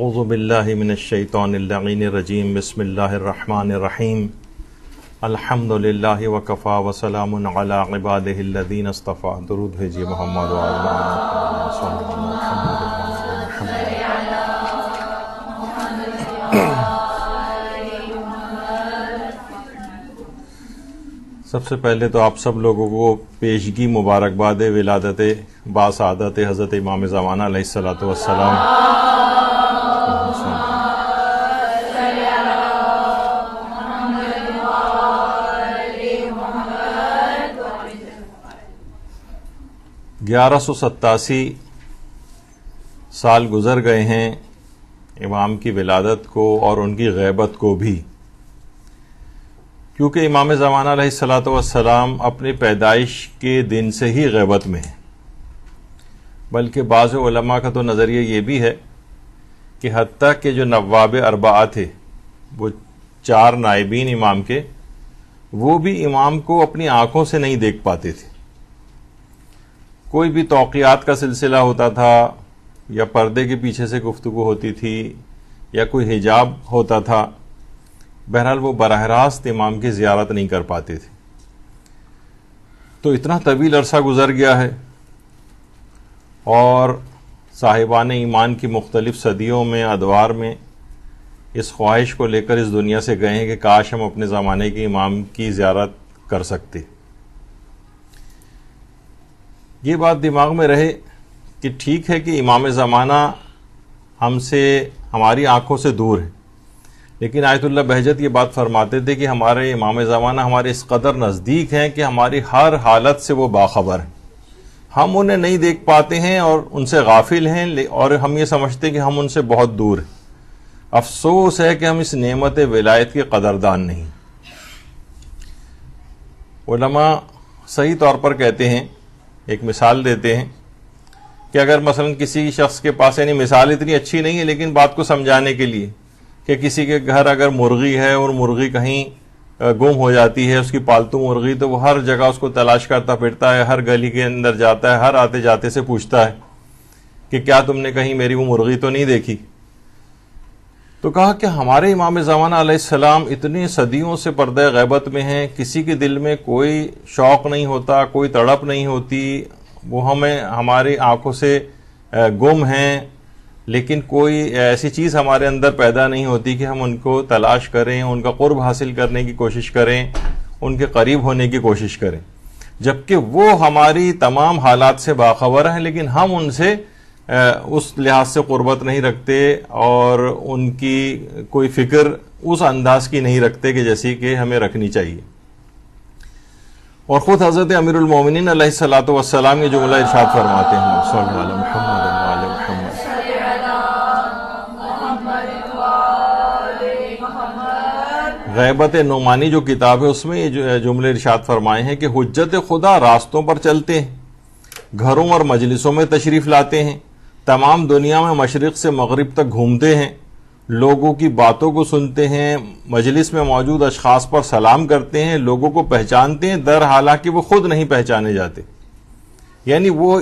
اعوذ باللہ من الشیطان اللعین الرجیم بسم اللہ الرحمن الرحیم الحمد للہ وکفا وسلام علی عبادہ الذین اصطفیٰ. درود بھیجیے محمد و آل محمد. سب سے پہلے تو آپ سب لوگوں کو پیشگی مبارکباد ولادت باسعادت حضرت امام زمانہ علیہ الصلوۃ والسلام. گیارہ سو 87 سال گزر گئے ہیں امام کی ولادت کو اور ان کی غیبت کو بھی، کیونکہ امام زمانہ علیہ الصلوۃ والسلام اپنی پیدائش کے دن سے ہی غیبت میں ہیں. بلکہ بعض علماء کا تو نظریہ یہ بھی ہے کہ حتیٰ کہ جو نواب اربعہ تھے، وہ 4 نائبین امام کے، وہ بھی امام کو اپنی آنکھوں سے نہیں دیکھ پاتے تھے. کوئی بھی توقیات کا سلسلہ ہوتا تھا، یا پردے کے پیچھے سے گفتگو ہوتی تھی، یا کوئی حجاب ہوتا تھا، بہرحال وہ براہ راست امام کی زیارت نہیں کر پاتے تھے. تو اتنا طویل عرصہ گزر گیا ہے، اور صاحبان ایمان کی مختلف صدیوں میں، ادوار میں اس خواہش کو لے کر اس دنیا سے گئے ہیں کہ کاش ہم اپنے زمانے کے امام کی زیارت کر سکتے. یہ بات دماغ میں رہے کہ ٹھیک ہے کہ امام زمانہ ہم سے، ہماری آنکھوں سے دور ہے، لیکن آیت اللہ بہجت یہ بات فرماتے تھے کہ ہمارے امام زمانہ ہمارے اس قدر نزدیک ہیں کہ ہماری ہر حالت سے وہ باخبر ہیں. ہم انہیں نہیں دیکھ پاتے ہیں اور ان سے غافل ہیں، اور ہم یہ سمجھتے ہیں کہ ہم ان سے بہت دور ہیں. افسوس ہے کہ ہم اس نعمت ولایت کے قدردان نہیں. علماء صحیح طور پر کہتے ہیں، ایک مثال دیتے ہیں کہ اگر مثلا کسی شخص کے پاس، یعنی مثال اتنی اچھی نہیں ہے لیکن بات کو سمجھانے کے لیے، کہ کسی کے گھر اگر مرغی ہے اور مرغی کہیں گم ہو جاتی ہے، اس کی پالتو مرغی، تو وہ ہر جگہ اس کو تلاش کرتا پھرتا ہے، ہر گلی کے اندر جاتا ہے، ہر آتے جاتے سے پوچھتا ہے کہ کیا تم نے کہیں میری وہ مرغی تو نہیں دیکھی. تو کہا کہ ہمارے امام زمانہ علیہ السلام اتنی صدیوں سے پردہ غیبت میں ہیں، کسی کے دل میں کوئی شوق نہیں ہوتا، کوئی تڑپ نہیں ہوتی، وہ ہماری آنکھوں سے گم ہیں، لیکن کوئی ایسی چیز ہمارے اندر پیدا نہیں ہوتی کہ ہم ان کو تلاش کریں، ان کا قرب حاصل کرنے کی کوشش کریں، ان کے قریب ہونے کی کوشش کریں. جبکہ وہ ہماری تمام حالات سے باخبر ہیں، لیکن ہم ان سے اس لحاظ سے قربت نہیں رکھتے، اور ان کی کوئی فکر اس انداز کی نہیں رکھتے کہ جیسی کہ ہمیں رکھنی چاہیے. اور خود حضرت امیر المومنین علیہ الصلوۃ والسلام یہ جملہ ارشاد فرماتے ہیں، صلی اللہ علیہ محمد وعلی محمد. غیبت نعمانی جو کتاب ہے، اس میں یہ جملے ارشاد فرمائے ہیں کہ حجت خدا راستوں پر چلتے ہیں، گھروں اور مجلسوں میں تشریف لاتے ہیں، تمام دنیا میں مشرق سے مغرب تک گھومتے ہیں، لوگوں کی باتوں کو سنتے ہیں، مجلس میں موجود اشخاص پر سلام کرتے ہیں، لوگوں کو پہچانتے ہیں، در حالانکہ وہ خود نہیں پہچانے جاتے. یعنی وہ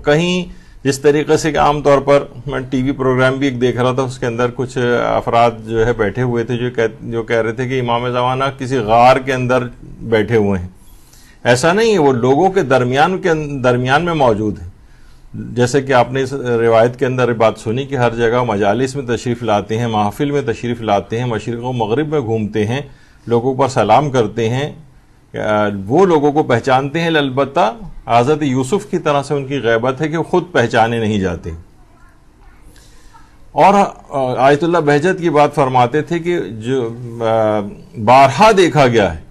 کہیں جس طریقے سے کہ عام طور پر میں ٹی وی پروگرام بھی ایک دیکھ رہا تھا، اس کے اندر کچھ افراد جو ہے بیٹھے ہوئے تھے جو کہہ رہے تھے کہ امام زمانہ کسی غار کے اندر بیٹھے ہوئے ہیں. ایسا نہیں ہے، وہ لوگوں کے درمیان میں موجود ہے. جیسے کہ آپ نے اس روایت کے اندر بات سنی کہ ہر جگہ مجالس میں تشریف لاتے ہیں، محافل میں تشریف لاتے ہیں، مشرق و مغرب میں گھومتے ہیں، لوگوں پر سلام کرتے ہیں، وہ لوگوں کو پہچانتے ہیں. البتہ حضرت یوسف کی طرح سے ان کی غیبت ہے کہ وہ خود پہچانے نہیں جاتے. اور آیت اللہ بہجت کی بات فرماتے تھے کہ جو بارہا دیکھا گیا ہے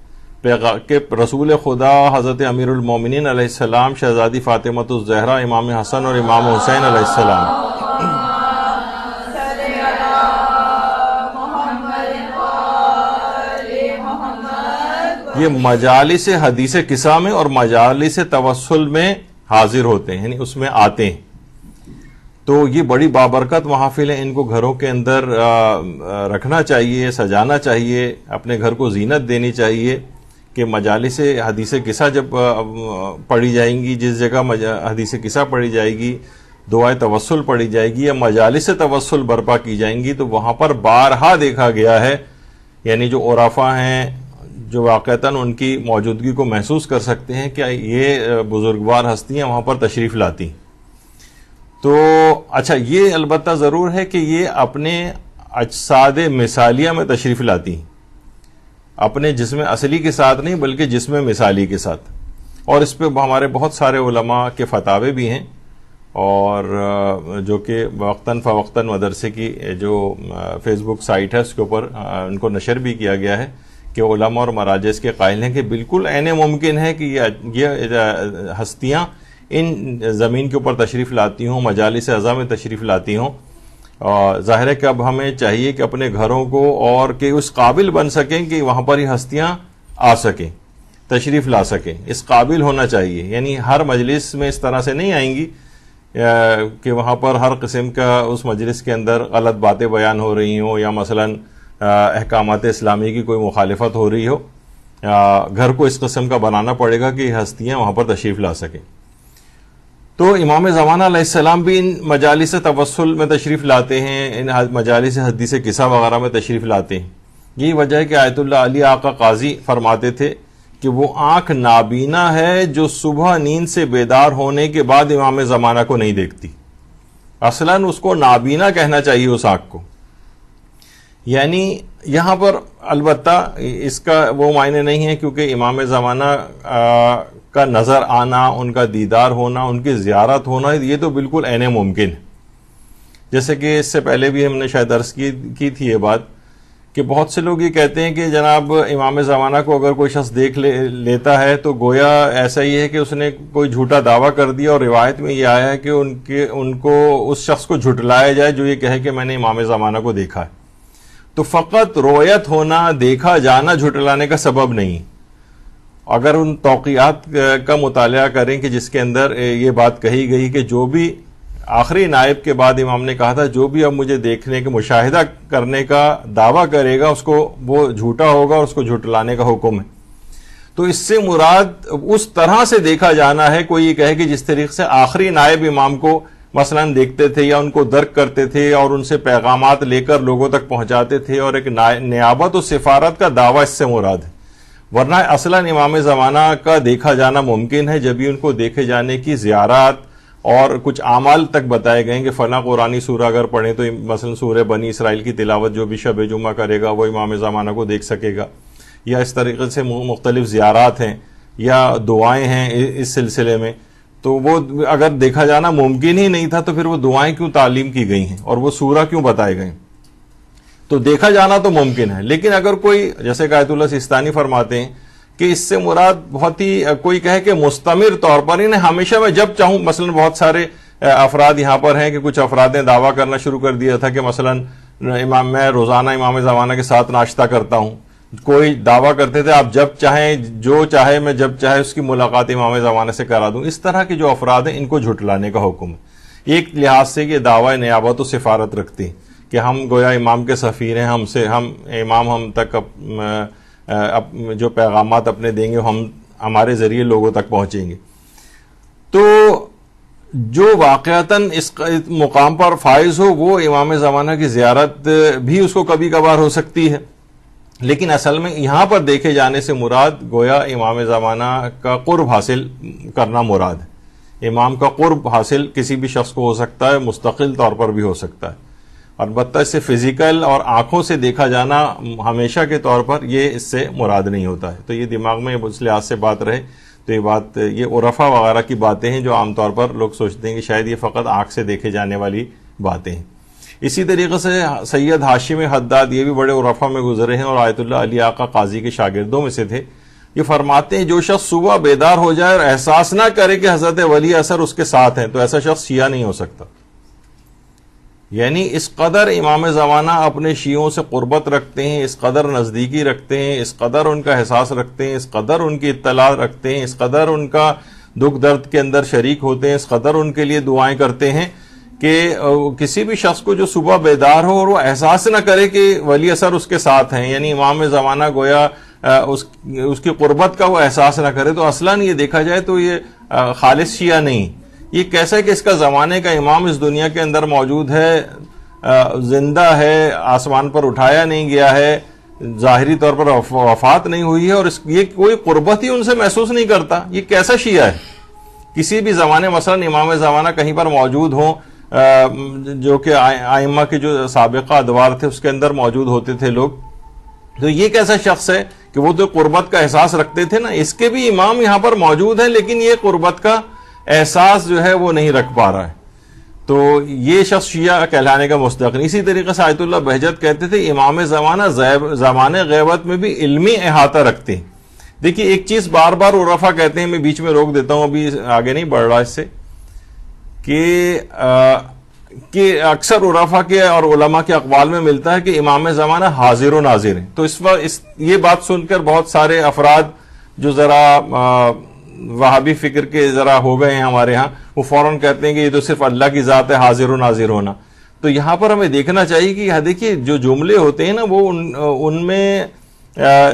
کہ رسول خدا حضرت امیر المومنین علیہ السلام، شہزادی فاطمۃ الزہرا، امام حسن اور امام حسین علیہ السلام یہ مجالس حدیث قصہ میں اور مجالس توسل میں حاضر ہوتے ہیں، یعنی اس میں آتے ہیں. تو یہ بڑی بابرکت محافل ہیں، ان کو گھروں کے اندر رکھنا چاہیے، سجانا چاہیے، اپنے گھر کو زینت دینی چاہیے کہ مجالس حدیث قصہ جب پڑھی جائیں گی، جس جگہ حدیث قصہ پڑھی جائے گی دعائے توسل پڑھی جائے گی یا مجالس توسل برپا کی جائیں گی، تو وہاں پر بارہا دیکھا گیا ہے، یعنی جو عرفاء ہیں جو واقعتاً ان کی موجودگی کو محسوس کر سکتے ہیں کہ یہ بزرگوار ہستیاں وہاں پر تشریف لاتی. تو اچھا، یہ البتہ ضرور ہے کہ یہ اپنے اجساد مثالیہ میں تشریف لاتی، اپنے جسم اصلی کے ساتھ نہیں بلکہ جسم مثالی کے ساتھ. اور اس پہ ہمارے بہت سارے علماء کے فتاوے بھی ہیں، اور جو کہ وقتاً فوقتاً مدرسے کی جو فیس بک سائٹ ہے اس کے اوپر ان کو نشر بھی کیا گیا ہے کہ علماء اور مراجع اس کے قائل ہیں کہ بالکل عین ممکن ہے کہ یہ ہستیاں ان زمین کے اوپر تشریف لاتی ہوں، مجالس اعضاء میں تشریف لاتی ہوں. ظاہر ہے کہ اب ہمیں چاہیے کہ اپنے گھروں کو اور کہ اس قابل بن سکیں کہ وہاں پر یہ ہستیاں آ سکیں، تشریف لا سکیں، اس قابل ہونا چاہیے. یعنی ہر مجلس میں اس طرح سے نہیں آئیں گی کہ وہاں پر ہر قسم کا اس مجلس کے اندر غلط باتیں بیان ہو رہی ہوں یا مثلاً احکامات اسلامی کی کوئی مخالفت ہو رہی ہو. گھر کو اس قسم کا بنانا پڑے گا کہ ہستیاں وہاں پر تشریف لا سکیں. تو امام زمانہ علیہ السلام بھی ان مجالس توسل میں تشریف لاتے ہیں، ان مجالس حدیث قصہ وغیرہ میں تشریف لاتے ہیں. یہی وجہ ہے کہ آیت اللہ علی آقا قاضی فرماتے تھے کہ وہ آنکھ نابینا ہے جو صبح نیند سے بیدار ہونے کے بعد امام زمانہ کو نہیں دیکھتی. اصلاً اس کو نابینا کہنا چاہیے اس آنکھ کو. یعنی یہاں پر البتہ اس کا وہ معنی نہیں ہے کیونکہ امام زمانہ کا نظر آنا، ان کا دیدار ہونا، ان کی زیارت ہونا، یہ تو بالکل عین ممکن ہے. جیسے کہ اس سے پہلے بھی ہم نے شاید عرض کی تھی یہ بات کہ بہت سے لوگ یہ کہتے ہیں کہ جناب امام زمانہ کو اگر کوئی شخص دیکھ لیتا ہے تو گویا ایسا ہی ہے کہ اس نے کوئی جھوٹا دعویٰ کر دیا، اور روایت میں یہ آیا ہے کہ ان کو اس شخص کو جھٹلایا جائے جو یہ کہے کہ میں نے امام زمانہ کو دیکھا ہے. تو فقط رویت ہونا، دیکھا جانا جھٹلانے کا سبب نہیں. اگر ان توقیات کا مطالعہ کریں کہ جس کے اندر یہ بات کہی گئی کہ جو بھی آخری نائب کے بعد امام نے کہا تھا جو بھی اب مجھے دیکھنے کے مشاہدہ کرنے کا دعویٰ کرے گا اس کو وہ جھوٹا ہوگا اور اس کو جھٹلانے کا حکم ہے. تو اس سے مراد اس طرح سے دیکھا جانا ہے. کوئی یہ کہے کہ جس طریقے سے آخری نائب امام کو مثلاً دیکھتے تھے یا ان کو درک کرتے تھے اور ان سے پیغامات لے کر لوگوں تک پہنچاتے تھے، اور ایک نیابت و سفارت کا دعویٰ اس سے مراد ہے. ورنہ اصلاً امام زمانہ کا دیکھا جانا ممکن ہے جب ہی ان کو دیکھے جانے کی زیارات اور کچھ اعمال تک بتائے گئے کہ فلاں قرآنی سورہ اگر پڑھیں تو مثلا سورہ بنی اسرائیل کی تلاوت جو بھی شب جمعہ کرے گا وہ امام زمانہ کو دیکھ سکے گا، یا اس طریقے سے مختلف زیارات ہیں یا دعائیں ہیں اس سلسلے میں. تو وہ اگر دیکھا جانا ممکن ہی نہیں تھا تو پھر وہ دعائیں کیوں تعلیم کی گئی ہیں اور وہ سورہ کیوں بتائے گئے؟ تو دیکھا جانا تو ممکن ہے. لیکن اگر کوئی جیسے کہ آیت اللہ سیستانی فرماتے ہیں کہ اس سے مراد بہت ہی کوئی کہے کہ مستمر طور پر انہیں ہمیشہ میں جب چاہوں، مثلا بہت سارے افراد یہاں پر ہیں کہ کچھ افراد نے دعویٰ کرنا شروع کر دیا تھا کہ مثلا میں روزانہ امام زمانہ کے ساتھ ناشتہ کرتا ہوں. کوئی دعویٰ کرتے تھے آپ جب چاہیں جو چاہے میں جب چاہے اس کی ملاقات امام زمانہ سے کرا دوں. اس طرح کے جو افراد ہیں ان کو جھٹلانے کا حکم ہے. ایک لحاظ سے یہ دعویٰ نیابت و سفارت رکھتے ہیں کہ ہم گویا امام کے سفیر ہیں، امام ہم تک جو پیغامات اپنے دیں گے ہمارے ذریعے لوگوں تک پہنچیں گے. تو جو واقعتاً اس مقام پر فائز ہو وہ امام زمانہ کی زیارت بھی اس کو کبھی کبھار ہو سکتی ہے. لیکن اصل میں یہاں پر دیکھے جانے سے مراد گویا امام زمانہ کا قرب حاصل کرنا مراد ہے. امام کا قرب حاصل کسی بھی شخص کو ہو سکتا ہے، مستقل طور پر بھی ہو سکتا ہے. البتہ اس سے فزیکل اور آنکھوں سے دیکھا جانا ہمیشہ کے طور پر یہ اس سے مراد نہیں ہوتا ہے. تو یہ دماغ میں اس لحاظ سے بات رہے تو یہ عرفا وغیرہ کی باتیں ہیں جو عام طور پر لوگ سوچتے ہیں کہ شاید یہ فقط آنکھ سے دیکھے جانے والی باتیں ہیں. اسی طریقے سے سید ہاشم حداد یہ بھی بڑے عرفا میں گزرے ہیں اور آیت اللہ علی آقا قاضی کے شاگردوں میں سے تھے. یہ فرماتے ہیں جو شخص صبح بیدار ہو جائے اور احساس نہ کرے کہ حضرت ولی اثر اس کے ساتھ ہیں تو ایسا شخص شیعہ نہیں ہو سکتا. یعنی اس قدر امام زمانہ اپنے شیعوں سے قربت رکھتے ہیں، اس قدر نزدیکی رکھتے ہیں، اس قدر ان کا احساس رکھتے ہیں، اس قدر ان کی اطلاع رکھتے ہیں، اس قدر ان کا دکھ درد کے اندر شریک ہوتے ہیں، اس قدر ان کے لیے دعائیں کرتے ہیں کہ کسی بھی شخص کو جو صبح بیدار ہو اور وہ احساس نہ کرے کہ ولی اثر اس کے ساتھ ہیں، یعنی امام زمانہ گویا اس کی قربت کا وہ احساس نہ کرے، تو اصلاً یہ دیکھا جائے تو یہ خالص شیعہ نہیں. یہ کیسا ہے کہ اس کا زمانے کا امام اس دنیا کے اندر موجود ہے، زندہ ہے، آسمان پر اٹھایا نہیں گیا ہے، ظاہری طور پر وفات نہیں ہوئی ہے، اور یہ کوئی قربت ہی ان سے محسوس نہیں کرتا. یہ کیسا شیعہ ہے؟ کسی بھی زمانے مثلا امام زمانہ کہیں پر موجود ہوں، جو کہ ائمہ کے جو سابقہ ادوار تھے اس کے اندر موجود ہوتے تھے لوگ، تو یہ کیسا شخص ہے کہ وہ تو قربت کا احساس رکھتے تھے نا. اس کے بھی امام یہاں پر موجود ہیں لیکن یہ قربت کا احساس جو ہے وہ نہیں رکھ پا رہا ہے. تو یہ شخص شیعہ کہلانے کا مستحق نہیں. اسی طریقے سے آیت اللہ بہجت کہتے تھے امام زمانہ زمانے غیبت میں بھی علمی احاطہ رکھتے ہیں. دیکھیے ایک چیز بار بار عرفا کہتے ہیں، میں بیچ میں روک دیتا ہوں، ابھی آگے نہیں بڑھ رہا اس سے، کہ اکثر عرفا کے اور علماء کے اقوال میں ملتا ہے کہ امام زمانہ حاضر و ناظر ہیں. تو اس وقت یہ بات سن کر بہت سارے افراد جو ذرا وہابی فکر کے ذرا ہو گئے ہیں ہمارے ہاں، وہ فوراً کہتے ہیں کہ یہ تو صرف اللہ کی ذات ہے حاضر و ناظر ہونا. تو یہاں پر ہمیں دیکھنا چاہیے کہ دیکھیے جو جملے ہوتے ہیں نا وہ ان میں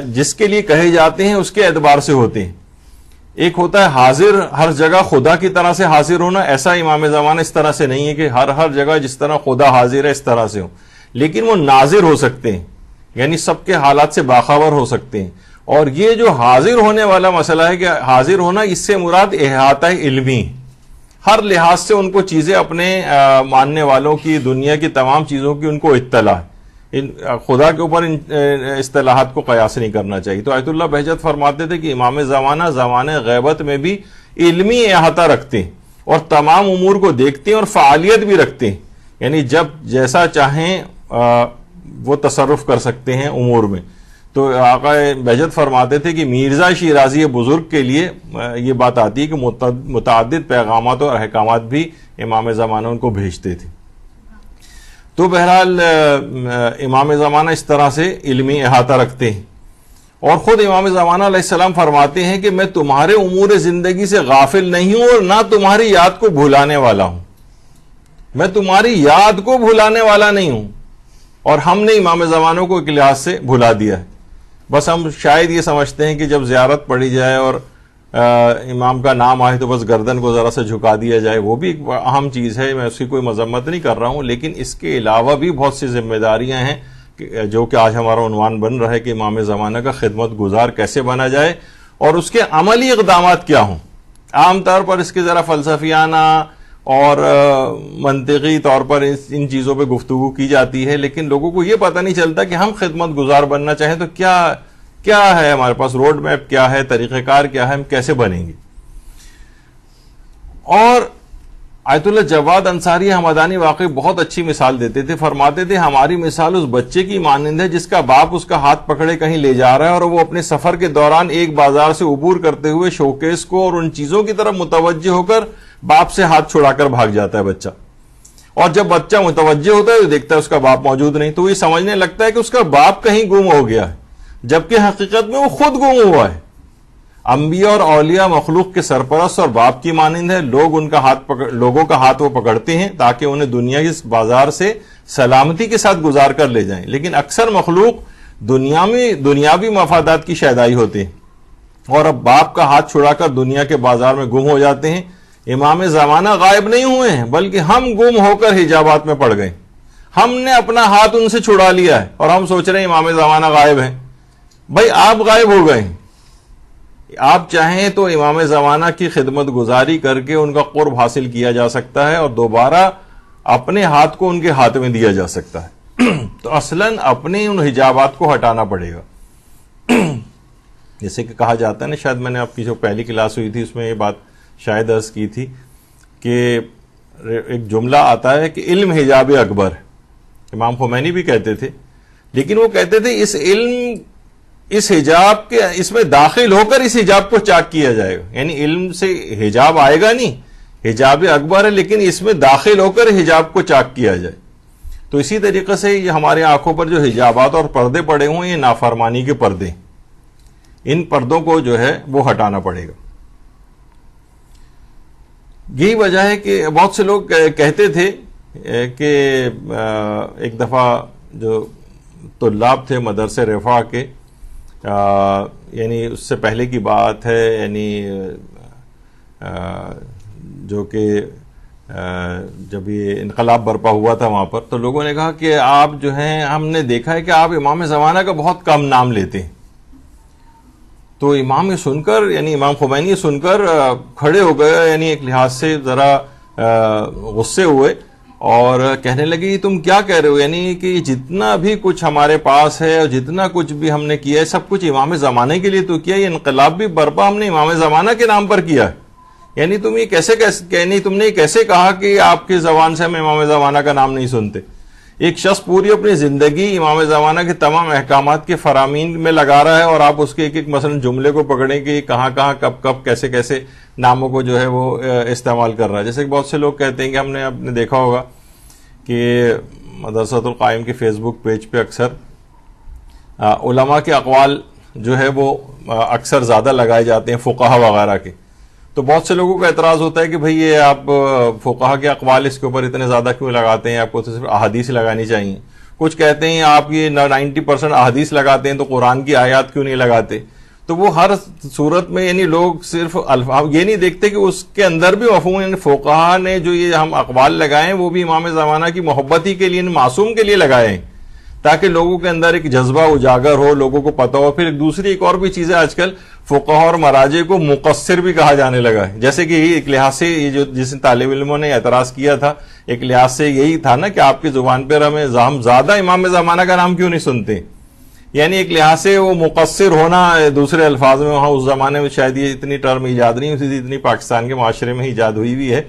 جس کے لیے کہے جاتے ہیں اس کے اعتبار سے ہوتے ہیں. ایک ہوتا ہے حاضر ہر جگہ خدا کی طرح سے حاضر ہونا، ایسا امام زمانہ اس طرح سے نہیں ہے کہ ہر جگہ جس طرح خدا حاضر ہے اس طرح سے ہو، لیکن وہ ناظر ہو سکتے ہیں، یعنی سب کے حالات سے باخبر ہو سکتے ہیں. اور یہ جو حاضر ہونے والا مسئلہ ہے کہ حاضر ہونا، اس سے مراد احاطہ علمی، ہر لحاظ سے ان کو چیزیں اپنے ماننے والوں کی، دنیا کی تمام چیزوں کی ان کو اطلاع ہے. خدا کے اوپر اصطلاحات کو قیاس نہیں کرنا چاہیے. تو آیت اللہ بہجت فرماتے تھے کہ امام زمانہ زمانے غیبت میں بھی علمی احاطہ رکھتے ہیں اور تمام امور کو دیکھتے ہیں اور فعالیت بھی رکھتے ہیں، یعنی جب جیسا چاہیں وہ تصرف کر سکتے ہیں امور میں. تو آقا بہجت فرماتے تھے کہ مرزا شیرازی بزرگ کے لیے یہ بات آتی ہے کہ متعدد پیغامات اور احکامات بھی امام زمانہ ان کو بھیجتے تھے. تو بہرحال امام زمانہ اس طرح سے علمی احاطہ رکھتے ہیں. اور خود امام زمانہ علیہ السلام فرماتے ہیں کہ میں تمہارے امور زندگی سے غافل نہیں ہوں اور نہ تمہاری یاد کو بھلانے والا ہوں. میں تمہاری یاد کو بھلانے والا نہیں ہوں. اور ہم نے امام زمانوں کو ایک لحاظ سے بھلا دیا ہے. بس ہم شاید یہ سمجھتے ہیں کہ جب زیارت پڑھی جائے اور امام کا نام آئے تو بس گردن کو ذرا سے جھکا دیا جائے، وہ بھی ایک اہم چیز ہے، میں اس کی کوئی مذمت نہیں کر رہا ہوں، لیکن اس کے علاوہ بھی بہت سی ذمہ داریاں ہیں جو کہ آج ہمارا عنوان بن رہا ہے کہ امام زمانہ کا خدمت گزار کیسے بنا جائے اور اس کے عملی اقدامات کیا ہوں. عام طور پر اس کے ذرا فلسفیانہ اور منطقی طور پر ان چیزوں پہ گفتگو کی جاتی ہے، لیکن لوگوں کو یہ پتہ نہیں چلتا کہ ہم خدمت گزار بننا چاہیں تو کیا ہے ہمارے پاس، روڈ میپ کیا ہے، طریقہ کار کیا ہے، ہم کیسے بنیں گے. اور آیت اللہ جواد انصاری حمدانی واقعی بہت اچھی مثال دیتے تھے. فرماتے تھے ہماری مثال اس بچے کی مانند ہے جس کا باپ اس کا ہاتھ پکڑے کہیں لے جا رہا ہے اور وہ اپنے سفر کے دوران ایک بازار سے عبور کرتے ہوئے شوکیس کو اور ان چیزوں کی طرف متوجہ ہو کر باپ سے ہاتھ چھڑا کر بھاگ جاتا ہے بچہ. اور جب بچہ متوجہ ہوتا ہے تو دیکھتا ہے اس کا باپ موجود نہیں، تو یہ سمجھنے لگتا ہے کہ اس کا باپ کہیں گم ہو گیا ہے، جبکہ حقیقت میں وہ خود گم ہوا ہے. انبیاء اور اولیاء مخلوق کے سرپرست اور باپ کی مانند ہے. لوگوں کا ہاتھ وہ پکڑتے ہیں تاکہ انہیں دنیا کی بازار سے سلامتی کے ساتھ گزار کر لے جائیں، لیکن اکثر مخلوق دنیاوی مفادات کی شیدائی ہوتے ہیں اور اب باپ کا ہاتھ چھڑا کر دنیا کے بازار میں گم ہو جاتے ہیں. امام زمانہ غائب نہیں ہوئے ہیں بلکہ ہم گم ہو کر حجابات میں پڑ گئے. ہم نے اپنا ہاتھ ان سے چھڑا لیا ہے اور ہم سوچ رہے ہیں امام زمانہ غائب ہیں. بھائی آپ غائب ہو گئے. آپ چاہیں تو امام زمانہ کی خدمت گزاری کر کے ان کا قرب حاصل کیا جا سکتا ہے اور دوبارہ اپنے ہاتھ کو ان کے ہاتھ میں دیا جا سکتا ہے. تو اصلاً اپنے ان حجابات کو ہٹانا پڑے گا. جیسے کہ کہا جاتا ہے نا، شاید میں نے آپ کی جو پہلی کلاس ہوئی تھی اس میں یہ بات شاید عرض کی تھی کہ ایک جملہ آتا ہے کہ علم حجاب اکبر. امام خمینی بھی کہتے تھے، لیکن وہ کہتے تھے اس علم اس حجاب کے اس میں داخل ہو کر اس حجاب کو چاک کیا جائے گا. یعنی علم سے حجاب آئے گا نہیں، حجاب اکبر ہے، لیکن اس میں داخل ہو کر حجاب کو چاک کیا جائے. تو اسی طریقے سے یہ ہمارے آنکھوں پر جو حجابات اور پردے پڑے ہوئے، یہ نافرمانی کے پردے، ان پردوں کو جو ہے وہ ہٹانا پڑے گا. یہی وجہ ہے کہ بہت سے لوگ کہتے تھے کہ ایک دفعہ جو طلاب تھے مدرسے رفاع کے، یعنی اس سے پہلے کی بات ہے، یعنی جو کہ جب یہ انقلاب برپا ہوا تھا وہاں پر، تو لوگوں نے کہا کہ آپ جو ہیں، ہم نے دیکھا ہے کہ آپ امام زمانہ کا بہت کم نام لیتے ہیں. تو امام یہ سن کر، یعنی امام خمینی سن کر کھڑے ہو گئے، یعنی ایک لحاظ سے ذرا غصے ہوئے اور کہنے لگے یہ تم کیا کہہ رہے ہو، یعنی کہ جتنا بھی کچھ ہمارے پاس ہے اور جتنا کچھ بھی ہم نے کیا ہے سب کچھ امام زمانہ کے لیے تو کیا، یہ انقلاب بھی برپا ہم نے امام زمانہ کے نام پر کیا ہے. یعنی تم یہ تم نے کیسے کہا کہ آپ کی زبان سے ہم امام زمانہ کا نام نہیں سنتے. ایک شخص پوری اپنی زندگی امام زمانہ کے تمام احکامات کے فرامین میں لگا رہا ہے اور آپ اس کے ایک مثلا جملے کو پکڑیں کہ کہاں کہاں کب کب کیسے کیسے ناموں کو جو ہے وہ استعمال کر رہا ہے. جیسے کہ بہت سے لوگ کہتے ہیں کہ ہم نے دیکھا ہوگا کہ مدرسۃ القائم کے فیس بک پیج پہ اکثر علماء کے اقوال جو ہے وہ اکثر زیادہ لگائے جاتے ہیں، فقہا وغیرہ کے. تو بہت سے لوگوں کا اعتراض ہوتا ہے کہ بھئی یہ آپ فقہا کے اقوال اس کے اوپر اتنے زیادہ کیوں لگاتے ہیں، آپ کو تو صرف احادیث لگانی چاہیے. کچھ کہتے ہیں آپ یہ 90% احادیث لگاتے ہیں تو قرآن کی آیات کیوں نہیں لگاتے. تو وہ ہر صورت میں یعنی لوگ صرف الفاظ یہ نہیں دیکھتے کہ اس کے اندر بھی مفہوم، یعنی فقہا نے جو یہ ہم اقوال لگائے ہیں وہ بھی امام زمانہ کی محبت ہی کے لیے، معصوم کے لیے لگائے ہیں تاکہ لوگوں کے اندر ایک جذبہ اجاگر ہو، لوگوں کو پتہ ہو. پھر دوسری ایک اور بھی چیزیں آج کل فقہا اور مراجع کو مقصر بھی کہا جانے لگا ہے. جیسے کہ ایک لحاظ سے یہ جو جس طالب علموں نے اعتراض کیا تھا، ایک لحاظ سے یہی تھا نا کہ آپ کی زبان پر ہم زیادہ امام زمانہ کا نام کیوں نہیں سنتے. یعنی ایک لحاظ سے وہ مقصر ہونا دوسرے الفاظ میں، وہاں اس زمانے میں شاید یہ اتنی ٹرم ایجاد نہیں ہوئی تھی، اتنی پاکستان کے معاشرے میں ایجاد ہوئی بھی ہے.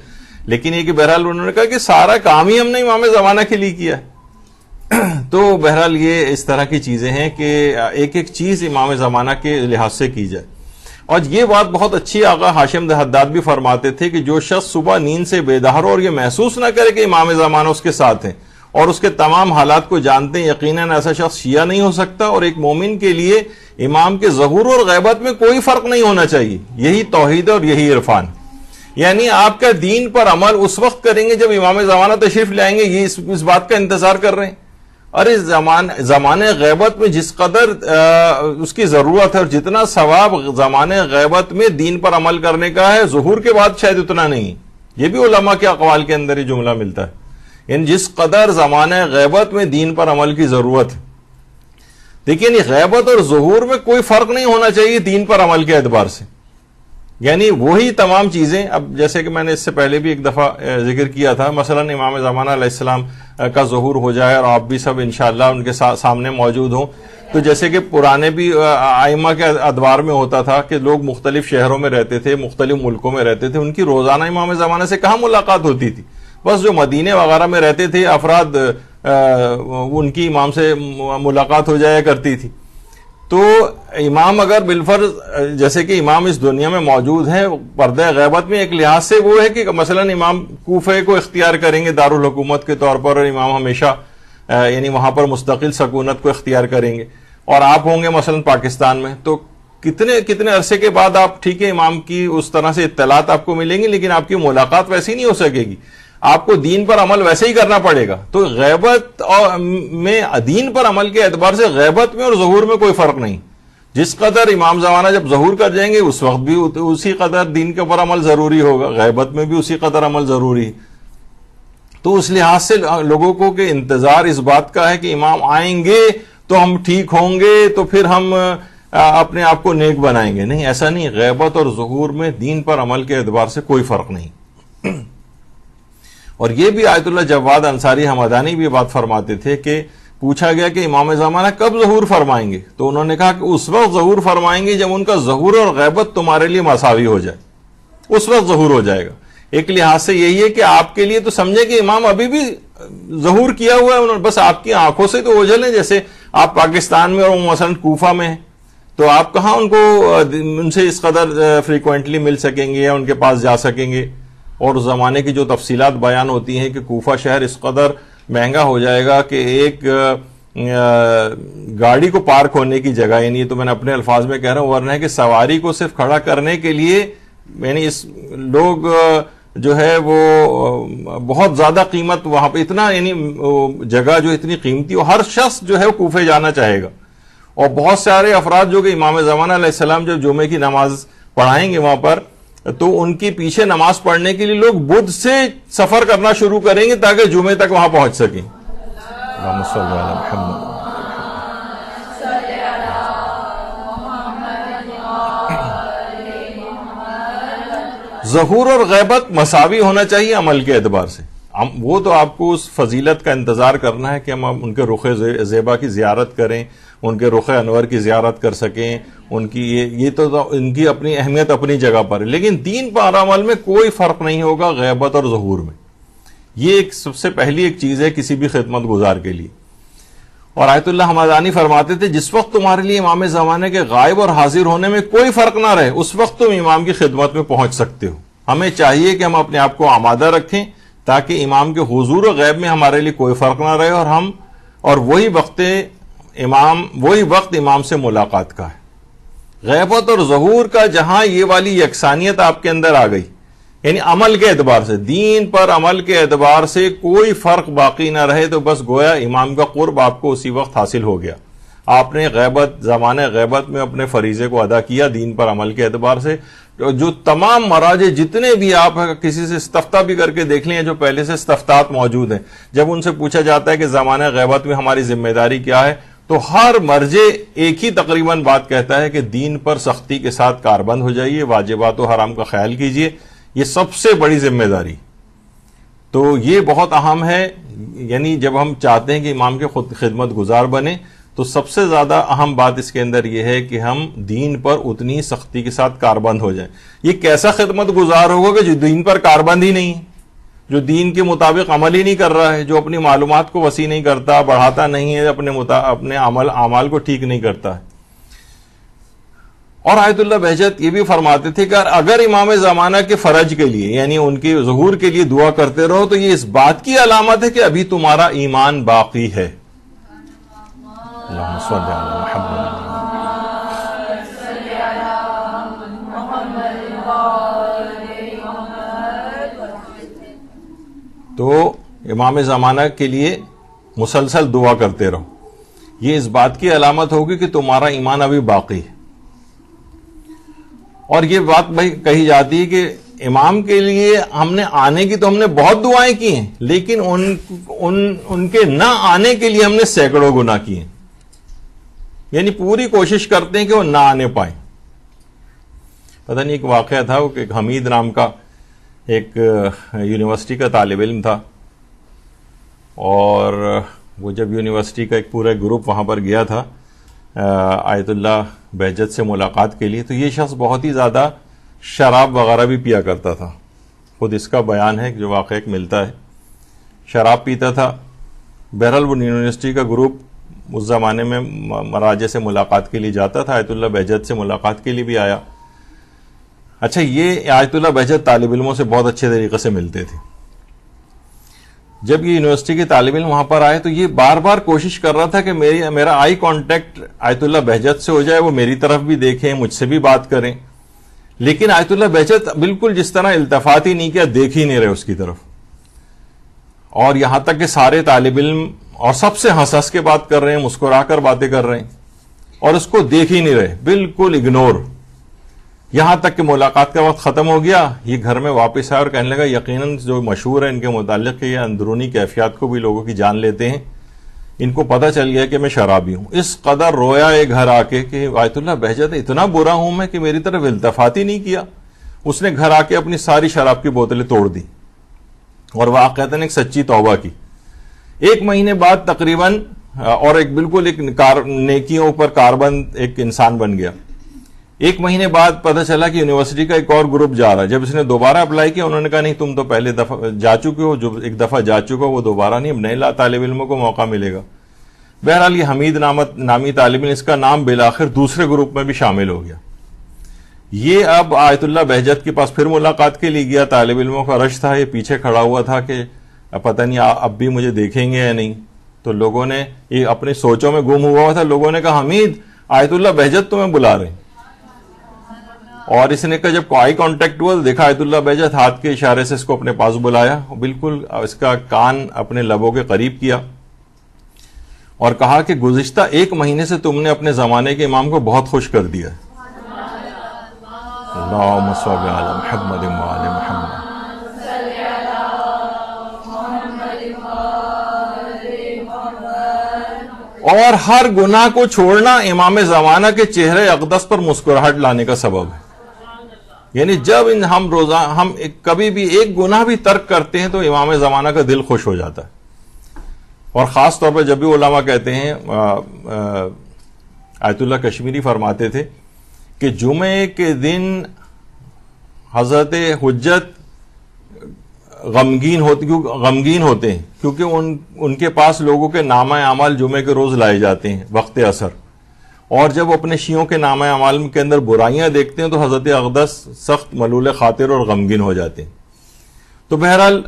لیکن یہ کہ بہرحال انہوں نے کہا کہ سارا کام ہی ہم نے امام زمانہ کے لیے کیا ہے. تو بہرحال یہ اس طرح کی چیزیں ہیں کہ ایک ایک چیز امام زمانہ کے لحاظ سے کی جائے. اور یہ بات بہت اچھی آقا ہاشم حداد بھی فرماتے تھے کہ جو شخص صبح نیند سے بیدار ہو اور یہ محسوس نہ کرے کہ امام زمانہ اس کے ساتھ ہیں اور اس کے تمام حالات کو جانتے ہیں، یقیناً ایسا شخص شیعہ نہیں ہو سکتا. اور ایک مومن کے لیے امام کے ظہور اور غیبت میں کوئی فرق نہیں ہونا چاہیے. یہی توحید اور یہی عرفان. یعنی آپ کا دین پر عمل اس وقت کریں گے جب امام زمانہ تشریف لائیں گے. یہ اس بات کا انتظار کر رہے ہیں. اور اس زمانے غیبت میں جس قدر اس کی ضرورت ہے اور جتنا ثواب زمانے غیبت میں دین پر عمل کرنے کا ہے، ظہور کے بعد شاید اتنا نہیں. یہ بھی علماء کے اقوال کے اندر یہ جملہ ملتا ہے. یعنی جس قدر زمانہ غیبت میں دین پر عمل کی ضرورت ہے. دیکھیے غیبت اور ظہور میں کوئی فرق نہیں ہونا چاہیے دین پر عمل کے اعتبار سے. یعنی وہی تمام چیزیں، اب جیسے کہ میں نے اس سے پہلے بھی ایک دفعہ ذکر کیا تھا، مثلا امام زمانہ علیہ السلام کا ظہور ہو جائے اور آپ بھی سب انشاءاللہ ان کے سامنے موجود ہوں. تو جیسے کہ پرانے بھی ائمہ کے ادوار میں ہوتا تھا کہ لوگ مختلف شہروں میں رہتے تھے، مختلف ملکوں میں رہتے تھے، ان کی روزانہ امام زمانہ سے کہاں ملاقات ہوتی تھی. بس جو مدینے وغیرہ میں رہتے تھے افراد ان کی امام سے ملاقات ہو جایا کرتی تھی. تو امام اگر بالفرض جیسے کہ امام اس دنیا میں موجود ہیں پردہ غیبت میں، ایک لحاظ سے وہ ہے کہ مثلا امام کوفے کو اختیار کریں گے دارالحکومت کے طور پر، اور امام ہمیشہ یعنی وہاں پر مستقل سکونت کو اختیار کریں گے، اور آپ ہوں گے مثلا پاکستان میں. تو کتنے عرصے کے بعد آپ ٹھیک ہے امام کی اس طرح سے اطلاعات آپ کو ملیں گی، لیکن آپ کی ملاقات ویسی نہیں ہو سکے گی. آپ کو دین پر عمل ویسے ہی کرنا پڑے گا. تو غیبت میں دین پر عمل کے اعتبار سے غیبت میں اور ظہور میں کوئی فرق نہیں. جس قدر امام زمانہ جب ظہور کر جائیں گے اس وقت بھی اسی قدر دین کے اوپر عمل ضروری ہوگا، غیبت میں بھی اسی قدر عمل ضروری ہے. تو اس لحاظ سے لوگوں کو کہ انتظار اس بات کا ہے کہ امام آئیں گے تو ہم ٹھیک ہوں گے تو پھر ہم اپنے آپ کو نیک بنائیں گے. نہیں، ایسا نہیں. غیبت اور ظہور میں دین پر عمل کے اعتبار سے کوئی فرق نہیں. اور یہ بھی آیت اللہ جواد انصاری حمدانی بھی بات فرماتے تھے کہ پوچھا گیا کہ امام زمانہ کب ظہور فرمائیں گے، تو انہوں نے کہا کہ اس وقت ظہور فرمائیں گے جب ان کا ظہور اور غیبت تمہارے لیے مساوی ہو جائے، اس وقت ظہور ہو جائے گا. ایک لحاظ سے یہی ہے کہ آپ کے لیے تو سمجھے کہ امام ابھی بھی ظہور کیا ہوا ہے، بس آپ کی آنکھوں سے تو اوجھل ہیں. جیسے آپ پاکستان میں اور مثلا کوفہ میں ہیں تو آپ کہاں ان سے اس قدر فریکوینٹلی مل سکیں گے یا ان کے پاس جا سکیں گے. اور اس زمانے کی جو تفصیلات بیان ہوتی ہیں کہ کوفہ شہر اس قدر مہنگا ہو جائے گا کہ ایک گاڑی کو پارک ہونے کی جگہ، یعنی تو میں نے اپنے الفاظ میں کہہ رہا ہوں، ورنہ ہے کہ سواری کو صرف کھڑا کرنے کے لیے یعنی لوگ جو ہے وہ بہت زیادہ قیمت وہاں پہ، اتنا یعنی جگہ جو اتنی قیمتی ہو، ہر شخص جو ہے وہ کوفے جانا چاہے گا. اور بہت سارے افراد جو کہ امام زمانہ علیہ السلام جو جمعے کی نماز پڑھائیں گے وہاں پر، تو ان کی پیچھے نماز پڑھنے کے لیے لوگ بدھ سے سفر کرنا شروع کریں گے تاکہ جمعے تک وہاں پہنچ سکیں. اللہم صلی علی محمد. ظہور اور غیبت مساوی ہونا چاہیے عمل کے اعتبار سے. وہ تو آپ کو اس فضیلت کا انتظار کرنا ہے کہ ہم ان کے رخ زیبا کی زیارت کریں, ان کے رخ انور کی زیارت کر سکیں, ان کی یہ تو ان کی اپنی اہمیت اپنی جگہ پر ہے, لیکن دین پر عمل میں کوئی فرق نہیں ہوگا غیبت اور ظہور میں. یہ ایک سب سے پہلی ایک چیز ہے کسی بھی خدمت گزار کے لیے. اور آیت اللہ حمدانی فرماتے تھے جس وقت تمہارے لیے امام زمانے کے غائب اور حاضر ہونے میں کوئی فرق نہ رہے اس وقت تم امام کی خدمت میں پہنچ سکتے ہو. ہمیں چاہیے کہ ہم اپنے آپ کو آمادہ رکھیں تاکہ امام کے حضور و غیب میں ہمارے لیے کوئی فرق نہ رہے, اور وہی وقت امام سے ملاقات کا ہے. غیبت اور ظہور کا جہاں یہ والی یکسانیت آپ کے اندر آ گئی, یعنی عمل کے اعتبار سے, دین پر عمل کے اعتبار سے کوئی فرق باقی نہ رہے, تو بس گویا امام کا قرب آپ کو اسی وقت حاصل ہو گیا. آپ نے زمانہ غیبت میں اپنے فریضے کو ادا کیا دین پر عمل کے اعتبار سے. جو تمام مراجع جتنے بھی آپ کسی سے استفتاء بھی کر کے دیکھ لیں, جو پہلے سے استفتاءات موجود ہیں, جب ان سے پوچھا جاتا ہے کہ زمانہ غیبت میں ہماری ذمہ داری کیا ہے, تو ہر مرجع ایک ہی تقریباً بات کہتا ہے کہ دین پر سختی کے ساتھ کاربند ہو جائیے, واجبات و حرام کا خیال کیجیے, یہ سب سے بڑی ذمہ داری. تو یہ بہت اہم ہے. یعنی جب ہم چاہتے ہیں کہ امام کے خدمت گزار بنے تو سب سے زیادہ اہم بات اس کے اندر یہ ہے کہ ہم دین پر اتنی سختی کے ساتھ کاربند ہو جائیں. یہ کیسا خدمت گزار ہوگا کہ جو دین پر کاربند ہی نہیں, جو دین کے مطابق عمل ہی نہیں کر رہا ہے, جو اپنی معلومات کو وسیع نہیں کرتا, بڑھاتا نہیں ہے, اپنے اعمال کو ٹھیک نہیں کرتا ہے. اور آیت اللہ بہجت یہ بھی فرماتے تھے کہ اگر امام زمانہ کے فرج کے لیے یعنی ان کے ظہور کے لیے دعا کرتے رہو تو یہ اس بات کی علامت ہے کہ ابھی تمہارا ایمان باقی ہے. اللہم صلی علی محمد. تو امام زمانہ کے لیے مسلسل دعا کرتے رہو, یہ اس بات کی علامت ہوگی کہ تمہارا ایمان ابھی باقی ہے. اور یہ بات بھائی کہی جاتی ہے کہ امام کے لیے ہم نے آنے کی تو ہم نے بہت دعائیں کی ہیں, لیکن ان کے نہ آنے کے لیے ہم نے سینکڑوں گناہ کیے ہیں. یعنی پوری کوشش کرتے ہیں کہ وہ نہ آنے پائیں. پتہ نہیں ایک واقعہ تھا, وہ ایک حمید نام کا ایک یونیورسٹی کا طالب علم تھا, اور وہ جب یونیورسٹی کا ایک پورا گروپ وہاں پر گیا تھا آیت اللہ بہجت سے ملاقات کے لیے, تو یہ شخص بہت ہی زیادہ شراب وغیرہ بھی پیا کرتا تھا. خود اس کا بیان ہے جو واقعہ ایک ملتا ہے, شراب پیتا تھا. بہرحال وہ یونیورسٹی کا گروپ اس زمانے میں مراجع سے ملاقات کے لیے جاتا تھا, آیت اللہ بہجت سے ملاقات کے لیے بھی آیا. اچھا, یہ آیت اللہ بہجت طالب علموں سے بہت اچھے طریقے سے ملتے تھے. جب یہ یونیورسٹی کے طالب علم وہاں پر آئے تو یہ بار بار کوشش کر رہا تھا کہ میرا آئی کانٹیکٹ آیت اللہ بہجت سے ہو جائے, وہ میری طرف بھی دیکھیں, مجھ سے بھی بات کریں. لیکن آیت اللہ بہجت بالکل جس طرح التفات ہی نہیں کیا, دیکھ ہی نہیں رہے اس کی طرف. اور یہاں تک کہ سارے طالب علم اور سب سے ہنس کے بات کر رہے ہیں, مسکرا کر باتیں کر رہے ہیں, اور اس کو دیکھ ہی نہیں رہے, بالکل اگنور. یہاں تک کہ ملاقات کا وقت ختم ہو گیا, یہ گھر میں واپس آیا اور کہنے لگا یقیناً جو مشہور ہے ان کے متعلق کہ یہ اندرونی کیفیات کو بھی لوگوں کی جان لیتے ہیں, ان کو پتہ چل گیا کہ میں شرابی ہوں. اس قدر رویا یہ گھر آ کے کہ آیت اللہ بہجت اتنا برا ہوں میں کہ میری طرف التفات ہی نہیں کیا. اس نے گھر آ کے اپنی ساری شراب کی بوتلیں توڑ دی اور واقعتاً ایک سچی توبہ کی. 1 مہینے بعد تقریباً, اور ایک بالکل ایک نیکیوں پر کاربند ایک انسان بن گیا. 1 مہینے بعد پتہ چلا کہ یونیورسٹی کا ایک اور گروپ جا رہا ہے. جب اس نے دوبارہ اپلائی کیا, انہوں نے کہا نہیں تم تو پہلے دفعہ جا چکے ہو, جو ایک دفعہ جا چکا ہو وہ دوبارہ نہیں, اب نئے طالب علموں کو موقع ملے گا. بہرحال یہ حمید نامی طالب علم, اس کا نام بالآخر دوسرے گروپ میں بھی شامل ہو گیا. یہ اب آیت اللہ بہجت کے پاس پھر ملاقات کے لیے گیا. طالب علموں کا رش تھا, یہ پیچھے کھڑا ہوا تھا کہ پتہ نہیں اب بھی مجھے دیکھیں گے یا نہیں. تو لوگوں نے, یہ اپنی سوچوں میں گم ہوا تھا, لوگوں نے کہا حمید آیت اللہ بہجت تمہیں بلا رہے ہیں. اور اس نے کہا جب آئی کانٹیکٹ ہوا, دیکھا آیت اللہ بہجت ہاتھ کے اشارے سے اس کو اپنے پاس بلایا, بالکل اس کا کان اپنے لبوں کے قریب کیا اور کہا کہ گزشتہ 1 مہینے سے تم نے اپنے زمانے کے امام کو بہت خوش کر دیا. اللہم صل علی محمد و آل محمد. اور ہر گناہ کو چھوڑنا امام زمانہ کے چہرے اقدس پر مسکراہٹ لانے کا سبب ہے. یعنی جب ہم کبھی بھی ایک گناہ بھی ترک کرتے ہیں تو امام زمانہ کا دل خوش ہو جاتا ہے. اور خاص طور پہ جب بھی علماء کہتے ہیں، آیت اللہ کشمیری فرماتے تھے کہ جمعے کے دن حضرت حجت غمگین ہوتے ہیں کیونکہ ان کے پاس لوگوں کے نامہ اعمال جمعے کے روز لائے جاتے ہیں وقت اثر، اور جب اپنے شیعوں کے نامہ اعمال کے اندر برائیاں دیکھتے ہیں تو حضرت اقدس سخت ملول خاطر اور غمگین ہو جاتے ہیں. تو بہرحال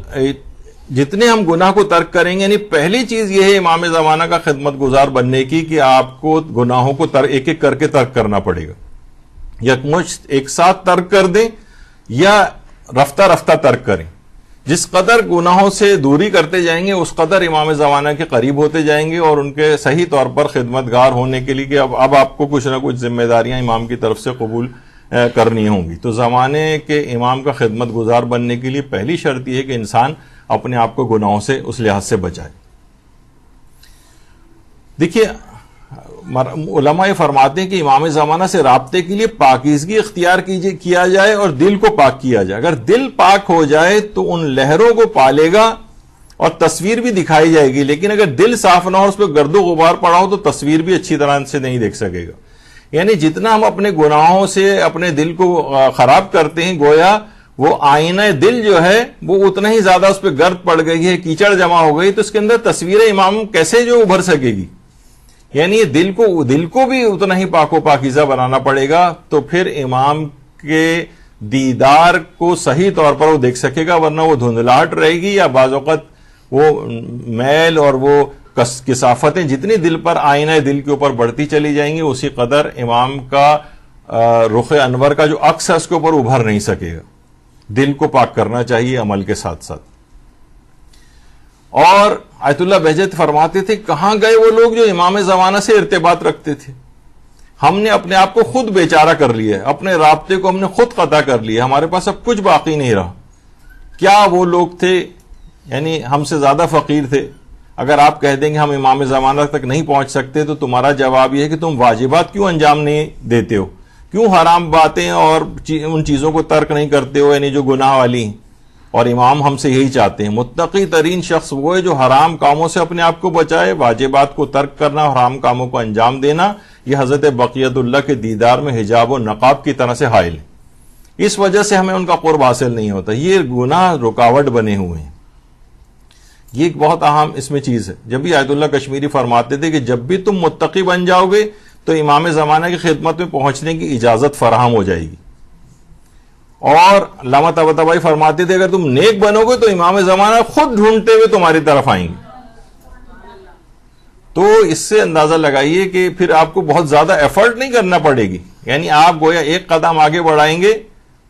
جتنے ہم گناہ کو ترک کریں گے، یعنی پہلی چیز یہ ہے امام زمانہ کا خدمت گزار بننے کی کہ آپ کو گناہوں کو ایک ایک کر کے ترک کرنا پڑے گا. یکمشت ایک ساتھ ترک کر دیں یا رفتہ رفتہ ترک کریں. جس قدر گناہوں سے دوری کرتے جائیں گے اس قدر امام زمانہ کے قریب ہوتے جائیں گے اور ان کے صحیح طور پر خدمت گار ہونے کے لیے کہ اب آپ کو کچھ نہ کچھ ذمہ داریاں امام کی طرف سے قبول کرنی ہوں گی. تو زمانے کے امام کا خدمت گزار بننے کے لیے پہلی شرط یہ ہے کہ انسان اپنے آپ کو گناہوں سے اس لحاظ سے بچائے. دیکھیے علماء یہ فرماتے ہیں کہ امام زمانہ سے رابطے کے لیے پاکیزگی اختیار کیا جائے اور دل کو پاک کیا جائے. اگر دل پاک ہو جائے تو ان لہروں کو پالے گا اور تصویر بھی دکھائی جائے گی، لیکن اگر دل صاف نہ ہو اس پہ گرد و غبار پڑا ہو تو تصویر بھی اچھی طرح سے نہیں دیکھ سکے گا. یعنی جتنا ہم اپنے گناہوں سے اپنے دل کو خراب کرتے ہیں، گویا وہ آئینہ دل جو ہے وہ اتنا ہی زیادہ اس پہ گرد پڑ گئی ہے، کیچڑ جمع ہو گئی، تو اس کے اندر تصویر امام کیسے جو ابھر سکے گی. یعنی دل کو بھی اتنا ہی پاک و پاکیزہ بنانا پڑے گا تو پھر امام کے دیدار کو صحیح طور پر وہ دیکھ سکے گا، ورنہ وہ دھندلاہٹ رہے گی یا بعض اوقات وہ میل اور وہ کثافتیں جتنی دل پر آئینہ دل کے اوپر بڑھتی چلی جائیں گی اسی قدر امام کا رخ انور کا جو عکس ہے اس کے اوپر ابھر نہیں سکے گا. دل کو پاک کرنا چاہیے عمل کے ساتھ ساتھ. اور آیت اللہ بہجت فرماتے تھے کہاں گئے وہ لوگ جو امام زمانہ سے ارتباط رکھتے تھے؟ ہم نے اپنے آپ کو خود بیچارہ کر لیا ہے، اپنے رابطے کو ہم نے خود قطع کر لیا، ہمارے پاس اب کچھ باقی نہیں رہا. کیا وہ لوگ تھے؟ یعنی ہم سے زیادہ فقیر تھے. اگر آپ کہہ دیں گے ہم امام زمانہ تک نہیں پہنچ سکتے تو تمہارا جواب یہ ہے کہ تم واجبات کیوں انجام نہیں دیتے ہو، کیوں حرام باتیں اور ان چیزوں کو ترک نہیں کرتے ہو، یعنی جو گناہ والی ہیں. اور امام ہم سے یہی چاہتے ہیں. متقی ترین شخص وہ ہے جو حرام کاموں سے اپنے آپ کو بچائے، واجبات کو ترک کرنا، حرام کاموں کو انجام دینا یہ حضرت بقیت اللہ کے دیدار میں حجاب و نقاب کی طرح سے حائل ہے. اس وجہ سے ہمیں ان کا قرب حاصل نہیں ہوتا. یہ گناہ رکاوٹ بنے ہوئے ہیں. یہ ایک بہت اہم اس میں چیز ہے. جب بھی آیت اللہ کشمیری فرماتے تھے کہ جب بھی تم متقی بن جاؤ گے تو امام زمانہ کی خدمت میں پہنچنے کی اجازت فراہم ہو جائے گی. اور علامہ طباطبائی فرماتے تھے اگر تم نیک بنو گے تو امام زمانہ خود ڈھونڈتے ہوئے تمہاری طرف آئیں گے. تو اس سے اندازہ لگائیے کہ پھر آپ کو بہت زیادہ ایفرٹ نہیں کرنا پڑے گی. یعنی آپ گویا ایک قدم آگے بڑھائیں گے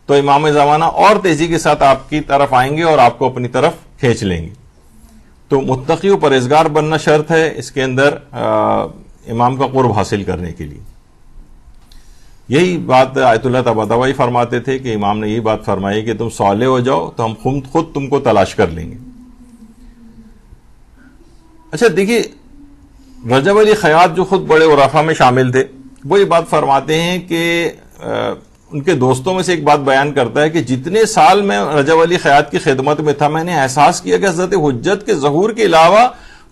تو امام زمانہ اور تیزی کے ساتھ آپ کی طرف آئیں گے اور آپ کو اپنی طرف کھینچ لیں گے. تو متقی و پرہیزگار بننا شرط ہے اس کے اندر امام کا قرب حاصل کرنے کے لیے. یہی بات آیت اللہ طباطبائی فرماتے تھے کہ امام نے یہی بات فرمائی کہ تم صالح ہو جاؤ تو ہم خود تم کو تلاش کر لیں گے. اچھا دیکھیے رجب علی خیاط جو خود بڑے عرفا میں شامل تھے وہ یہ بات فرماتے ہیں کہ ان کے دوستوں میں سے ایک بات بیان کرتا ہے کہ جتنے سال میں رجب علی خیاط کی خدمت میں تھا میں نے احساس کیا کہ حضرت حجت کے ظہور کے علاوہ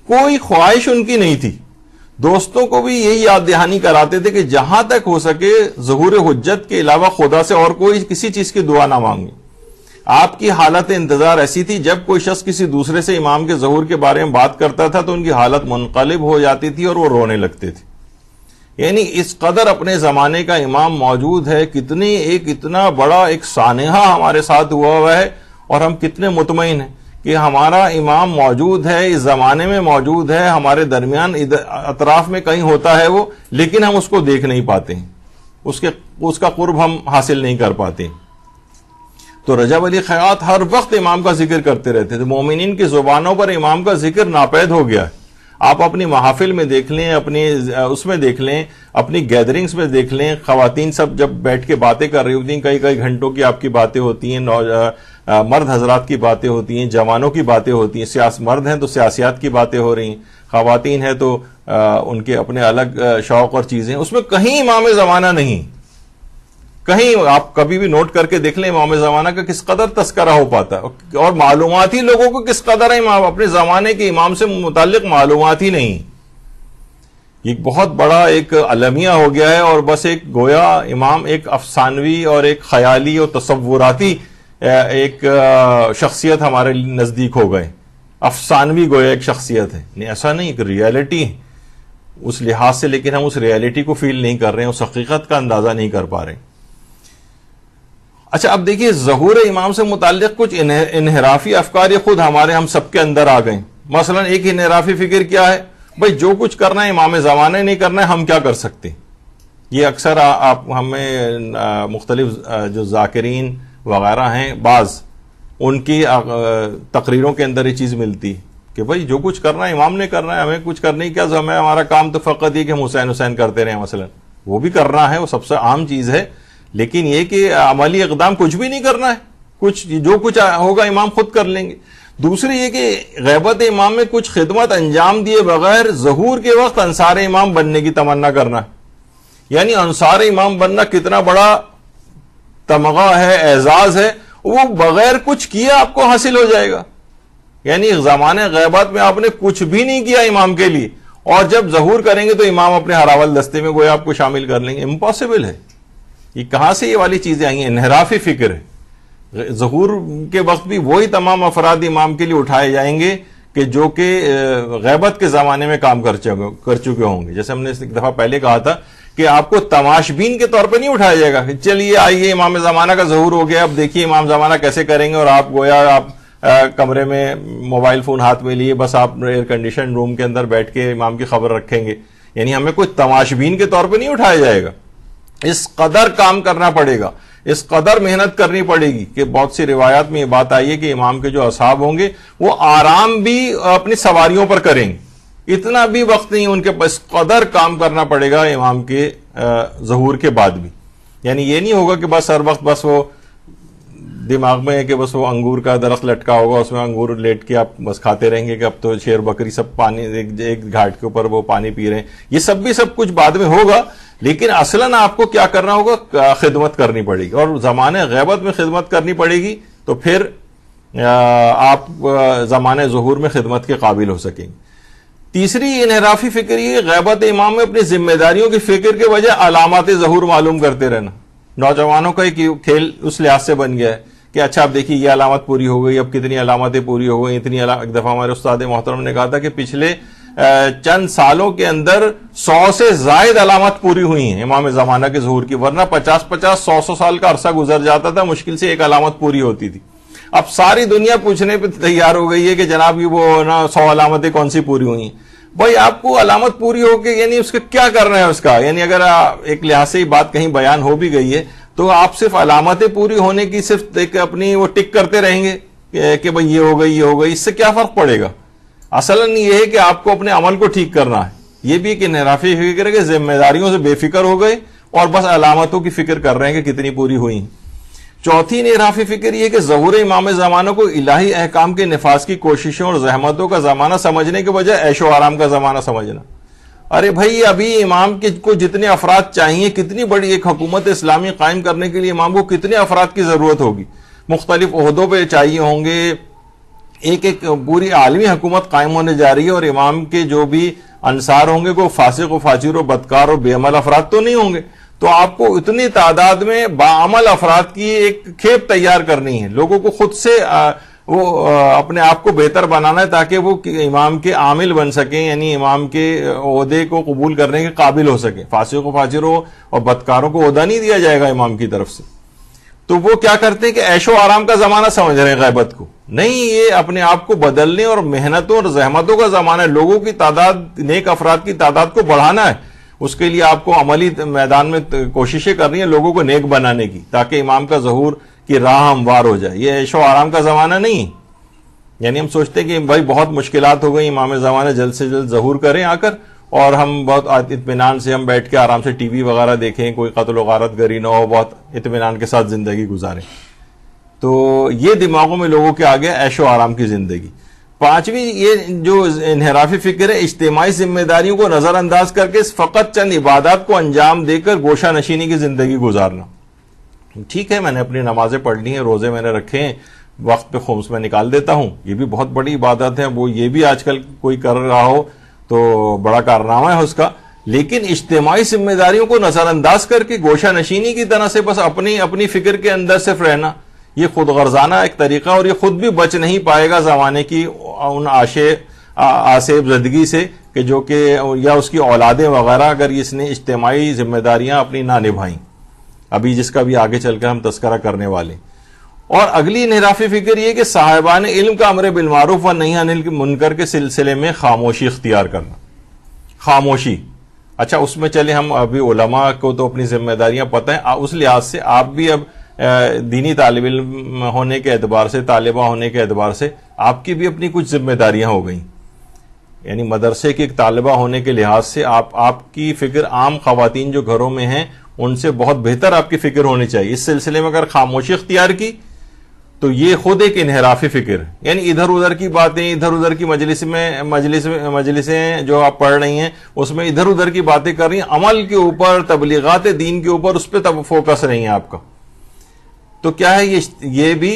کوئی خواہش ان کی نہیں تھی. دوستوں کو بھی یہی یاد دہانی کراتے تھے کہ جہاں تک ہو سکے ظہور حجت کے علاوہ خدا سے اور کوئی کسی چیز کی دعا نہ مانگے. آپ کی حالت انتظار ایسی تھی جب کوئی شخص کسی دوسرے سے امام کے ظہور کے بارے میں بات کرتا تھا تو ان کی حالت منقلب ہو جاتی تھی اور وہ رونے لگتے تھے. یعنی اس قدر اپنے زمانے کا امام موجود ہے، اتنا بڑا ایک سانحہ ہمارے ساتھ ہوا ہے اور ہم کتنے مطمئن ہیں کہ ہمارا امام موجود ہے، اس زمانے میں موجود ہے، ہمارے درمیان اطراف میں کہیں ہوتا ہے وہ، لیکن ہم اس کو دیکھ نہیں پاتے ہیں، اس کا قرب ہم حاصل نہیں کر پاتے. تو رجب علی خیاط ہر وقت امام کا ذکر کرتے رہتے تھے. مومنین کی زبانوں پر امام کا ذکر ناپید ہو گیا ہے. آپ اپنی محافل میں دیکھ لیں، اپنی اس میں دیکھ لیں، اپنی گیدرنگز میں دیکھ لیں، خواتین سب جب بیٹھ کے باتیں کر رہی ہوتی ہیں، کئی کئی گھنٹوں کی آپ کی باتیں ہوتی ہیں، مرد حضرات کی باتیں ہوتی ہیں، جوانوں کی باتیں ہوتی ہیں، مرد ہیں تو سیاسیات کی باتیں ہو رہی ہیں، خواتین ہیں تو ان کے اپنے الگ شوق اور چیزیں، اس میں کہیں امام زمانہ نہیں. کہیں آپ کبھی بھی نوٹ کر کے دیکھ لیں امام زمانہ کا کس قدر تذکرہ ہو پاتا ہے، اور معلومات ہی لوگوں کو کس قدر ہے اپنے زمانے کے امام سے متعلق معلومات ہی نہیں. یہ بہت بڑا ایک المیہ ہو گیا ہے، اور بس ایک گویا امام ایک افسانوی اور ایک خیالی اور تصوراتی ایک شخصیت ہمارے نزدیک ہو گئے. افسانوی گویا ایک شخصیت ہے، نہیں ایسا نہیں، ایک ریالٹی ہے اس لحاظ سے، لیکن ہم اس ریالٹی کو فیل نہیں کر رہے ہیں، اس حقیقت کا اندازہ نہیں کر پا رہے. اچھا اب دیکھیے ظہور امام سے متعلق کچھ انحرافی افکار یہ خود ہم سب کے اندر آ گئے. مثلا ایک انحرافی فکر کیا ہے، بھائی جو کچھ کرنا ہے امام زمانہ نہیں کرنا ہے، ہم کیا کر سکتے. یہ اکثر آپ ہمیں مختلف جو ذاکرین وغیرہ ہیں بعض ان کی تقریروں کے اندر یہ چیز ملتی کہ بھائی جو کچھ کرنا ہے امام نے کرنا ہے، ہمیں کچھ کرنے کی کیا، ہمارا کام تو فقط یہ کہ ہم حسین کرتے رہیں. مثلا وہ بھی کرنا ہے، وہ سب سے عام چیز ہے، لیکن یہ کہ عملی اقدام کچھ بھی نہیں کرنا ہے، جو کچھ ہوگا امام خود کر لیں گے. دوسری یہ کہ غیبت امام میں کچھ خدمت انجام دیے بغیر ظہور کے وقت انصار امام بننے کی تمنا کرنا ہے. یعنی انصار امام بننا کتنا بڑا تمغہ ہے، اعزاز ہے، وہ بغیر کچھ کیا آپ کو حاصل ہو جائے گا. یعنی زمانے غیبت میں آپ نے کچھ بھی نہیں کیا امام کے لیے، اور جب ظہور کریں گے تو امام اپنے ہراول دستے میں گویا آپ کو شامل کر لیں گے. امپاسبل ہے. یہ کہاں سے یہ والی چیزیں آئی ہیں؟ انحرافی فکر ہے. ظہور کے وقت بھی وہی تمام افراد امام کے لیے اٹھائے جائیں گے کہ جو کہ غیبت کے زمانے میں کام کر چکے ہوں گے. جیسے ہم نے ایک دفعہ پہلے کہا تھا کہ آپ کو تماشبین کے طور پہ نہیں اٹھایا جائے گا کہ چلیے آئیے امام زمانہ کا ظہور ہو گیا، اب دیکھیے امام زمانہ کیسے کریں گے، اور آپ گویا آپ کمرے میں موبائل فون ہاتھ میں لیے بس آپ ایئر کنڈیشن روم کے اندر بیٹھ کے امام کی خبر رکھیں گے. یعنی ہمیں کوئی تماشبین کے طور پہ نہیں اٹھایا جائے گا. اس قدر کام کرنا پڑے گا، اس قدر محنت کرنی پڑے گی کہ بہت سی روایات میں یہ بات آئی ہے کہ امام کے جو اصحاب ہوں گے وہ آرام بھی اپنی سواریوں پر کریں گے. اتنا بھی وقت نہیں ان کے پاس، قدر کام کرنا پڑے گا امام کے ظہور کے بعد بھی. یعنی یہ نہیں ہوگا کہ بس ہر وقت بس وہ دماغ میں ہے کہ بس وہ انگور کا درخت لٹکا ہوگا، اس میں انگور لیٹ کے آپ بس کھاتے رہیں گے کہ اب تو شیر بکری سب پانی ایک گھاٹ کے اوپر وہ پانی پی رہے ہیں. یہ سب کچھ بعد میں ہوگا، لیکن اصلاً آپ کو کیا کرنا ہوگا، خدمت کرنی پڑے گی، اور زمانے غیبت میں خدمت کرنی پڑے گی تو پھر آپ زمانے ظہور میں خدمت کے قابل ہو سکیں گے. تیسری انحرافی فکر یہ غیبت امام میں اپنی ذمہ داریوں کی فکر کے وجہ علامات ظہور معلوم کرتے رہنا. نوجوانوں کا ایک کھیل اس لحاظ سے بن گیا ہے کہ اچھا اب دیکھیے یہ علامت پوری ہو گئی، اب کتنی علامتیں پوری ہو گئی، اتنی ایک دفعہ ہمارے استاد محترم نے کہا تھا کہ پچھلے چند سالوں کے اندر 100 سے زائد علامات پوری ہوئی ہیں امام زمانہ کے ظہور کی، ورنہ 50 سال کا عرصہ گزر جاتا تھا، مشکل سے ایک علامت پوری ہوتی تھی. اب ساری دنیا پوچھنے پہ تیار ہو گئی ہے کہ جناب یہ وہ نا 100 علامتیں کون سی پوری ہوئی ہیں. بھائی آپ کو علامت پوری ہو کے یعنی اس کا کیا کرنا ہے اس کا، یعنی اگر ایک لحاظ سے یہ بات کہیں بیان ہو بھی گئی ہے تو آپ صرف علامتیں پوری ہونے کی صرف ایک اپنی وہ ٹک کرتے رہیں گے کہ بھئی یہ ہو گئی، اس سے کیا فرق پڑے گا. اصلاً یہ ہے کہ آپ کو اپنے عمل کو ٹھیک کرنا ہے. یہ بھی ایک انحرافی فکر ہے کہ ذمہ داریوں سے بے فکر ہو گئے اور بس علامتوں کی فکر کر رہے ہیں کہ کتنی پوری ہوئی. چوتھی انحرافی فکر یہ کہ ظہور امام زمانہ کو الہی احکام کے نفاذ کی کوششوں اور زحمتوں کا زمانہ سمجھنے کے بجائے عیش و آرام کا زمانہ سمجھنا. ارے بھائی ابھی امام کو جتنے افراد چاہیے، کتنی بڑی ایک حکومت اسلامی قائم کرنے کے لیے امام کو کتنے افراد کی ضرورت ہوگی، مختلف عہدوں پہ چاہیے ہوں گے، ایک پوری عالمی حکومت قائم ہونے جا رہی ہے، اور امام کے جو بھی انصار ہوں گے وہ فاسق و فاجر و بدکار اور بے عمل افراد تو نہیں ہوں گے. تو آپ کو اتنی تعداد میں باعمل افراد کی ایک کھیپ تیار کرنی ہے، لوگوں کو خود سے وہ اپنے آپ کو بہتر بنانا ہے تاکہ وہ امام کے عامل بن سکیں، یعنی امام کے عہدے کو قبول کرنے کے قابل ہو سکیں. فاسق و فاجروں اور بدکاروں کو عہدہ نہیں دیا جائے گا امام کی طرف سے. تو وہ کیا کرتے ہیں کہ عیش و آرام کا زمانہ سمجھ رہے ہیں غیبت کو. نہیں، یہ اپنے آپ کو بدلنے اور محنتوں اور زحمتوں کا زمانہ ہے. لوگوں کی تعداد، نیک افراد کی تعداد کو بڑھانا ہے. اس کے لیے آپ کو عملی میدان میں کوششیں کرنی ہیں لوگوں کو نیک بنانے کی، تاکہ امام کا ظہور کی راہ ہموار ہو جائے. یہ عیش و آرام کا زمانہ نہیں. یعنی ہم سوچتے ہیں کہ بھائی بہت مشکلات ہو گئی، امام زمانہ جلد سے جلد ظہور کریں آ کر، اور ہم بہت اطمینان سے ہم بیٹھ کے آرام سے ٹی وی وغیرہ دیکھیں، کوئی قتل و غارت گری نہ ہو، بہت اطمینان کے ساتھ زندگی گزاریں. تو یہ دماغوں میں لوگوں کے آگے عیش و آرام کی زندگی. پانچویں یہ جو انحرافی فکر ہے، اجتماعی ذمہ داریوں کو نظر انداز کر کے فقط چند عبادات کو انجام دے کر گوشہ نشینی کی زندگی گزارنا. ٹھیک ہے، میں نے اپنی نمازیں پڑھ لی ہیں، روزے میں نے رکھے ہیں، وقت پہ خمس میں نکال دیتا ہوں، یہ بھی بہت بڑی عبادت ہے. وہ یہ بھی آج کل کوئی کر رہا ہو تو بڑا کارنامہ ہے اس کا. لیکن اجتماعی ذمہ داریوں کو نظر انداز کر کے گوشہ نشینی کی طرح سے بس اپنی فکر کے اندر صرف رہنا، یہ خود غرضانہ ایک طریقہ، اور یہ خود بھی بچ نہیں پائے گا زمانے کی ان آسیب زدگی سے کہ جو کہ یا اس کی اولادیں وغیرہ اگر اس نے اجتماعی ذمہ داریاں اپنی نہ نبھائیں، ابھی جس کا بھی آگے چل کر ہم تذکرہ کرنے والے. اور اگلی انحرافی فکر یہ کہ صاحبان علم کا امر بالمعروف و نہی عن المنکر کے سلسلے میں خاموشی اختیار کرنا. خاموشی، اچھا اس میں چلے ہم ابھی علماء کو تو اپنی ذمہ داریاں پتہ ہیں، اس لحاظ سے آپ بھی اب دینی طالب علم ہونے کے اعتبار سے، طالبہ ہونے کے اعتبار سے آپ کی بھی اپنی کچھ ذمہ داریاں ہو گئیں. یعنی مدرسے کی ایک طالبہ ہونے کے لحاظ سے آپ کی فکر عام خواتین جو گھروں میں ہیں ان سے بہت بہتر آپ کی فکر ہونی چاہیے. اس سلسلے میں اگر خاموشی اختیار کی تو یہ خود ایک انحرافی فکر ہے. یعنی ادھر ادھر کی باتیں، ادھر ادھر کی مجلسیں جو آپ پڑھ رہی ہیں اس میں ادھر ادھر کی باتیں کر رہی ہیں، عمل کے اوپر، تبلیغات دین کے اوپر اس پہ فوکس نہیں ہے آپ کا. تو کیا ہے یہ بھی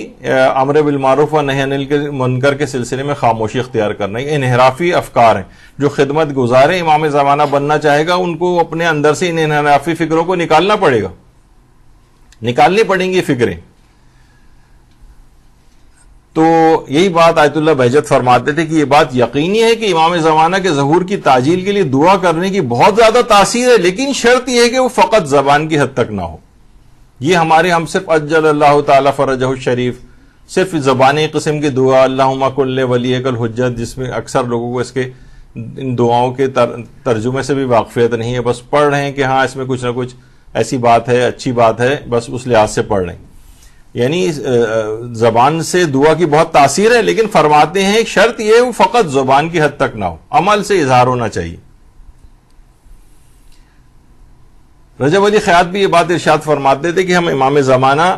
امر بالمعروف و نہی عن المنکر کے سلسلے میں خاموشی اختیار کرنا. یہ انحرافی افکار ہیں. جو خدمت گزار امام زمانہ بننا چاہے گا ان کو اپنے اندر سے ان انحرافی فکروں کو نکالنا پڑے گا، نکالنی پڑیں گی فکریں. تو یہی بات آیت اللہ بہجت فرماتے تھے کہ یہ بات یقینی ہے کہ امام زمانہ کے ظہور کی تعجیل کے لیے دعا کرنے کی بہت زیادہ تاثیر ہے، لیکن شرط یہ ہے کہ وہ فقط زبان کی حد تک نہ ہو. یہ ہم صرف اجل اللہ تعالی فرجہ الشریف، صرف زبانی قسم کی دعا اللہم کن لولیک الحجت، جس میں اکثر لوگوں کو اس کے ان دعاؤں کے ترجمے سے بھی واقفیت نہیں ہے، بس پڑھ رہے ہیں کہ ہاں اس میں کچھ نہ کچھ ایسی بات ہے، اچھی بات ہے، بس اس لحاظ سے پڑھ رہے ہیں. یعنی زبان سے دعا کی بہت تاثیر ہے، لیکن فرماتے ہیں ایک شرط یہ وہ فقط زبان کی حد تک نہ ہو، عمل سے اظہار ہونا چاہیے. رجب علی خیاط بھی یہ بات ارشاد فرماتے تھے کہ ہم امام زمانہ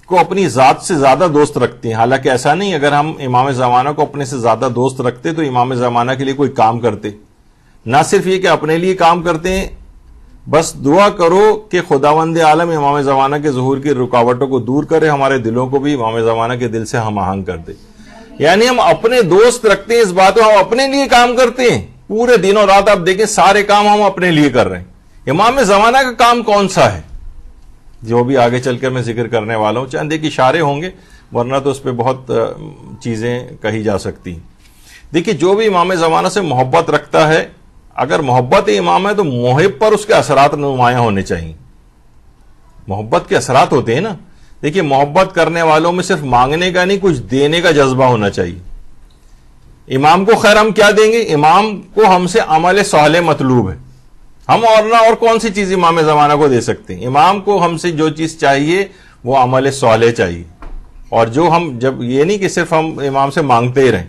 کو اپنی ذات سے زیادہ دوست رکھتے ہیں. حالانکہ ایسا نہیں، اگر ہم امام زمانہ کو اپنے سے زیادہ دوست رکھتے تو امام زمانہ کے لیے کوئی کام کرتے. نہ صرف یہ کہ اپنے لیے کام کرتے ہیں، بس دعا کرو کہ خداوند عالم امام زمانہ کے ظہور کی رکاوٹوں کو دور کرے، ہمارے دلوں کو بھی امام زمانہ کے دل سے ہم آہنگ کر دے. یعنی ہم اپنے دوست رکھتے ہیں اس بات کو، ہم اپنے لیے کام کرتے ہیں. پورے دن اور رات آپ دیکھیں سارے کام ہم اپنے لیے کر رہے ہیں. امام زمانہ کا کام کون سا ہے جو بھی آگے چل کر میں ذکر کرنے والا ہوں، چند ایک اشارے ہوں گے، ورنہ تو اس پہ بہت چیزیں کہی جا سکتی ہیں. دیکھیے جو بھی امام زمانہ سے محبت رکھتا ہے، اگر محبت امام ہے تو محب پر اس کے اثرات نمایاں ہونے چاہیے. محبت کے اثرات ہوتے ہیں نا. دیکھیے محبت کرنے والوں میں صرف مانگنے کا نہیں، کچھ دینے کا جذبہ ہونا چاہیے. امام کو خیر ہم کیا دیں گے؟ امام کو ہم سے عمل صالح مطلوب ہے. ہم اور کون سی چیز امام زمانہ کو دے سکتے ہیں؟ امام کو ہم سے جو چیز چاہیے وہ عمل صالح چاہیے. اور جو ہم جب یہ نہیں کہ صرف ہم امام سے مانگتے ہی رہیں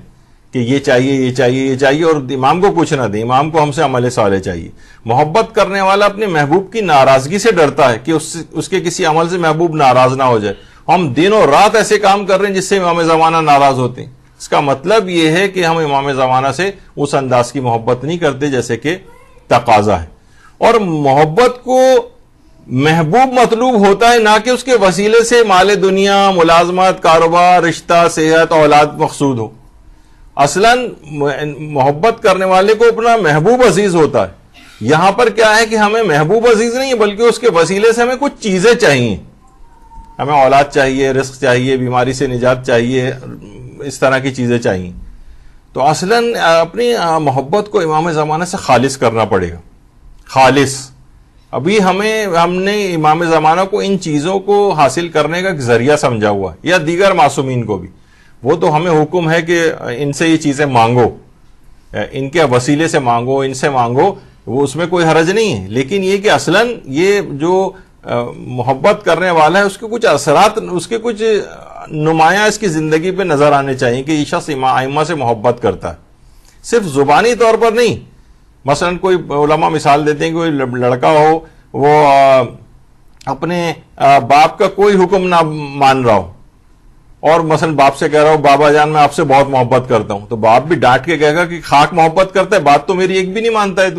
کہ یہ چاہیے یہ چاہیے یہ چاہیے اور امام کو کچھ نہ دیں. امام کو ہم سے عمل صالح چاہیے. محبت کرنے والا اپنے محبوب کی ناراضگی سے ڈرتا ہے کہ اس کے کسی عمل سے محبوب ناراض نہ ہو جائے. ہم دن اور رات ایسے کام کر رہے ہیں جس سے امام زمانہ ناراض ہوتے ہیں. اس کا مطلب یہ ہے کہ ہم امام زمانہ سے اس انداز کی محبت نہیں کرتے جیسے کہ تقاضا ہے. اور محبت کو محبوب مطلوب ہوتا ہے، نہ کہ اس کے وسیلے سے مال دنیا، ملازمت، کاروبار، رشتہ، صحت، اولاد مقصود ہو. اصلاً محبت کرنے والے کو اپنا محبوب عزیز ہوتا ہے. یہاں پر کیا ہے کہ ہمیں محبوب عزیز نہیں بلکہ اس کے وسیلے سے ہمیں کچھ چیزیں چاہیے. ہمیں اولاد چاہیے، رزق چاہیے، بیماری سے نجات چاہیے، اس طرح کی چیزیں چاہیے. تو اصلاً اپنی محبت کو امام زمانہ سے خالص کرنا پڑے گا. خالص. ابھی ہم نے امام زمانہ کو ان چیزوں کو حاصل کرنے کا ایک ذریعہ سمجھا ہوا ہے، یا دیگر معصومین کو بھی. وہ تو ہمیں حکم ہے کہ ان سے یہ چیزیں مانگو، ان کے وسیلے سے مانگو، ان سے مانگو، وہ اس میں کوئی حرج نہیں ہے. لیکن یہ کہ اصلاً یہ جو محبت کرنے والا ہے اس کے کچھ اثرات، اس کے کچھ نمایاں اس کی زندگی پہ نظر آنے چاہیے کہ یہ شخص ائمہ سے محبت کرتا ہے، صرف زبانی طور پر نہیں. مثلا کوئی علماء مثال دیتے ہیں کہ کوئی لڑکا ہو، وہ اپنے باپ کا کوئی حکم نہ مان رہا ہو، اور مثلا باپ سے کہہ رہا ہو بابا جان میں آپ سے بہت محبت کرتا ہوں، تو باپ بھی ڈانٹ کے کہے گا کہ خاک محبت کرتا ہے، بات تو میری ایک بھی نہیں مانتا ہے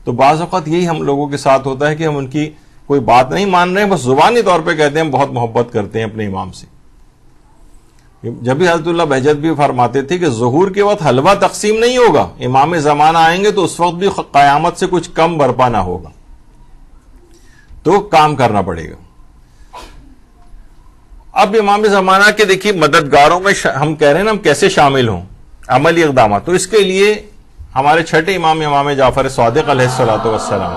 تو بعض اوقات یہی ہم لوگوں کے ساتھ ہوتا ہے کہ ہم ان کی کوئی بات نہیں مان رہے ہیں، بس زبانی طور پہ کہتے ہیں ہم بہت محبت کرتے ہیں اپنے امام سے. جب بھی حضرت اللہ بہجت بھی فرماتے تھے کہ ظہور کے وقت حلوہ تقسیم نہیں ہوگا، امام زمانہ آئیں گے تو اس وقت بھی قیامت سے کچھ کم برپا نہ ہوگا، تو کام کرنا پڑے گا. اب امام زمانہ کے دیکھیے مددگاروں میں ہم کہہ رہے ہیں نا ہم کیسے شامل ہوں عملی اقدامات، تو اس کے لیے ہمارے چھٹے امام جعفر صادق علیہ الصلوۃ والسلام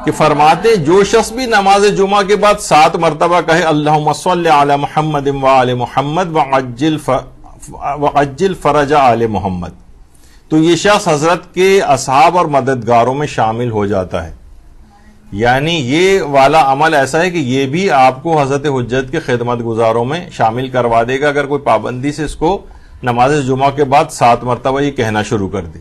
کہ فرماتے جو شخص بھی نماز جمعہ کے بعد 7 مرتبہ کہے اللہم صلی علی محمد وآل محمد وعجل فرج آل محمد، تو یہ شخص حضرت کے اصحاب اور مددگاروں میں شامل ہو جاتا ہے. یعنی یہ والا عمل ایسا ہے کہ یہ بھی آپ کو حضرت حجت کے خدمت گزاروں میں شامل کروا دے گا اگر کوئی پابندی سے اس کو نماز جمعہ کے بعد 7 مرتبہ یہ کہنا شروع کر دے.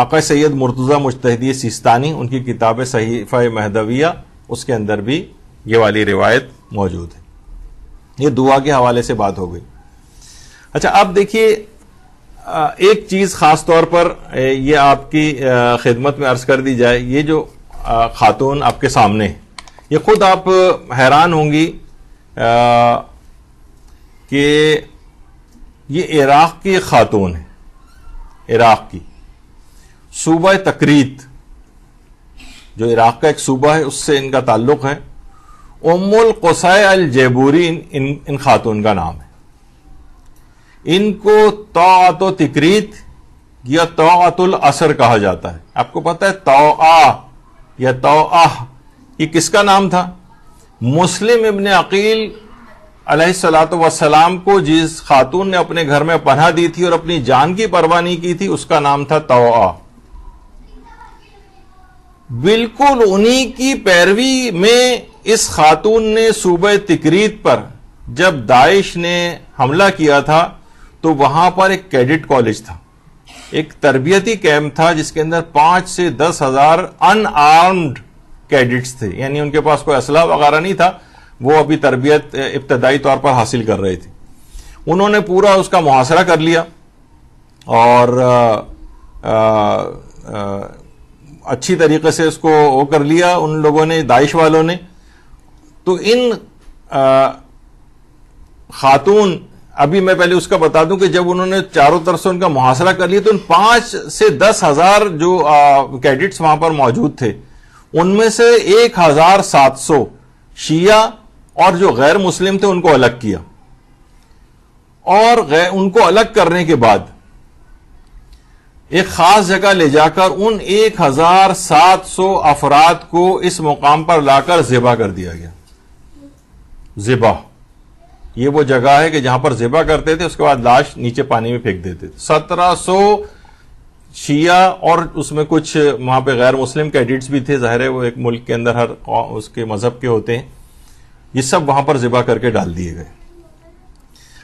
آقا سید مرتضی مجتہدی سیستانی ان کی کتاب صحیفہ مہدویہ اس کے اندر بھی یہ والی روایت موجود ہے. یہ دعا کے حوالے سے بات ہو گئی. اچھا اب دیکھیے ایک چیز خاص طور پر یہ آپ کی خدمت میں عرض کر دی جائے، یہ جو خاتون آپ کے سامنے یہ خود آپ حیران ہوں گی کہ یہ عراق کی خاتون ہے، عراق کی صوبہ تکریت جو عراق کا ایک صوبہ ہے اس سے ان کا تعلق ہے. ام القصی الجیبوری ان خاتون کا نام ہے. ان کو طاعت و تکریت یا طاعت العصر کہا جاتا ہے. آپ کو پتہ ہے طوعہ یا طوعہ یہ کس کا نام تھا؟ مسلم ابن عقیل علیہ الصلوۃ والسلام کو جس خاتون نے اپنے گھر میں پناہ دی تھی اور اپنی جان کی پرواہ نہیں کی تھی اس کا نام تھا طوعہ. بالکل انہی کی پیروی میں اس خاتون نے صوبہ تکریت پر جب داعش نے حملہ کیا تھا تو وہاں پر ایک کیڈٹ کالج تھا، ایک تربیتی کیمپ تھا جس کے اندر 5 سے 10 ہزار ان آرمڈ کیڈٹس تھے، یعنی ان کے پاس کوئی اسلحہ وغیرہ نہیں تھا، وہ ابھی تربیت ابتدائی طور پر حاصل کر رہے تھے. انہوں نے پورا اس کا محاصرہ کر لیا اور اچھی طریقے سے اس کو وہ کر لیا ان لوگوں نے، داعش والوں نے. تو ان خاتون ابھی میں پہلے اس کا بتا دوں کہ جب انہوں نے چاروں طرف سے ان کا محاصرہ کر لیا تو ان 5 سے 10 ہزار جو کیڈٹس وہاں پر موجود تھے ان میں سے 1700 شیعہ اور جو غیر مسلم تھے ان کو الگ کیا، اور ان کو الگ کرنے کے بعد ایک خاص جگہ لے جا کر ان 1700 افراد کو اس مقام پر لا کر ذبح کر دیا گیا. ذبح یہ وہ جگہ ہے کہ جہاں پر ذبح کرتے تھے اس کے بعد لاش نیچے پانی میں پھینک دیتے تھے. 1700 شیعہ اور اس میں کچھ وہاں پہ غیر مسلم کیڈٹس بھی تھے، ظاہر ہے وہ ایک ملک کے اندر ہر اس کے مذہب کے ہوتے ہیں، یہ سب وہاں پر ذبح کر کے ڈال دیے گئے.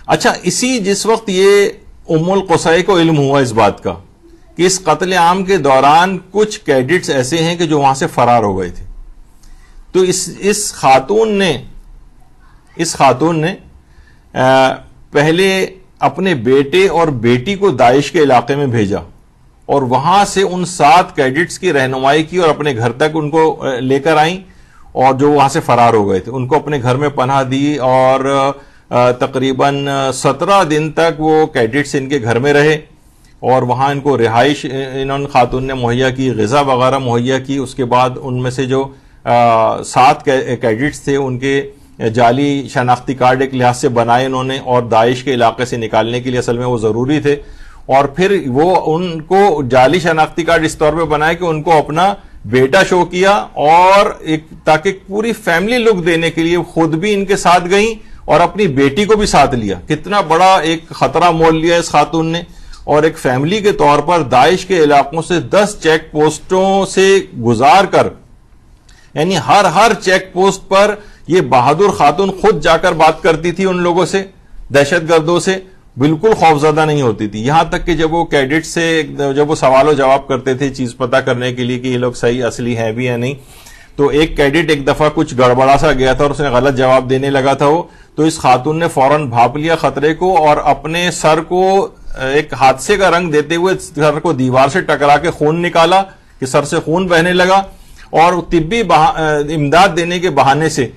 اچھا جس وقت یہ ام القصی کو علم ہوا اس بات کا کہ اس قتل عام کے دوران کچھ کیڈٹس ایسے ہیں کہ جو وہاں سے فرار ہو گئے تھے، تو اس خاتون نے پہلے اپنے بیٹے اور بیٹی کو داعش کے علاقے میں بھیجا اور وہاں سے ان 7 کیڈٹس کی رہنمائی کی اور اپنے گھر تک ان کو لے کر آئیں، اور جو وہاں سے فرار ہو گئے تھے ان کو اپنے گھر میں پناہ دی اور تقریباً 17 دن تک وہ کیڈٹس ان کے گھر میں رہے اور وہاں ان کو رہائش انہوں نے خاتون نے مہیا کی، غذا وغیرہ مہیا کی. اس کے بعد ان میں سے جو 7 کیڈٹس تھے ان کے جعلی شناختی کارڈ ایک لحاظ سے بنائے انہوں نے، اور داعش کے علاقے سے نکالنے کے لیے اصل میں وہ ضروری تھے، اور پھر وہ ان کو جعلی شناختی کارڈ اس طور پہ بنائے کہ ان کو اپنا بیٹا شو کیا، اور تاکہ پوری فیملی لک دینے کے لیے خود بھی ان کے ساتھ گئیں اور اپنی بیٹی کو بھی ساتھ لیا. کتنا بڑا ایک خطرہ مول لیا اس خاتون نے. اور ایک فیملی کے طور پر داعش کے علاقوں سے 10 چیک پوسٹوں سے گزار کر، یعنی ہر چیک پوسٹ پر یہ بہادر خاتون خود جا کر بات کرتی تھی ان لوگوں سے، دہشت گردوں سے، بالکل خوفزدہ نہیں ہوتی تھی. یہاں تک کہ جب وہ کیڈٹ سے جب وہ سوال و جواب کرتے تھے چیز پتہ کرنے کے لیے کہ یہ لوگ صحیح اصلی ہیں بھی یا نہیں، تو ایک کیڈٹ ایک دفعہ کچھ گڑبڑا سا گیا تھا اور اس نے غلط جواب دینے لگا تھا وہ، تو اس خاتون نے فوراً بھاپ لیا خطرے کو اور اپنے سر کو ایک حادثے کا رنگ دیتے ہوئے سر کو دیوار سے ٹکرا کے خون نکالا کہ سر سے خون بہنے لگا، اور طبی امداد دینے کے بہانے سے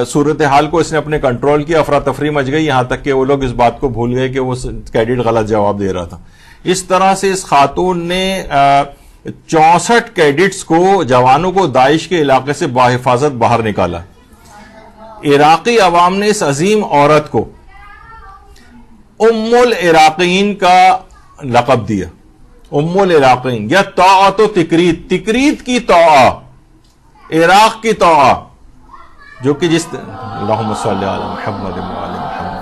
صورتحال کو اس نے اپنے کنٹرول کیا. افراتفری مچ گئی، یہاں تک کہ وہ لوگ اس بات کو بھول گئے کہ وہ کیڈٹ غلط جواب دے رہا تھا. اس طرح سے اس خاتون نے 64 کیڈٹس کو، جوانوں کو داعش کے علاقے سے بحفاظت باہر نکالا. عراقی عوام نے اس عظیم عورت کو ام العراقین کا لقب دیا. ام العراقین یا طاعت و تکریت، تکریت کی طاعہ، عراق کی طاعہ، جو کہ جس اللہم صلی علی محمد و علی محمد.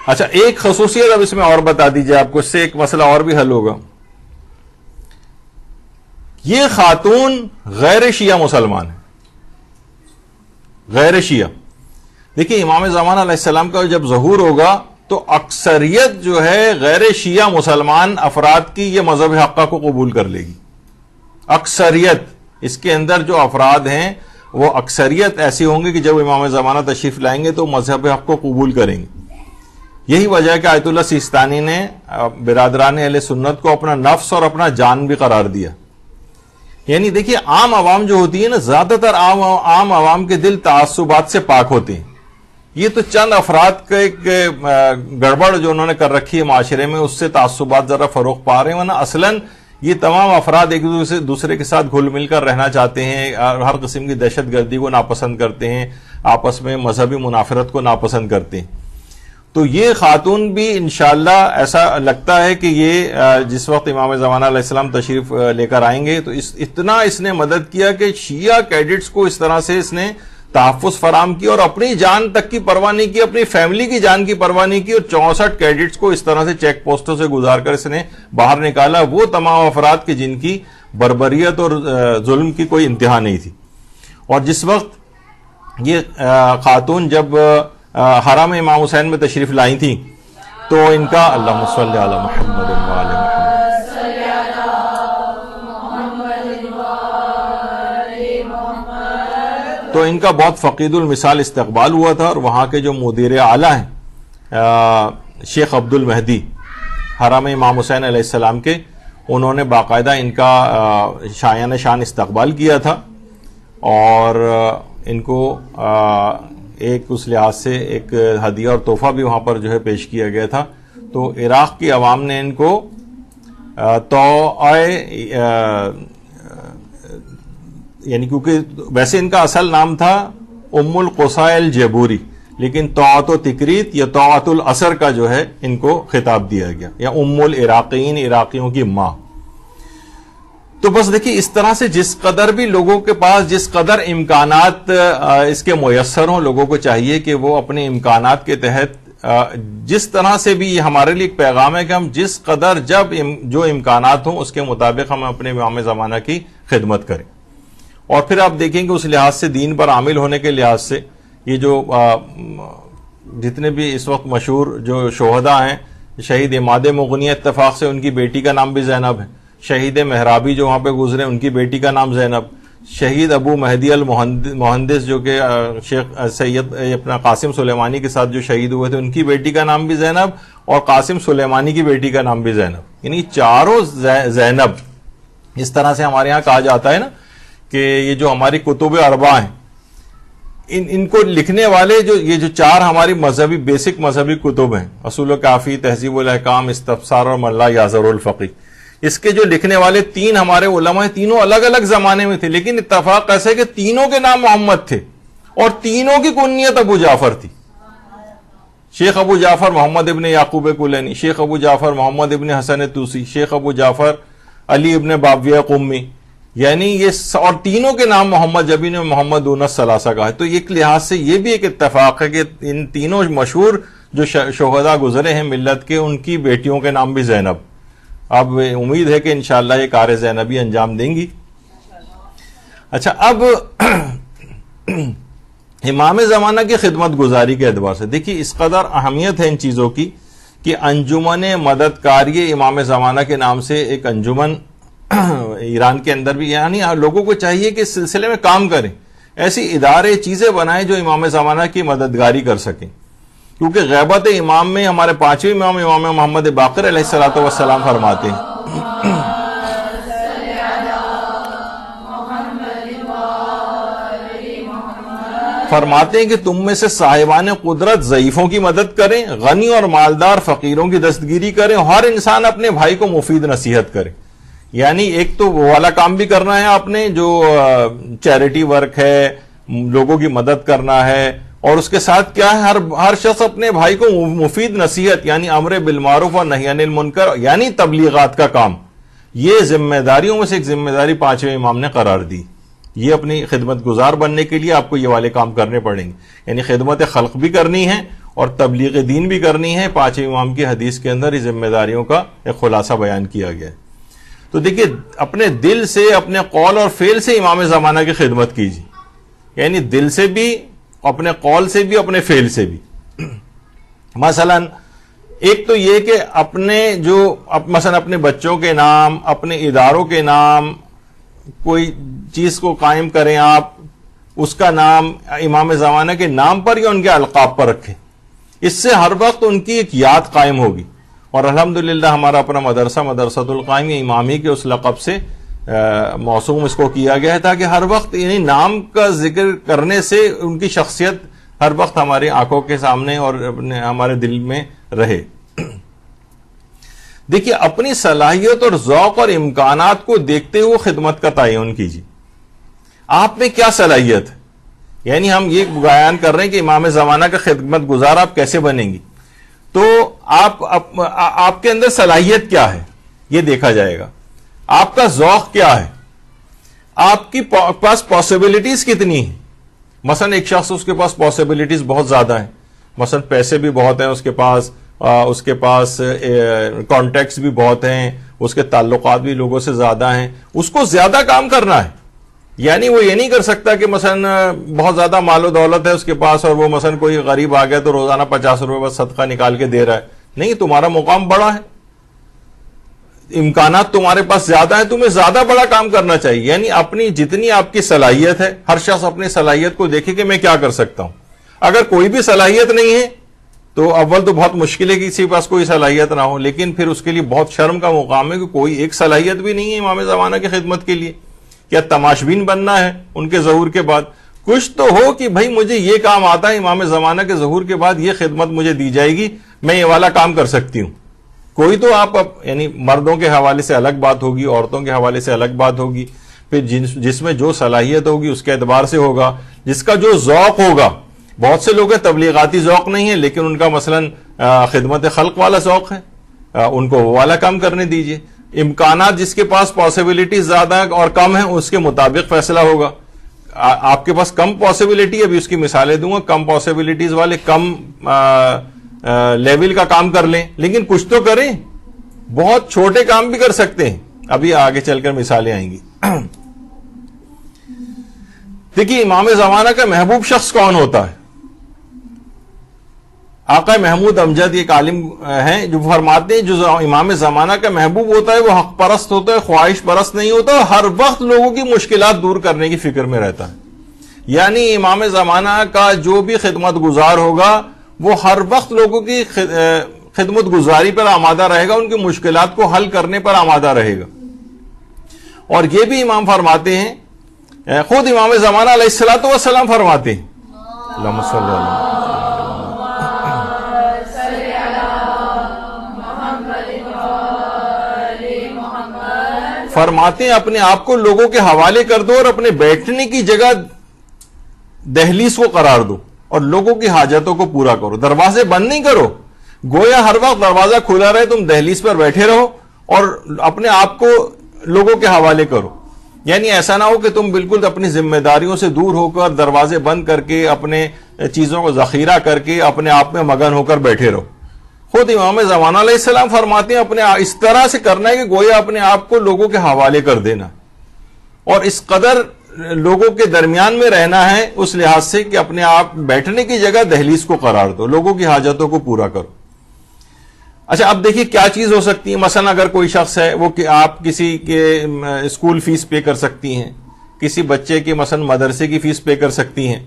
اچھا، ایک خصوصیت اب اس میں اور بتا دیجیے آپ کو، اس سے ایک مسئلہ اور بھی حل ہوگا. یہ خاتون غیر شیعہ مسلمان ہے، غیر شیعہ. دیکھیں امام زمانہ علیہ السلام کا جب ظہور ہوگا تو اکثریت جو ہے غیر شیعہ مسلمان افراد کی یہ مذہب حقہ کو قبول کر لے گی. اکثریت اس کے اندر جو افراد ہیں وہ اکثریت ایسی ہوں گے کہ جب امام زمانہ تشریف لائیں گے تو مذہب حق کو قبول کریں گے. یہی وجہ ہے کہ آیت اللہ سیستانی نے برادران اہل سنت کو اپنا نفس اور اپنا جان بھی قرار دیا. یعنی دیکھیے عام عوام جو ہوتی ہے نا، زیادہ تر عام عوام کے دل تعصبات سے پاک ہوتے ہیں. یہ تو چند افراد کا ایک گڑبڑ جو انہوں نے کر رکھی ہے معاشرے میں، اس سے تعصبات ذرا فروغ پا رہے ہیں، ورنہ اصلاً یہ تمام افراد ایک دوسرے کے ساتھ گھل مل کر رہنا چاہتے ہیں اور ہر قسم کی دہشت گردی کو ناپسند کرتے ہیں، آپس میں مذہبی منافرت کو ناپسند کرتے ہیں. تو یہ خاتون بھی انشاءاللہ ایسا لگتا ہے کہ یہ جس وقت امام زمانہ علیہ السلام تشریف لے کر آئیں گے تو اتنا اس نے مدد کیا کہ شیعہ کیڈٹس کو اس طرح سے اس نے تحفظ فراہم کی اور اپنی جان تک کی پرواہ نہیں کی، اپنی فیملی کی جان کی پرواہ نہیں کی، اور 64 کیڈٹس کو اس طرح سے چیک پوسٹوں سے گزار کر اس نے باہر نکالا. وہ تمام افراد کے جن کی بربریت اور ظلم کی کوئی انتہا نہیں تھی. اور جس وقت یہ خاتون جب حرم امام حسین میں تشریف لائی تھی تو ان کا اللہم صلی علی محمد و علی محمد، تو ان کا بہت فقید المثال استقبال ہوا تھا. اور وہاں کے جو مدیر اعلیٰ ہیں شیخ عبد المہدی حرم امام حسین علیہ السلام کے، انہوں نے باقاعدہ ان کا شایان شان استقبال کیا تھا اور ان کو ایک اس لحاظ سے ایک ہدیہ اور تحفہ بھی وہاں پر جو ہے پیش کیا گیا تھا. تو عراق کی عوام نے ان کو یعنی کیونکہ ویسے ان کا اصل نام تھا ام القصاء الجبوری، لیکن طاعت و تکریت یا طاعت الاثر کا جو ہے ان کو خطاب دیا گیا، یا ام العراقین، عراقیوں کی ماں. تو بس دیکھیے اس طرح سے جس قدر بھی لوگوں کے پاس جس قدر امکانات اس کے میسر ہوں، لوگوں کو چاہیے کہ وہ اپنے امکانات کے تحت جس طرح سے بھی، یہ ہمارے لیے ایک پیغام ہے کہ ہم جس قدر جب جو امکانات ہوں اس کے مطابق ہم اپنے امام زمانہ کی خدمت کریں. اور پھر آپ دیکھیں کہ اس لحاظ سے دین پر عامل ہونے کے لحاظ سے یہ جو جتنے بھی اس وقت مشہور جو شہداء ہیں، شہید عماد مغنی اتفاق سے ان کی بیٹی کا نام بھی زینب ہے، شہید محرابی جو وہاں پہ گزرے ان کی بیٹی کا نام زینب، شہید ابو مہدی المہندس جو کہ شیخ سید اپنا قاسم سلیمانی کے ساتھ جو شہید ہوئے تھے ان کی بیٹی کا نام بھی زینب، اور قاسم سلیمانی کی بیٹی کا نام بھی زینب. یعنی چاروں زینب. اس طرح سے ہمارے ہاں کہا جاتا ہے نا کہ یہ جو ہماری کتب اربعہ ہیں ان کو لکھنے والے یہ جو چار ہماری مذہبی بیسک مذہبی کتب ہیں، اصول و کافی، تہذیب الاحکام، استفسار اور ملا یازر الفقی، اس کے جو لکھنے والے تین ہمارے علماء ہیں، تینوں الگ الگ زمانے میں تھے، لیکن اتفاق ایسے کہ تینوں کے نام محمد تھے اور تینوں کی کنیت ابو جعفر تھی. شیخ ابو جعفر محمد ابن یعقوب کلینی، شیخ ابو جعفر محمد ابن حسن توسی، شیخ ابو جعفر علی ابن بابیہ قمی، یعنی یہ اور تینوں کے نام محمد، جبھی نے محمد دون الثلاثہ کہا ہے. تو ایک لحاظ سے یہ بھی ایک اتفاق ہے کہ ان تینوں مشہور جو شہداء گزرے ہیں ملت کے، ان کی بیٹیوں کے نام بھی زینب. اب امید ہے کہ انشاءاللہ یہ کار زینبی انجام دیں گی. اچھا، اب امام زمانہ کی خدمت گزاری کے اعتبار سے دیکھیے اس قدر اہمیت ہے ان چیزوں کی کہ انجمن مددکاری امام زمانہ کے نام سے ایک انجمن ایران کے اندر بھی، یعنی لوگوں کو چاہیے کہ اس سلسلے میں کام کریں، ایسی ادارے چیزیں بنائیں جو امام زمانہ کی مددگاری کر سکیں. کیونکہ غیبت امام میں ہمارے پانچویں امام امام محمد باقر علیہ الصلوۃ والسلام فرماتے ہیں کہ تم میں سے صاحبان قدرت ضعیفوں کی مدد کریں، غنی اور مالدار فقیروں کی دستگیری کریں، ہر انسان اپنے بھائی کو مفید نصیحت کرے. یعنی ایک تو وہ والا کام بھی کرنا ہے آپ نے جو چیریٹی ورک ہے، لوگوں کی مدد کرنا ہے، اور اس کے ساتھ کیا ہے ہر شخص اپنے بھائی کو مفید نصیحت یعنی امر بالمعروف اور نہی عن المنکر یعنی تبلیغات کا کام. یہ ذمہ داریوں میں سے ایک ذمہ داری پانچویں امام نے قرار دی. یہ اپنی خدمت گزار بننے کے لیے آپ کو یہ والے کام کرنے پڑیں گے، یعنی خدمت خلق بھی کرنی ہے اور تبلیغ دین بھی کرنی ہے. پانچویں امام کی حدیث کے اندر اس ذمہ داریوں کا ایک خلاصہ بیان کیا گیا ہے. تو دیکھیے اپنے دل سے، اپنے قول اور فعل سے امام زمانہ کی خدمت کیجیے، یعنی دل سے بھی، اپنے قول سے بھی، اپنے فعل سے بھی. مثلا ایک تو یہ کہ اپنے جو مثلا اپنے بچوں کے نام، اپنے اداروں کے نام، کوئی چیز کو قائم کریں آپ، اس کا نام امام زمانہ کے نام پر یا ان کے القاب پر رکھیں. اس سے ہر وقت ان کی ایک یاد قائم ہوگی. اور الحمدللہ ہمارا اپنا مدرسہ مدرسۃ القائم امامی کے اس لقب سے موسوم اس کو کیا گیا ہے تاکہ ہر وقت یعنی نام کا ذکر کرنے سے ان کی شخصیت ہر وقت ہماری آنکھوں کے سامنے اور ہمارے دل میں رہے. دیکھیے اپنی صلاحیت اور ذوق اور امکانات کو دیکھتے ہوئے خدمت کا تعین کیجیے. آپ میں کیا صلاحیت ہے؟ یعنی ہم یہ بیان کر رہے ہیں کہ امام زمانہ کا خدمت گزار آپ کیسے بنیں گی، تو آپ کے اندر صلاحیت کیا ہے یہ دیکھا جائے گا. آپ کا ذوق کیا ہے، آپ کی پاس پاسبلٹیز کتنی ہیں. مثلا ایک شخص اس کے پاس پاسبلٹیز بہت زیادہ ہیں، مثلا پیسے بھی بہت ہیں اس کے پاس کانٹیکٹس بھی بہت ہیں، اس کے تعلقات بھی لوگوں سے زیادہ ہیں، اس کو زیادہ کام کرنا ہے. یعنی وہ یہ نہیں کر سکتا کہ مثلا بہت زیادہ مال و دولت ہے اس کے پاس اور وہ مثلا کوئی غریب آ گیا تو روزانہ 50 روپے بس صدقہ نکال کے دے رہا ہے. نہیں، تمہارا مقام بڑا ہے، امکانات تمہارے پاس زیادہ ہیں، تمہیں زیادہ بڑا کام کرنا چاہیے. یعنی اپنی جتنی آپ کی صلاحیت ہے، ہر شخص اپنی صلاحیت کو دیکھے کہ میں کیا کر سکتا ہوں. اگر کوئی بھی صلاحیت نہیں ہے تو اول تو بہت مشکل ہے کہ کسی کے پاس کوئی صلاحیت نہ ہو، لیکن پھر اس کے لیے بہت شرم کا مقام ہے کہ کوئی ایک صلاحیت بھی نہیں ہے امام زمانہ کی خدمت کے لیے. کیا تماشبین بننا ہے ان کے ظہور کے بعد؟ کچھ تو ہو کہ بھائی مجھے یہ کام آتا ہے، امام زمانہ کے ظہور کے بعد یہ خدمت مجھے دی جائے گی، میں یہ والا کام کر سکتی ہوں. کوئی تو آپ یعنی مردوں کے حوالے سے الگ بات ہوگی، عورتوں کے حوالے سے الگ بات ہوگی، پھر جس میں جو صلاحیت ہوگی اس کے اعتبار سے ہوگا، جس کا جو ذوق ہوگا. بہت سے لوگ ہیں تبلیغاتی ذوق نہیں ہے لیکن ان کا مثلا خدمت خلق والا ذوق ہے، ان کو وہ والا کام کرنے دیجئے. امکانات جس کے پاس پاسبلٹیز زیادہ اور کم ہیں اس کے مطابق فیصلہ ہوگا. آپ کے پاس کم پاسبلٹی، ابھی اس کی مثالیں دوں گا، کم پاسبلٹیز والے کم لیول کا کام کر لیں، لیکن کچھ تو کریں. بہت چھوٹے کام بھی کر سکتے ہیں، ابھی آگے چل کر مثالیں آئیں گی. دیکھیے امام زمانہ کا محبوب شخص کون ہوتا ہے؟ آقا محمود امجد ایک عالم ہیں جو فرماتے ہیں جو امام زمانہ کا محبوب ہوتا ہے وہ حق پرست ہوتا ہے، خواہش پرست نہیں ہوتا، ہر وقت لوگوں کی مشکلات دور کرنے کی فکر میں رہتا ہے. یعنی امام زمانہ کا جو بھی خدمت گزار ہوگا وہ ہر وقت لوگوں کی خدمت گزاری پر آمادہ رہے گا، ان کی مشکلات کو حل کرنے پر آمادہ رہے گا. اور یہ بھی امام فرماتے ہیں، خود امام زمانہ علیہ الصلوۃ والسلام فرماتے ہیں، اللہم صلی اللہ علیہ وسلم، فرماتے ہیں اپنے آپ کو لوگوں کے حوالے کر دو اور اپنے بیٹھنے کی جگہ دہلیز کو قرار دو اور لوگوں کی حاجتوں کو پورا کرو. دروازے بند نہیں کرو، گویا ہر وقت دروازہ کھلا رہے، تم دہلیز پر بیٹھے رہو اور اپنے آپ کو لوگوں کے حوالے کرو. یعنی ایسا نہ ہو کہ تم بالکل اپنی ذمہ داریوں سے دور ہو کر دروازے بند کر کے اپنے چیزوں کو ذخیرہ کر کے اپنے آپ میں مگن ہو کر بیٹھے رہو. خود امام زمانہ علیہ السلام فرماتے ہیں اپنے اس طرح سے کرنا ہے کہ گویا اپنے آپ کو لوگوں کے حوالے کر دینا, اور اس قدر لوگوں کے درمیان میں رہنا ہے اس لحاظ سے کہ اپنے آپ بیٹھنے کی جگہ دہلیز کو قرار دو, لوگوں کی حاجتوں کو پورا کرو. اچھا اب دیکھیے کیا چیز ہو سکتی ہے. مثلا اگر کوئی شخص ہے وہ کہ آپ کسی کے اسکول فیس پے کر سکتی ہیں, کسی بچے کے مثلا مدرسے کی فیس پے کر سکتی ہیں,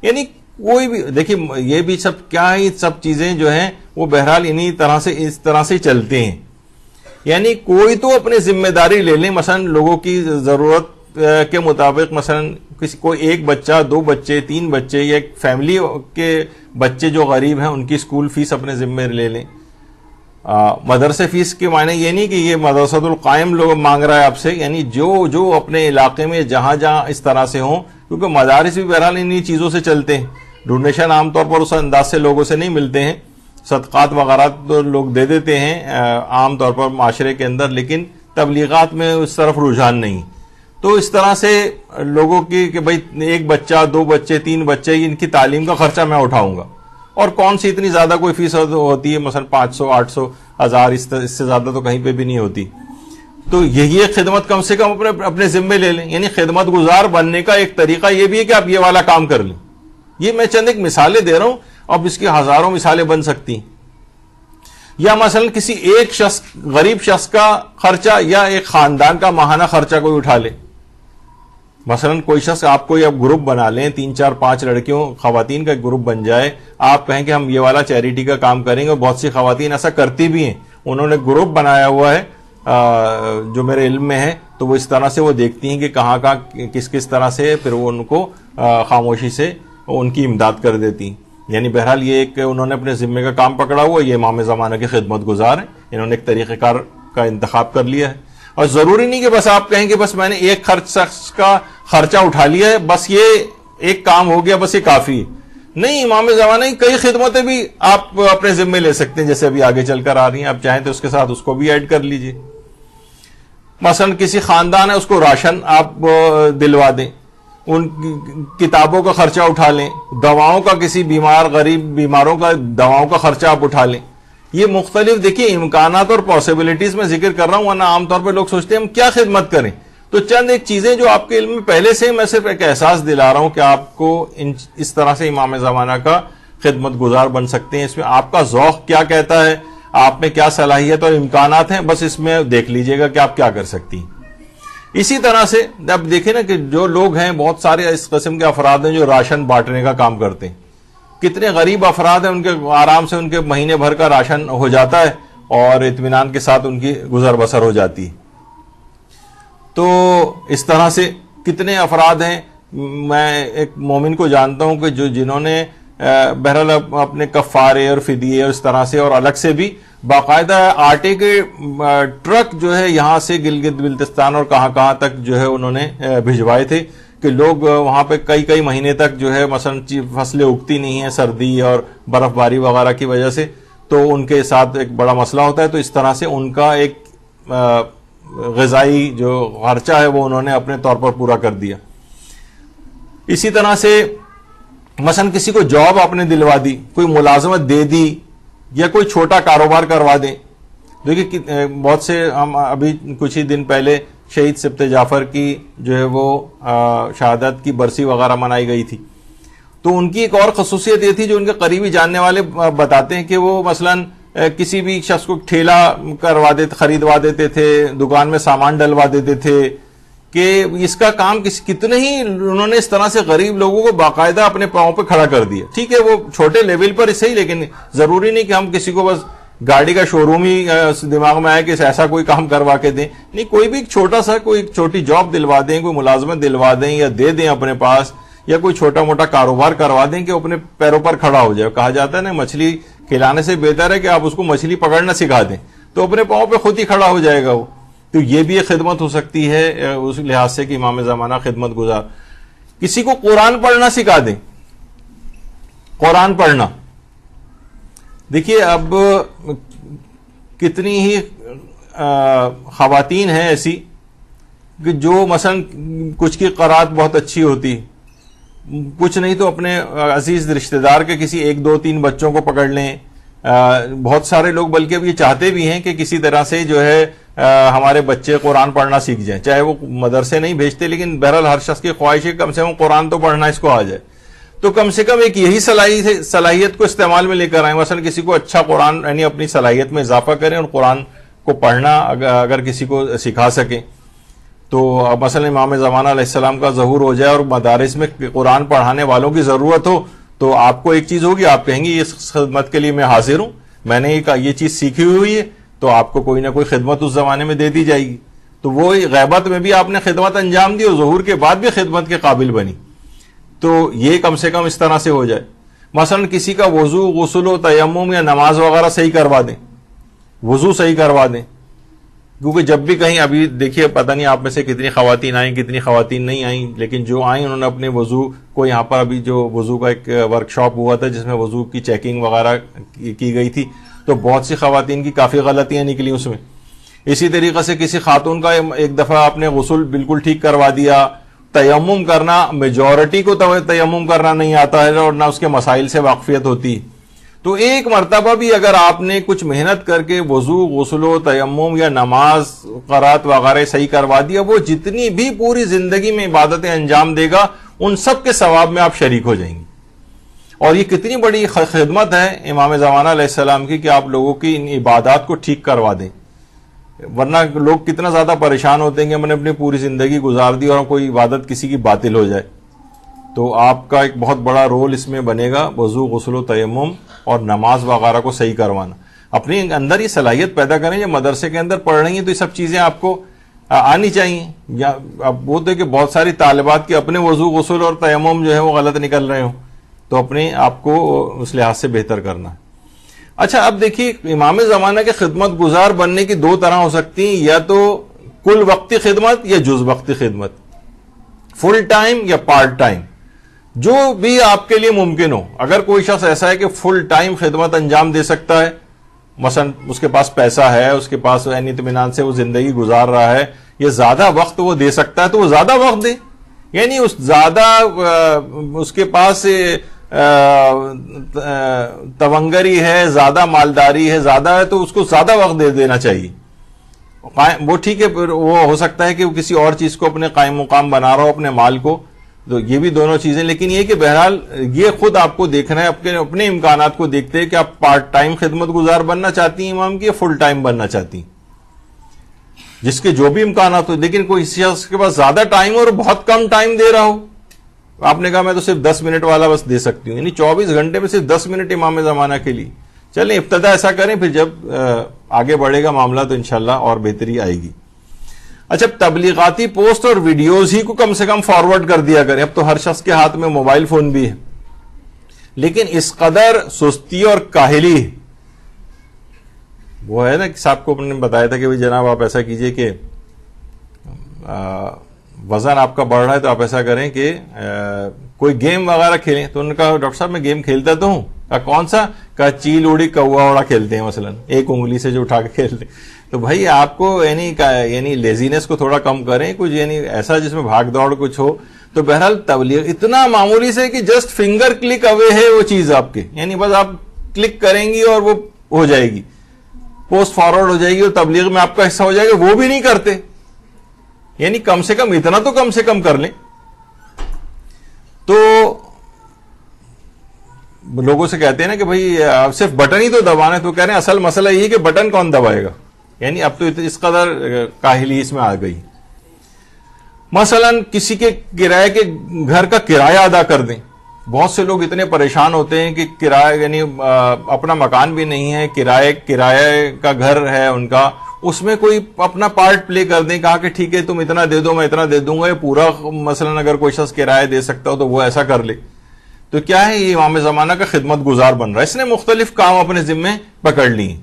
یعنی کوئی بھی دیکھیے یہ بھی سب کیا ہے, سب چیزیں جو ہیں وہ بہرحال انہی طرح سے اس طرح سے چلتے ہیں. یعنی کوئی تو اپنی ذمہ داری لے لیں, مثلا لوگوں کی ضرورت کے مطابق مثلا کسی کوئی ایک بچہ, 2 بچے, 3 بچے یا ایک فیملی کے بچے جو غریب ہیں ان کی اسکول فیس اپنے ذمہ لے لیں. مدرسے فیس کے معنی یہ نہیں کہ یہ مدرسۃ القائم لوگ مانگ رہا ہے آپ سے, یعنی جو اپنے علاقے میں جہاں جہاں اس طرح سے ہوں, کیونکہ مدارس بھی بہرحال انہی چیزوں سے چلتے ہیں. ڈونیشن عام طور پر اس انداز سے لوگوں سے نہیں ملتے ہیں, صدقات وغیرہ تو لوگ دے دیتے ہیں عام طور پر معاشرے کے اندر, لیکن تبلیغات میں اس طرف رجحان نہیں. تو اس طرح سے لوگوں کی کہ بھئی ایک بچہ, 2 بچے, 3 بچے, ان کی تعلیم کا خرچہ میں اٹھاؤں گا, اور کون سی اتنی زیادہ کوئی فیس ہوتی ہے, مثلا 500, 800, 1000, اس سے زیادہ تو کہیں پہ بھی نہیں ہوتی. تو یہی ایک خدمت کم سے کم اپنے ذمے لے لیں. یعنی خدمت گزار بننے کا ایک طریقہ یہ بھی ہے کہ آپ یہ والا کام کر لیں. یہ میں چند ایک مثالیں دے رہا ہوں, اب اس کی ہزاروں مثالیں بن سکتی ہیں. یا مثلا کسی ایک شخص, غریب شخص کا خرچہ یا ایک خاندان کا ماہانہ خرچہ کوئی اٹھا لے. مثلا کوئی شخص, آپ کوئی اب گروپ بنا لیں, 3, 4, 5 لڑکیوں خواتین کا گروپ بن جائے, آپ کہیں کہ ہم یہ والا چیریٹی کا کام کریں گے, اور بہت سی خواتین ایسا کرتی بھی ہیں, انہوں نے گروپ بنایا ہوا ہے جو میرے علم میں ہے, تو وہ اس طرح سے وہ دیکھتی ہیں کہ کہاں کس طرح سے پھر وہ ان کو خاموشی سے ان کی امداد کر دیتی ہیں. یعنی بہرحال یہ ایک انہوں نے اپنے ذمے کا کام پکڑا ہوا, یہ امام زمانہ کے خدمت گزار ہیں, انہوں نے ایک طریقہ کار کا انتخاب کر لیا ہے. اور ضروری نہیں کہ بس آپ کہیں کہ بس میں نے ایک شخص کا خرچہ اٹھا لیا ہے, بس یہ ایک کام ہو گیا, بس یہ کافی ہے. نہیں, امام زمانہ کی کئی خدمتیں بھی آپ اپنے ذمے لے سکتے ہیں, جیسے ابھی آگے چل کر آ رہی ہیں. آپ چاہیں تو اس کے ساتھ اس کو بھی ایڈ کر لیجئے. مثلا کسی خاندان ہے, اس کو راشن آپ دلوا دیں, ان کتابوں کا خرچہ اٹھا لیں, دواؤں کا, کسی غریب بیماروں کا دواؤں کا خرچہ آپ اٹھا لیں. یہ مختلف دیکھیے امکانات اور پاسبلٹیز میں ذکر کر رہا ہوں, ورنہ عام طور پہ لوگ سوچتے ہیں ہم کیا خدمت کریں. تو چند ایک چیزیں جو آپ کے علم میں پہلے سے, میں صرف ایک احساس دلا رہا ہوں کہ آپ کو اس طرح سے امام زمانہ کا خدمت گزار بن سکتے ہیں. اس میں آپ کا ذوق کیا کہتا ہے, آپ میں کیا صلاحیت اور امکانات ہیں, بس اس میں دیکھ لیجئے گا کہ آپ کیا کر سکتی ہیں. اسی طرح سے اب دیکھیں نا کہ جو لوگ ہیں, بہت سارے اس قسم کے افراد ہیں جو راشن بانٹنے کا کام کرتے ہیں. کتنے غریب افراد ہیں, ان کے آرام سے ان کے مہینے بھر کا راشن ہو جاتا ہے اور اطمینان کے ساتھ ان کی گزر بسر ہو جاتی ہے. تو اس طرح سے کتنے افراد ہیں. میں ایک مومن کو جانتا ہوں کہ جنہوں نے بہرحال اپنے کفارے اور فدیے اور اس طرح سے, اور الگ سے بھی باقاعدہ آٹے کے ٹرک جو ہے یہاں سے گلگت بلتستان اور کہاں تک جو ہے انہوں نے بھجوائے تھے, کہ لوگ وہاں پہ کئی مہینے تک جو ہے مثلا فصلیں اگتی نہیں ہیں سردی اور برف باری وغیرہ کی وجہ سے, تو ان کے ساتھ ایک بڑا مسئلہ ہوتا ہے. تو اس طرح سے ان کا ایک غذائی جو خرچہ ہے وہ انہوں نے اپنے طور پر پورا کر دیا. اسی طرح سے مثلا کسی کو جاب آپ نے دلوا دی, کوئی ملازمت دے دی, یا کوئی چھوٹا کاروبار کروا دیں. دیکھیے بہت سے, ہم ابھی کچھ ہی دن پہلے شہید سبط جعفر کی جو ہے وہ شہادت کی برسی وغیرہ منائی گئی تھی. تو ان کی ایک اور خصوصیت یہ تھی, جو ان کے قریبی جاننے والے بتاتے ہیں, کہ وہ مثلا کسی بھی شخص کو ٹھیلا خریدوا دیتے تھے, دکان میں سامان ڈلوا دیتے تھے, کہ اس کا کام کتنے ہی انہوں نے اس طرح سے غریب لوگوں کو باقاعدہ اپنے پاؤں پہ کھڑا کر دیا. ٹھیک ہے وہ چھوٹے لیول پر صحیح, لیکن ضروری نہیں کہ ہم کسی کو بس گاڑی کا شو روم ہی دماغ میں آئے کہ ایسا کوئی کام کروا کے دیں. نہیں, کوئی بھی چھوٹا سا کوئی چھوٹی جاب دلوا دیں, کوئی ملازمت دلوا دیں یا دے دیں اپنے پاس, یا کوئی چھوٹا موٹا کاروبار کروا دیں کہ اپنے پیروں پر کھڑا ہو جائے. کہا جاتا ہے نا, مچھلی کھلانے سے بہتر ہے کہ آپ اس کو مچھلی پکڑنا سکھا دیں, تو اپنے پاؤں پہ خود ہی کھڑا ہو جائے گا وہ. تو یہ بھی ایک خدمت ہو سکتی ہے اس لحاظ سے کہ امام زمانہ خدمت گزار. کسی کو قرآن پڑھنا سکھا دیں, قرآن پڑھنا. دیکھیے اب کتنی ہی خواتین ہیں ایسی کہ جو مثلا کچھ کی قرات بہت اچھی ہوتی، کچھ نہیں تو اپنے عزیز رشتہ دار کے کسی 1 2 3 بچوں کو پکڑ لیں. بہت سارے لوگ بلکہ اب یہ چاہتے بھی ہیں کہ کسی طرح سے جو ہے ہمارے بچے قرآن پڑھنا سیکھ جائیں، چاہے وہ مدرسے نہیں بھیجتے، لیکن بہرحال ہر شخص کی خواہش ہے کم سے کم قرآن تو پڑھنا اس کو آ جائے. تو کم سے کم ایک یہی صلاحیت کو استعمال میں لے کر آئیں. مثلا کسی کو اچھا قرآن یعنی اپنی صلاحیت میں اضافہ کریں اور قرآن کو پڑھنا اگر کسی کو سکھا سکیں. تو مثلا امام زمانہ علیہ السلام کا ظہور ہو جائے اور مدارس میں قرآن پڑھانے والوں کی ضرورت ہو، تو آپ کو ایک چیز ہوگی، آپ کہیں گے اس خدمت کے لیے میں حاضر ہوں، میں نے یہ چیز سیکھی ہوئی ہے، تو آپ کو کوئی نہ کوئی خدمت اس زمانے میں دے دی جائے گی. تو وہ غیبت میں بھی آپ نے خدمت انجام دی اور ظہور کے بعد بھی خدمت کے قابل بنی. تو یہ کم سے کم اس طرح سے ہو جائے. مثلا کسی کا وضو، غسل و تیمم یا نماز وغیرہ صحیح کروا دیں، وضو صحیح کروا دیں. کیونکہ جب بھی کہیں، ابھی دیکھیے پتہ نہیں آپ میں سے کتنی خواتین آئیں کتنی خواتین نہیں آئیں، لیکن جو آئیں انہوں نے اپنے وضو کو، یہاں پر ابھی جو وضو کا ایک ورک شاپ ہوا تھا جس میں وضو کی چیکنگ وغیرہ کی گئی تھی، تو بہت سی خواتین کی کافی غلطیاں نکلی اس میں. اسی طریقے سے کسی خاتون کا ایک دفعہ آپ نے غسل بالکل ٹھیک کروا دیا. تیمم کرنا، میجورٹی کو تیمم کرنا نہیں آتا ہے اور نہ اس کے مسائل سے واقفیت ہوتی. تو ایک مرتبہ بھی اگر آپ نے کچھ محنت کر کے وضو، غسل و تیمم یا نماز، قرات وغیرہ صحیح کروا دیا، وہ جتنی بھی پوری زندگی میں عبادتیں انجام دے گا ان سب کے ثواب میں آپ شریک ہو جائیں گے. اور یہ کتنی بڑی خدمت ہے امام زمانہ علیہ السلام کی کہ آپ لوگوں کی ان عبادات کو ٹھیک کروا دیں. ورنہ لوگ کتنا زیادہ پریشان ہوتے ہیں کہ ہم نے اپنی پوری زندگی گزار دی اور کوئی عبادت کسی کی باطل ہو جائے. تو آپ کا ایک بہت بڑا رول اس میں بنے گا، وضو، غسل و تیمم اور نماز وغیرہ کو صحیح کروانا. اپنے اندر یہ صلاحیت پیدا کریں. جب مدرسے کے اندر پڑھ رہی ہیں تو یہ سب چیزیں آپ کو آنی چاہیے. یا اب وہ تو کہ بہت ساری طالبات کے اپنے وضو، غسل اور تیمم جو ہے وہ غلط نکل رہے ہوں، تو اپنے آپ کو اس لحاظ سے بہتر کرنا. اچھا اب دیکھیے، امام زمانہ کے خدمت گزار بننے کی 2 طرح ہو سکتی ہیں، یا تو کل وقتی خدمت یا جز وقتی خدمت، فل ٹائم یا پارٹ ٹائم، جو بھی آپ کے لیے ممکن ہو. اگر کوئی شخص ایسا ہے کہ فل ٹائم خدمت انجام دے سکتا ہے، مثلا اس کے پاس پیسہ ہے، اس کے پاس یعنی اطمینان سے وہ زندگی گزار رہا ہے، یہ زیادہ وقت وہ دے سکتا ہے تو وہ زیادہ وقت دے. یعنی اس زیادہ اس کے پاس تونگری ہے، زیادہ مالداری ہے، زیادہ ہے، تو اس کو زیادہ وقت دے دینا چاہیے. وہ ٹھیک ہے، وہ ہو سکتا ہے کہ وہ کسی اور چیز کو اپنے قائم مقام بنا رہا ہو، اپنے مال کو، تو یہ بھی دونوں چیزیں. لیکن یہ کہ بہرحال یہ خود آپ کو دیکھنا ہے، اپنے امکانات کو دیکھتے ہیں کہ آپ پارٹ ٹائم خدمت گزار بننا چاہتی ہیں امام کی یا فل ٹائم بننا چاہتی ہیں، جس کے جو بھی امکانات ہو. لیکن کوئی شخص کے پاس زیادہ ٹائم اور بہت کم ٹائم دے رہا ہو، آپ نے کہا میں تو صرف 10 منٹ والا بس دے سکتی ہوں، یعنی 24 گھنٹے میں صرف 10 منٹ امام زمانہ کے لیے. چلیں ابتدا ایسا کریں، پھر جب آگے بڑھے گا معاملہ تو انشاءاللہ اور بہتری آئے گی. اچھا، تبلیغاتی پوسٹ اور ویڈیوز ہی کو کم سے کم فارورڈ کر دیا کریں. اب تو ہر شخص کے ہاتھ میں موبائل فون بھی ہے، لیکن اس قدر سستی اور کاہلی وہ ہے نا کہ صاحب کو نے بتایا تھا کہ جناب آپ ایسا کیجئے کہ وزن آپ کا بڑھ رہا ہے تو آپ ایسا کریں کہ کوئی گیم وغیرہ کھیلیں. تو انہوں نے کہا ڈاکٹر صاحب میں گیم کھیلتا تو ہوں. کہا کون سا؟ کہا چیل اڑی کوا اڑا کھیلتے ہیں، مثلا ایک انگلی سے جو اٹھا کے کھیلتے ہیں. تو بھائی آپ کو یعنی لیزینس کو تھوڑا کم کریں، کچھ یعنی ایسا جس میں بھاگ دوڑ کچھ ہو. تو بہرحال تبلیغ اتنا معمولی سے کہ جسٹ فنگر کلک اوے ہے وہ چیز آپ کے، یعنی بس آپ کلک کریں گی اور وہ ہو جائے گی، پوسٹ فارورڈ ہو جائے گی اور تبلیغ میں آپ کا حصہ ہو جائے گا. وہ بھی نہیں کرتے. یعنی کم سے کم اتنا تو کم سے کم کر لیں. تو لوگوں سے کہتے ہیں نا کہ بھائی آپ صرف بٹن ہی تو دبانا ہے، تو کہہ رہے ہیں اصل مسئلہ یہ کہ بٹن کون دبائے گا. یعنی اب تو اس قدر کاہلی اس میں آ گئی. مثلا کسی کے کرائے کے گھر کا کرایہ ادا کر دیں. بہت سے لوگ اتنے پریشان ہوتے ہیں کہ کرایہ یعنی اپنا مکان بھی نہیں ہے، کرایہ کا گھر ہے ان کا، اس میں کوئی اپنا پارٹ پلے کر دیں. کہا کہ ٹھیک ہے تم اتنا دے دو میں اتنا دے دوں گا، یہ پورا مثلا اگر کوئی شخص کرایہ دے سکتا ہو تو وہ ایسا کر لے. تو کیا ہے، یہ امام زمانہ کا خدمت گزار بن رہا ہے. اس نے مختلف کام اپنے ذمے پکڑ لی.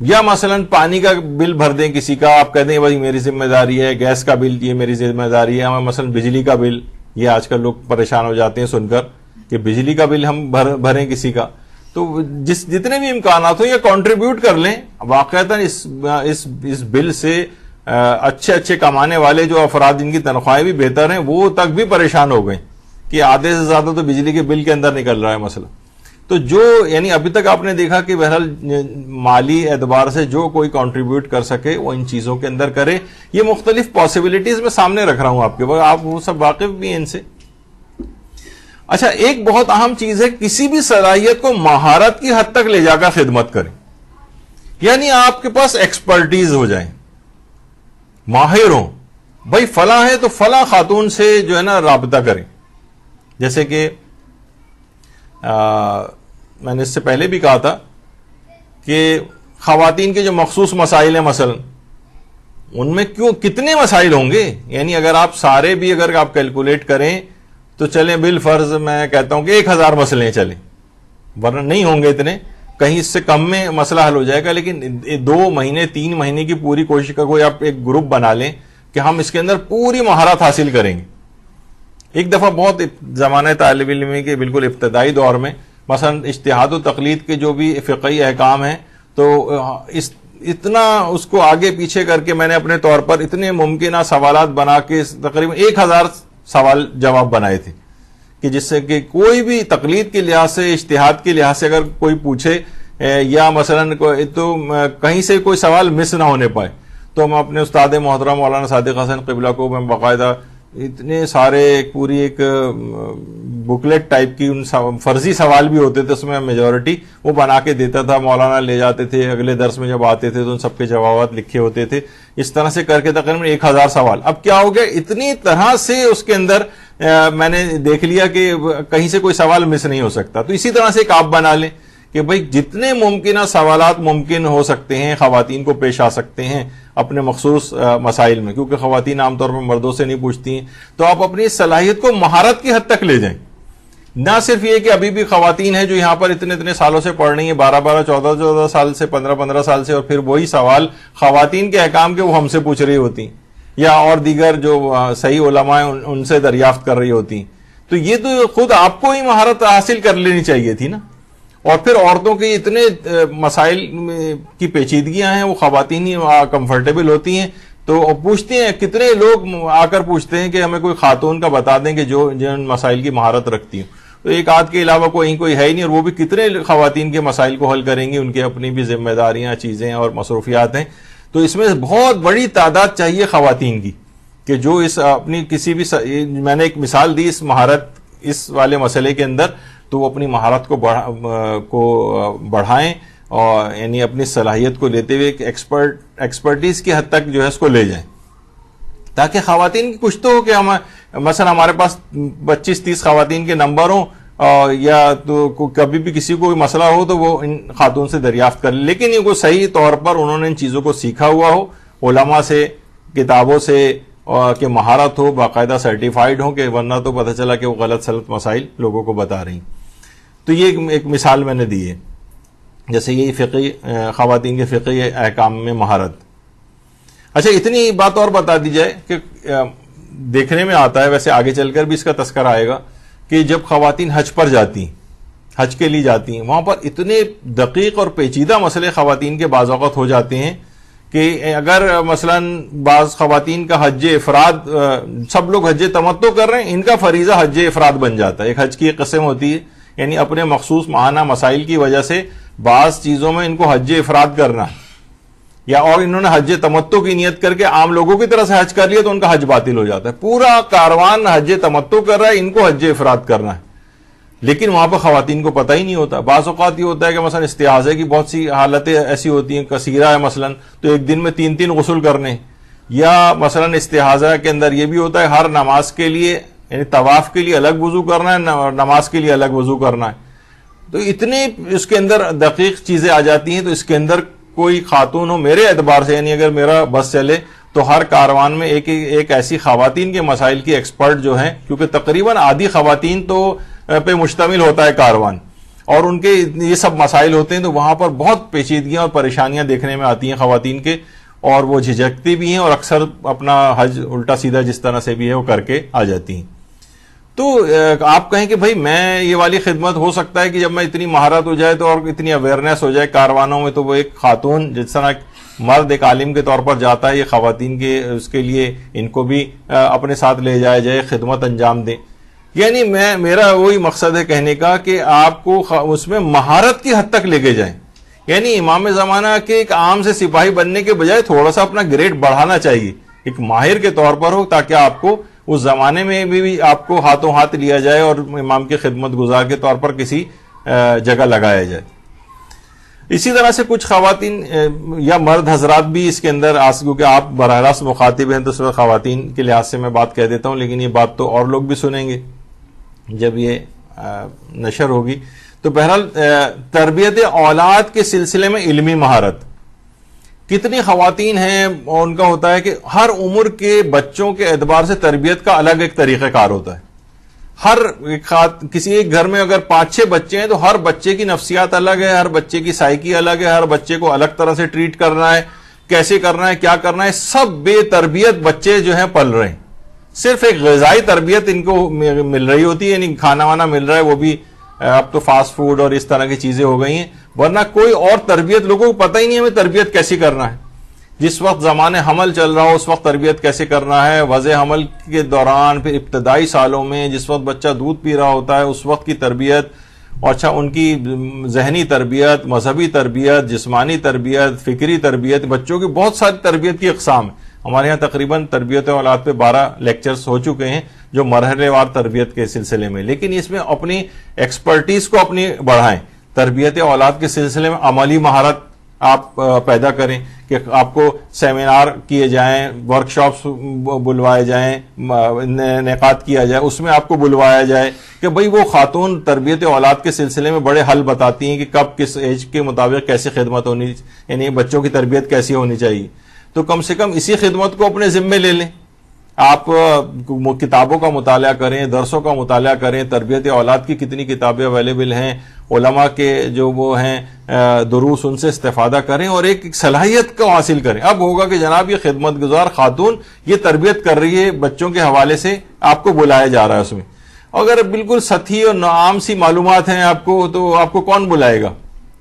یا مثلا پانی کا بل بھر دیں کسی کا، آپ کہتے ہیں بھائی میری ذمہ داری ہے، گیس کا بل یہ میری ذمہ داری ہے، ہمیں مثلا بجلی کا بل، یہ آج کل لوگ پریشان ہو جاتے ہیں سن کر کہ بجلی کا بل ہم بھریں کسی کا. تو جتنے بھی امکانات ہو یا کنٹریبیوٹ کر لیں. واقعتا اس بل سے اچھے اچھے کمانے والے جو افراد جن کی تنخواہیں بھی بہتر ہیں وہ تک بھی پریشان ہو گئے کہ آدھے سے زیادہ تو بجلی کے بل کے اندر نکل رہا ہے مسئلہ. تو جو یعنی ابھی تک آپ نے دیکھا کہ بہرحال مالی اعتبار سے جو کوئی کنٹریبیوٹ کر سکے وہ ان چیزوں کے اندر کرے. یہ مختلف پاسبلٹیز میں سامنے رکھ رہا ہوں آپ کے، آپ وہ سب واقف بھی ہیں ان سے. اچھا، ایک بہت اہم چیز ہے کسی بھی صلاحیت کو مہارت کی حد تک لے جا کر خدمت کریں. یعنی آپ کے پاس ایکسپرٹیز ہو جائیں، ماہر ہوں. بھائی فلاں ہے تو فلاں خاتون سے جو ہے نا رابطہ کریں. جیسے کہ میں نے اس سے پہلے بھی کہا تھا کہ خواتین کے جو مخصوص مسائل ہیں مثلا ان میں کتنے مسائل ہوں گے. یعنی اگر آپ سارے بھی اگر آپ کیلکولیٹ کریں تو چلیں بالفرض میں کہتا ہوں کہ 1000 مسئلے چلیں، ورنہ نہیں ہوں گے اتنے، کہیں اس سے کم میں مسئلہ حل ہو جائے گا. لیکن 2 مہینے 3 مہینے کی پوری کوشش کا کوئی آپ ایک گروپ بنا لیں کہ ہم اس کے اندر پوری مہارت حاصل کریں گے. ایک دفعہ بہت زمانہ طالب علمی کے بالکل ابتدائی دور میں مثلا اجتہاد و تقلید کے جو بھی فقہی احکام ہیں تو اتنا اس کو آگے پیچھے کر کے میں نے اپنے طور پر اتنے ممکنہ سوالات بنا کے تقریباً 1000 سوال جواب بنائے تھے کہ جس سے کہ کوئی بھی تقلید کے لحاظ سے اجتہاد کے لحاظ سے اگر کوئی پوچھے یا مثلا تو کہیں سے کوئی سوال مس نہ ہونے پائے. تو ہم اپنے استاد محترم مولانا صادق حسن قبلہ کو میں باقاعدہ اتنے سارے پوری ایک بکلیٹ ٹائپ کی ان فرضی سوال بھی ہوتے تھے اس میں میجورٹی وہ بنا کے دیتا تھا. مولانا لے جاتے تھے، اگلے درس میں جب آتے تھے تو ان سب کے جوابات لکھے ہوتے تھے. اس طرح سے کر کے تقریباً 1000 سوال. اب کیا ہو گیا، اتنی طرح سے اس کے اندر میں نے دیکھ لیا کہ کہیں سے کوئی سوال مس نہیں ہو سکتا. تو اسی طرح سے ایک آپ بنا لیں کہ بھئی جتنے ممکنہ سوالات ممکن ہو سکتے ہیں خواتین کو پیش آ سکتے ہیں اپنے مخصوص مسائل میں، کیونکہ خواتین عام طور پر مردوں سے نہیں پوچھتی ہیں. تو آپ اپنی صلاحیت کو مہارت کی حد تک لے جائیں. نہ صرف یہ کہ ابھی بھی خواتین ہیں جو یہاں پر اتنے سالوں سے پڑھ رہی ہیں، 12 14 سال سے، 15 سال سے، اور پھر وہی سوال خواتین کے احکام کے وہ ہم سے پوچھ رہی ہوتی ہیں یا اور دیگر جو صحیح علماء ہیں ان سے دریافت کر رہی ہوتی ہیں. تو یہ تو خود آپ کو ہی مہارت حاصل کر لینی چاہیے تھی نا. اور پھر عورتوں کے اتنے مسائل کی پیچیدگیاں ہیں وہ خواتین ہی کمفرٹیبل ہوتی ہیں تو پوچھتے ہیں. کتنے لوگ آ کر پوچھتے ہیں کہ ہمیں کوئی خاتون کا بتا دیں کہ جو جن مسائل کی مہارت رکھتی ہوں. تو ایک آدھ کے علاوہ کوئی ہے ہی نہیں، اور وہ بھی کتنے خواتین کے مسائل کو حل کریں گی. ان کے اپنی بھی ذمہ داریاں چیزیں اور مصروفیات ہیں. تو اس میں بہت بڑی تعداد چاہیے خواتین کی کہ جو اس اپنی کسی بھی میں نے ایک مثال دی اس مہارت اس والے مسئلے کے اندر، تو وہ اپنی مہارت کو بڑھائیں اور یعنی اپنی صلاحیت کو لیتے ہوئے ایک ایکسپرٹیز کی حد تک جو ہے اس کو لے جائیں، تاکہ خواتین کی کچھ تو ہو کہ ہم مثلا ہمارے پاس 25-30 خواتین کے نمبر ہوں یا تو کبھی بھی کسی کو مسئلہ ہو تو وہ ان خاتون سے دریافت کر لیں. لیکن یہ کوئی صحیح طور پر انہوں نے ان چیزوں کو سیکھا ہوا ہو، علماء سے، کتابوں سے، کہ مہارت ہو، باقاعدہ سرٹیفائیڈ ہو، کہ ورنہ تو پتہ چلا کہ وہ غلط سلط مسائل لوگوں کو بتا رہی. تو یہ ایک مثال میں نے دی ہے. جیسے یہ فقہی خواتین کے فقہی احکام میں مہارت. اچھا، اتنی بات اور بتا دی جائے کہ دیکھنے میں آتا ہے، ویسے آگے چل کر بھی اس کا تذکرہ آئے گا، کہ جب خواتین حج پر جاتی ہیں، حج کے لیے جاتی ہیں، وہاں پر اتنے دقیق اور پیچیدہ مسئلے خواتین کے بعض اوقات ہو جاتے ہیں کہ اگر مثلا بعض خواتین کا حج افراد، سب لوگ حج تمتع کر رہے ہیں، ان کا فریضہ حج افراد بن جاتا ہے. ایک حج کی ایک قسم ہوتی ہے، یعنی اپنے مخصوص ماہانہ مسائل کی وجہ سے بعض چیزوں میں ان کو حج افراد کرنا ہے، یا اور انہوں نے حج تمتع کی نیت کر کے عام لوگوں کی طرح سے حج کر لیا تو ان کا حج باطل ہو جاتا ہے. پورا کاروان حج تمتع کر رہا ہے، ان کو حج افراد کرنا ہے، لیکن وہاں پر خواتین کو پتہ ہی نہیں ہوتا. بعض اوقات یہ ہوتا ہے کہ مثلا استحاضے کی بہت سی حالتیں ایسی ہوتی ہیں، کثیرہ ہے مثلا، تو ایک دن میں 3 غسل کرنے، یا مثلا استحاضہ کے اندر یہ بھی ہوتا ہے ہر نماز کے لیے، یعنی طواف کے لیے الگ وضو کرنا ہے اور نماز کے لیے الگ وضو کرنا ہے. تو اتنے اس کے اندر دقیق چیزیں آ جاتی ہیں. تو اس کے اندر کوئی خاتون ہو میرے اعتبار سے، یعنی اگر میرا بس چلے تو ہر کاروان میں ایک ایسی خواتین کے مسائل کی ایکسپرٹ جو ہیں، کیونکہ تقریباً آدھی خواتین تو پہ مشتمل ہوتا ہے کاروان، اور ان کے یہ سب مسائل ہوتے ہیں، تو وہاں پر بہت پیچیدگیاں اور پریشانیاں دیکھنے میں آتی ہیں خواتین کے، اور وہ جھجکتی بھی ہیں اور اکثر اپنا حج الٹا سیدھا جس طرح سے بھی ہے وہ کر کے آ جاتی ہیں. تو آپ کہیں کہ بھائی میں یہ والی خدمت ہو سکتا ہے کہ جب میں اتنی مہارت ہو جائے تو اور اتنی اویئرنیس ہو جائے کاروانوں میں، تو وہ ایک خاتون جس طرح مرد ایک عالم کے طور پر جاتا ہے، یہ خواتین کے اس کے لیے ان کو بھی اپنے ساتھ لے جایا جائے، خدمت انجام دیں. یعنی میرا وہی مقصد ہے کہنے کا کہ آپ کو اس میں مہارت کی حد تک لے کے جائیں. یعنی امام زمانہ کے ایک عام سے سپاہی بننے کے بجائے تھوڑا سا اپنا گریڈ بڑھانا چاہیے، ایک ماہر کے طور پر ہو، تاکہ آپ کو اس زمانے میں بھی آپ کو ہاتھوں ہاتھ لیا جائے اور امام کی خدمت گزار کے طور پر کسی جگہ لگایا جائے. اسی طرح سے کچھ خواتین یا مرد حضرات بھی اس کے اندر کیونکہ آپ براہ راست مخاطب ہیں تو اس وقت خواتین کے لحاظ سے میں بات کہہ دیتا ہوں، لیکن یہ بات تو اور لوگ بھی سنیں گے جب یہ نشر ہوگی. تو بہرحال تربیت اولاد کے سلسلے میں علمی مہارت، کتنی خواتین ہیں اور ان کا ہوتا ہے کہ ہر عمر کے بچوں کے اعتبار سے تربیت کا الگ ایک طریقہ کار ہوتا ہے. کسی ایک گھر میں اگر 5-6 بچے ہیں تو ہر بچے کی نفسیات الگ ہے، ہر بچے کی سائیکی الگ ہے، ہر بچے کو الگ طرح سے ٹریٹ کرنا ہے، کیسے کرنا ہے، کیا کرنا ہے. سب بے تربیت بچے جو ہیں پل رہے ہیں. صرف ایک غذائی تربیت ان کو مل رہی ہوتی ہے، یعنی کھانا وانا مل رہا ہے، وہ بھی اب تو فاسٹ فوڈ اور اس طرح کی چیزیں ہو گئی ہیں، ورنہ کوئی اور تربیت لوگوں کو پتہ ہی نہیں ہمیں تربیت کیسی کرنا ہے. جس وقت زمانے حمل چل رہا ہو اس وقت تربیت کیسے کرنا ہے، وضع حمل کے دوران، پھر ابتدائی سالوں میں جس وقت بچہ دودھ پی رہا ہوتا ہے اس وقت کی تربیت، اور اچھا ان کی ذہنی تربیت، مذہبی تربیت، جسمانی تربیت، فکری تربیت، بچوں کی بہت ساری تربیت کی اقسام ہیں. ہمارے ہاں تقریباً تربیت اولاد پہ 12 لیکچرز ہو چکے ہیں جو مرحلے وار تربیت کے سلسلے میں، لیکن اس میں اپنی ایکسپرٹیز کو اپنی بڑھائیں. تربیت اولاد کے سلسلے میں عملی مہارت آپ پیدا کریں کہ آپ کو سیمینار کیے جائیں، ورکشاپس بلوائے جائیں، انعقاد کیا جائے، اس میں آپ کو بلوایا جائے کہ بھئی وہ خاتون تربیت اولاد کے سلسلے میں بڑے حل بتاتی ہیں کہ کب کس ایج کے مطابق کیسی خدمت ہونی، یعنی بچوں کی تربیت کیسی ہونی چاہیے. تو کم سے کم اسی خدمت کو اپنے ذمے لے لیں. آپ کتابوں کا مطالعہ کریں، درسوں کا مطالعہ کریں. تربیت اولاد کی کتنی کتابیں اویلیبل ہیں، علماء کے جو وہ ہیں دروس، ان سے استفادہ کریں اور ایک صلاحیت کو حاصل کریں. اب ہوگا کہ جناب یہ خدمت گزار خاتون یہ تربیت کر رہی ہے بچوں کے حوالے سے، آپ کو بلایا جا رہا ہے اس میں. اگر بالکل سطحی اور عام سی معلومات ہیں آپ کو تو آپ کو کون بلائے گا؟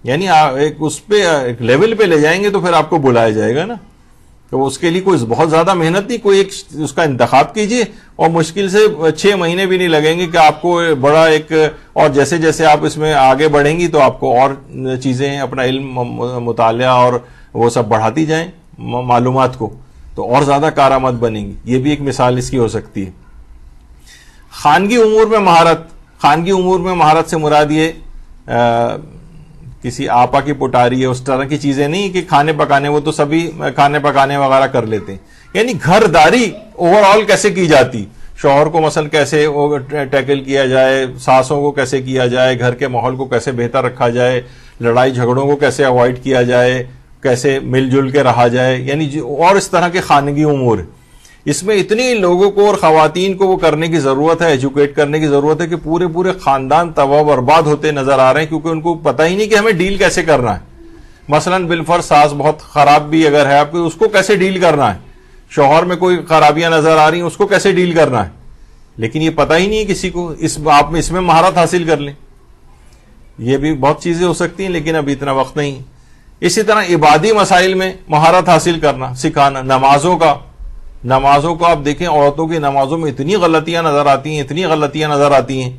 یعنی ایک اس پہ ایک لیول پہ لے جائیں گے تو پھر آپ کو بلایا جائے گا نا. تو اس کے لیے کوئی بہت زیادہ محنت نہیں، کوئی ایک اس کا انتخاب کیجئے اور مشکل سے 6 مہینے بھی نہیں لگیں گے کہ آپ کو بڑا ایک، اور جیسے جیسے آپ اس میں آگے بڑھیں گی تو آپ کو اور چیزیں اپنا علم مطالعہ اور وہ سب بڑھاتی جائیں معلومات کو، تو اور زیادہ کارآمد بنیں گی. یہ بھی ایک مثال اس کی ہو سکتی ہے. خانگی امور میں مہارت، خانگی امور میں مہارت سے مراد یہ کسی آپا کی پٹاری ہے اس طرح کی چیزیں نہیں کہ کھانے پکانے، وہ تو سبھی کھانے پکانے وغیرہ کر لیتے ہیں. یعنی گھرداری اوور آل کیسے کی جاتی، شوہر کو مثلا کیسے ٹیکل کیا جائے، ساسوں کو کیسے کیا جائے، گھر کے ماحول کو کیسے بہتر رکھا جائے، لڑائی جھگڑوں کو کیسے اوائڈ کیا جائے، کیسے مل جل کے رہا جائے، یعنی اور اس طرح کے خانگی امور. اس میں اتنی لوگوں کو اور خواتین کو وہ کرنے کی ضرورت ہے، ایجوکیٹ کرنے کی ضرورت ہے کہ پورے خاندان تباہ برباد ہوتے نظر آ رہے ہیں کیونکہ ان کو پتہ ہی نہیں کہ ہمیں ڈیل کیسے کرنا ہے. مثلا بالفرض ساس بہت خراب بھی اگر ہے آپ کو، اس کو کیسے ڈیل کرنا ہے، شوہر میں کوئی خرابیاں نظر آ رہی ہیں اس کو کیسے ڈیل کرنا ہے، لیکن یہ پتہ ہی نہیں کسی کو. آپ اس میں مہارت حاصل کر لیں. یہ بھی بہت چیزیں ہو سکتی ہیں لیکن ابھی اتنا وقت نہیں. اسی طرح عبادی مسائل میں مہارت حاصل کرنا، سکھانا. نمازوں کو آپ دیکھیں، عورتوں کی نمازوں میں اتنی غلطیاں نظر آتی ہیں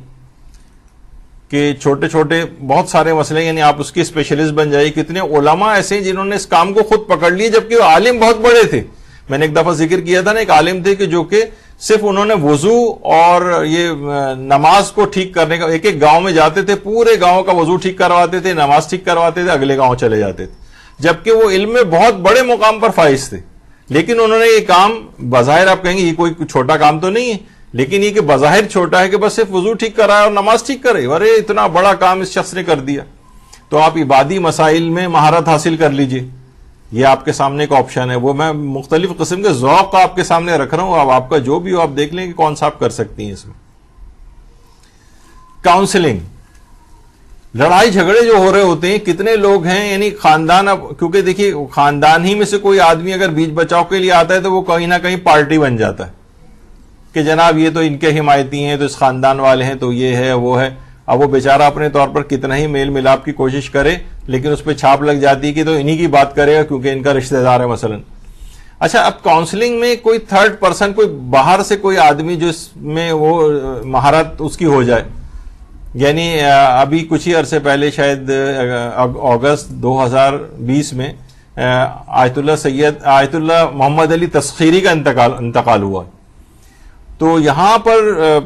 کہ چھوٹے چھوٹے بہت سارے مسئلے، یعنی آپ اس کی اسپیشلسٹ بن جائیے. کتنے علماء ایسے ہیں جنہوں نے اس کام کو خود پکڑ لیے جبکہ وہ عالم بہت بڑے تھے. میں نے ایک دفعہ ذکر کیا تھا نا، ایک عالم تھے کہ جو کہ صرف انہوں نے وضو اور یہ نماز کو ٹھیک کرنے کا، ایک گاؤں میں جاتے تھے، پورے گاؤں کا وضو ٹھیک کرواتے تھے، نماز ٹھیک کرواتے تھے، اگلے گاؤں چلے جاتے تھے، جبکہ وہ علم میں بہت بڑے مقام پر فائز تھے. لیکن انہوں نے یہ کام بظاہر آپ کہیں گے یہ کوئی چھوٹا کام تو نہیں ہے، لیکن یہ کہ بظاہر چھوٹا ہے کہ بس صرف وضو ٹھیک کرائے اور نماز ٹھیک کرے، ارے اتنا بڑا کام اس شخص نے کر دیا. تو آپ عبادی مسائل میں مہارت حاصل کر لیجئے. یہ آپ کے سامنے کا آپشن ہے. وہ میں مختلف قسم کے ذوق آپ کے سامنے رکھ رہا ہوں، اب آپ کا جو بھی ہو آپ دیکھ لیں کہ کون سا آپ کر سکتی ہیں. اس میں کاؤنسلنگ، لڑائی جھگڑے جو ہو رہے ہوتے ہیں، کتنے لوگ ہیں یعنی خاندان، اب کیونکہ دیکھیے خاندان ہی میں سے کوئی آدمی اگر بیچ بچاؤ کے لیے آتا ہے تو وہ کہیں نہ کہیں پارٹی بن جاتا ہے کہ جناب یہ تو ان کے حمایتی ہیں، تو اس خاندان والے ہیں، تو یہ ہے وہ ہے. اب وہ بیچارہ اپنے طور پر کتنا ہی میل ملاپ کی کوشش کرے لیکن اس پہ چھاپ لگ جاتی ہے کہ تو انہی کی بات کرے گا کیونکہ ان کا رشتہ دار ہے مثلا. اچھا, اب کاؤنسلنگ میں کوئی تھرڈ پرسن, کوئی باہر سے کوئی آدمی جو اس میں وہ مہارت اس کی ہو جائے, یعنی ابھی کچھ ہی عرصے پہلے شاید اگست 2020 میں آیت اللہ محمد علی تسخیری کا انتقال ہوا. تو یہاں پر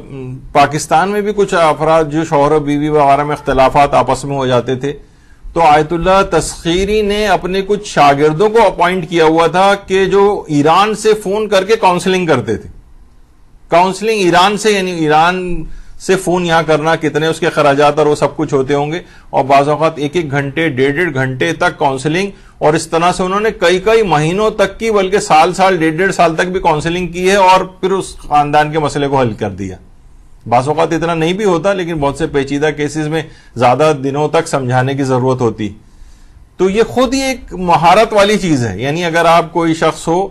پاکستان میں بھی کچھ افراد جو شوہر و بیوی وغیرہ میں اختلافات آپس میں ہو جاتے تھے, تو آیت اللہ تسخیری نے اپنے کچھ شاگردوں کو اپوائنٹ کیا ہوا تھا کہ جو ایران سے فون کر کے کاؤنسلنگ کرتے تھے. کاؤنسلنگ ایران سے, یعنی ایران سے فون یہاں کرنا, کتنے اس کے خراجات اور وہ سب کچھ ہوتے ہوں گے, اور بعض اوقات 1-1 گھنٹے 1.5 گھنٹے تک کاؤنسلنگ, اور اس طرح سے انہوں نے کئی مہینوں تک کی, بلکہ سال 1.5 سال تک بھی کاؤنسلنگ کی ہے, اور پھر اس خاندان کے مسئلے کو حل کر دیا. بعض اوقات اتنا نہیں بھی ہوتا, لیکن بہت سے پیچیدہ کیسز میں زیادہ دنوں تک سمجھانے کی ضرورت ہوتی. تو یہ خود ہی ایک مہارت والی چیز ہے. یعنی اگر آپ کوئی شخص ہو,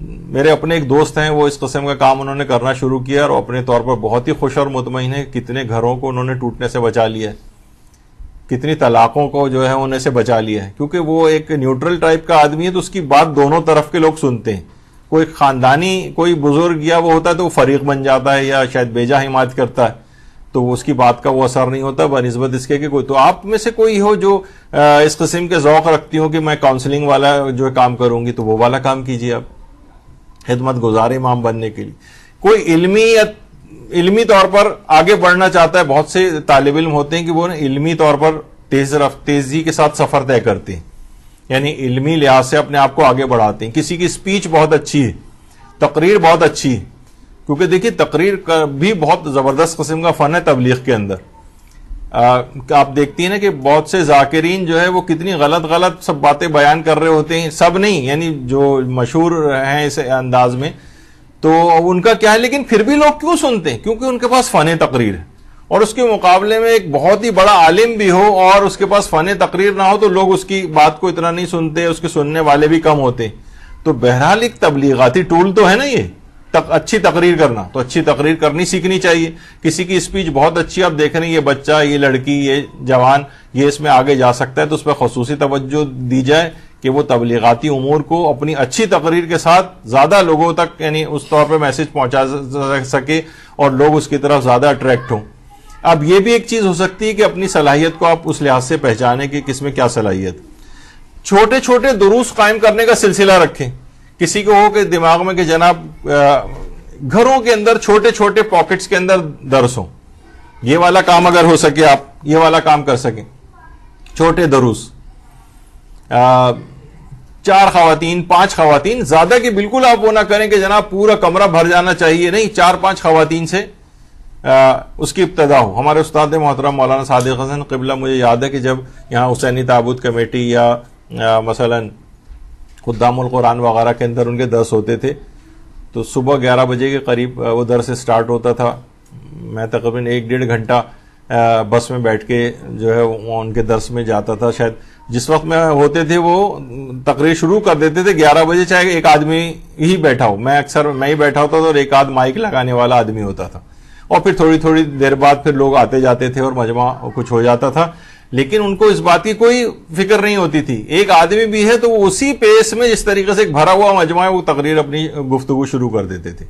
میرے اپنے ایک دوست ہیں, وہ اس قسم کا کام انہوں نے کرنا شروع کیا اور اپنے طور پر بہت ہی خوش اور مطمئن ہے. کتنے گھروں کو انہوں نے ٹوٹنے سے بچا لیا ہے, کتنی طلاقوں کو جو ہے ہونے سے بچا لیا ہے, کیونکہ وہ ایک نیوٹرل ٹائپ کا آدمی ہے, تو اس کی بات دونوں طرف کے لوگ سنتے ہیں. کوئی خاندانی کوئی بزرگ یا وہ ہوتا ہے تو وہ فریق بن جاتا ہے یا شاید بیجا حمایت کرتا ہے, تو اس کی بات کا وہ اثر نہیں ہوتا بنسبت اس کے کہ کوئی. تو آپ میں سے کوئی ہو جو اس قسم کے ذوق رکھتی ہو کہ میں کاؤنسلنگ والا جو کام کروں گی, تو وہ والا کام کیجیے آپ, خدمت گزار امام بننے کے لیے. کوئی علمی طور پر آگے بڑھنا چاہتا ہے, بہت سے طالب علم ہوتے ہیں کہ وہ علمی طور پر تیزی کے ساتھ سفر طے کرتے ہیں, یعنی علمی لحاظ سے اپنے آپ کو آگے بڑھاتے ہیں. کسی کی اسپیچ بہت اچھی ہے, تقریر بہت اچھی ہے, کیونکہ دیکھیے تقریر کا بھی بہت زبردست قسم کا فن ہے تبلیغ کے اندر. آپ دیکھتی ہیں نا کہ بہت سے ذاکرین جو ہے وہ کتنی غلط سب باتیں بیان کر رہے ہوتے ہیں, سب نہیں, یعنی جو مشہور ہیں اس انداز میں, تو ان کا کیا ہے, لیکن پھر بھی لوگ کیوں سنتے ہیں, کیونکہ ان کے پاس فن تقریر ہے. اور اس کے مقابلے میں ایک بہت ہی بڑا عالم بھی ہو اور اس کے پاس فن تقریر نہ ہو, تو لوگ اس کی بات کو اتنا نہیں سنتے, اس کے سننے والے بھی کم ہوتے. تو بہرحال ایک تبلیغاتی ٹول تو ہے نا یہ, اچھی تقریر کرنا. تو اچھی تقریر کرنی سیکھنی چاہیے. کسی کی اسپیچ بہت اچھی, آپ دیکھ رہے ہیں یہ بچہ, یہ لڑکی, یہ جوان, یہ اس میں آگے جا سکتا ہے, تو اس پہ خصوصی توجہ دی جائے کہ وہ تبلیغاتی امور کو اپنی اچھی تقریر کے ساتھ زیادہ لوگوں تک, یعنی اس طور پہ میسج پہنچا سکے اور لوگ اس کی طرف زیادہ اٹریکٹ ہوں. اب یہ بھی ایک چیز ہو سکتی ہے کہ اپنی صلاحیت کو آپ اس لحاظ سے پہچانیں کہ کس میں کیا صلاحیت. چھوٹے چھوٹے دروس قائم کرنے کا سلسلہ رکھیں. کسی کو ہو کہ دماغ میں کہ جناب گھروں کے اندر چھوٹے چھوٹے پاکٹس کے اندر درس ہوں, یہ والا کام اگر ہو سکے آپ یہ والا کام کر سکیں. چھوٹے دروس, 4 خواتین 5 خواتین, زیادہ کہ بالکل آپ وہ نہ کریں کہ جناب پورا کمرہ بھر جانا چاہیے, نہیں, 4-5 خواتین سے اس کی ابتدا ہو. ہمارے استاد محترم مولانا صادق حسن قبلہ, مجھے یاد ہے کہ جب یہاں حسینی تعبد کمیٹی یا مثلا خدام القرآن وغیرہ کے اندر ان کے درس ہوتے تھے, تو صبح 11 بجے کے قریب وہ درس سٹارٹ ہوتا تھا. میں تقریباً 1-1.5 گھنٹہ بس میں بیٹھ کے جو ہے وہ ان کے درس میں جاتا تھا. شاید جس وقت میں ہوتے تھے وہ تقریر شروع کر دیتے تھے 11 بجے, چاہے ایک آدمی ہی بیٹھا ہو, میں ہی بیٹھا ہوتا تھا اور ایک آدھ مائک لگانے والا آدمی ہوتا تھا, اور پھر تھوڑی دیر بعد پھر لوگ آتے جاتے تھے اور مجمع کچھ ہو جاتا تھا. لیکن ان کو اس بات کی کوئی فکر نہیں ہوتی تھی, ایک آدمی بھی ہے تو وہ اسی پیس میں جس طریقے سے ایک بھرا ہوا مجمع ہے وہ تقریر اپنی گفتگو شروع کر دیتے تھے.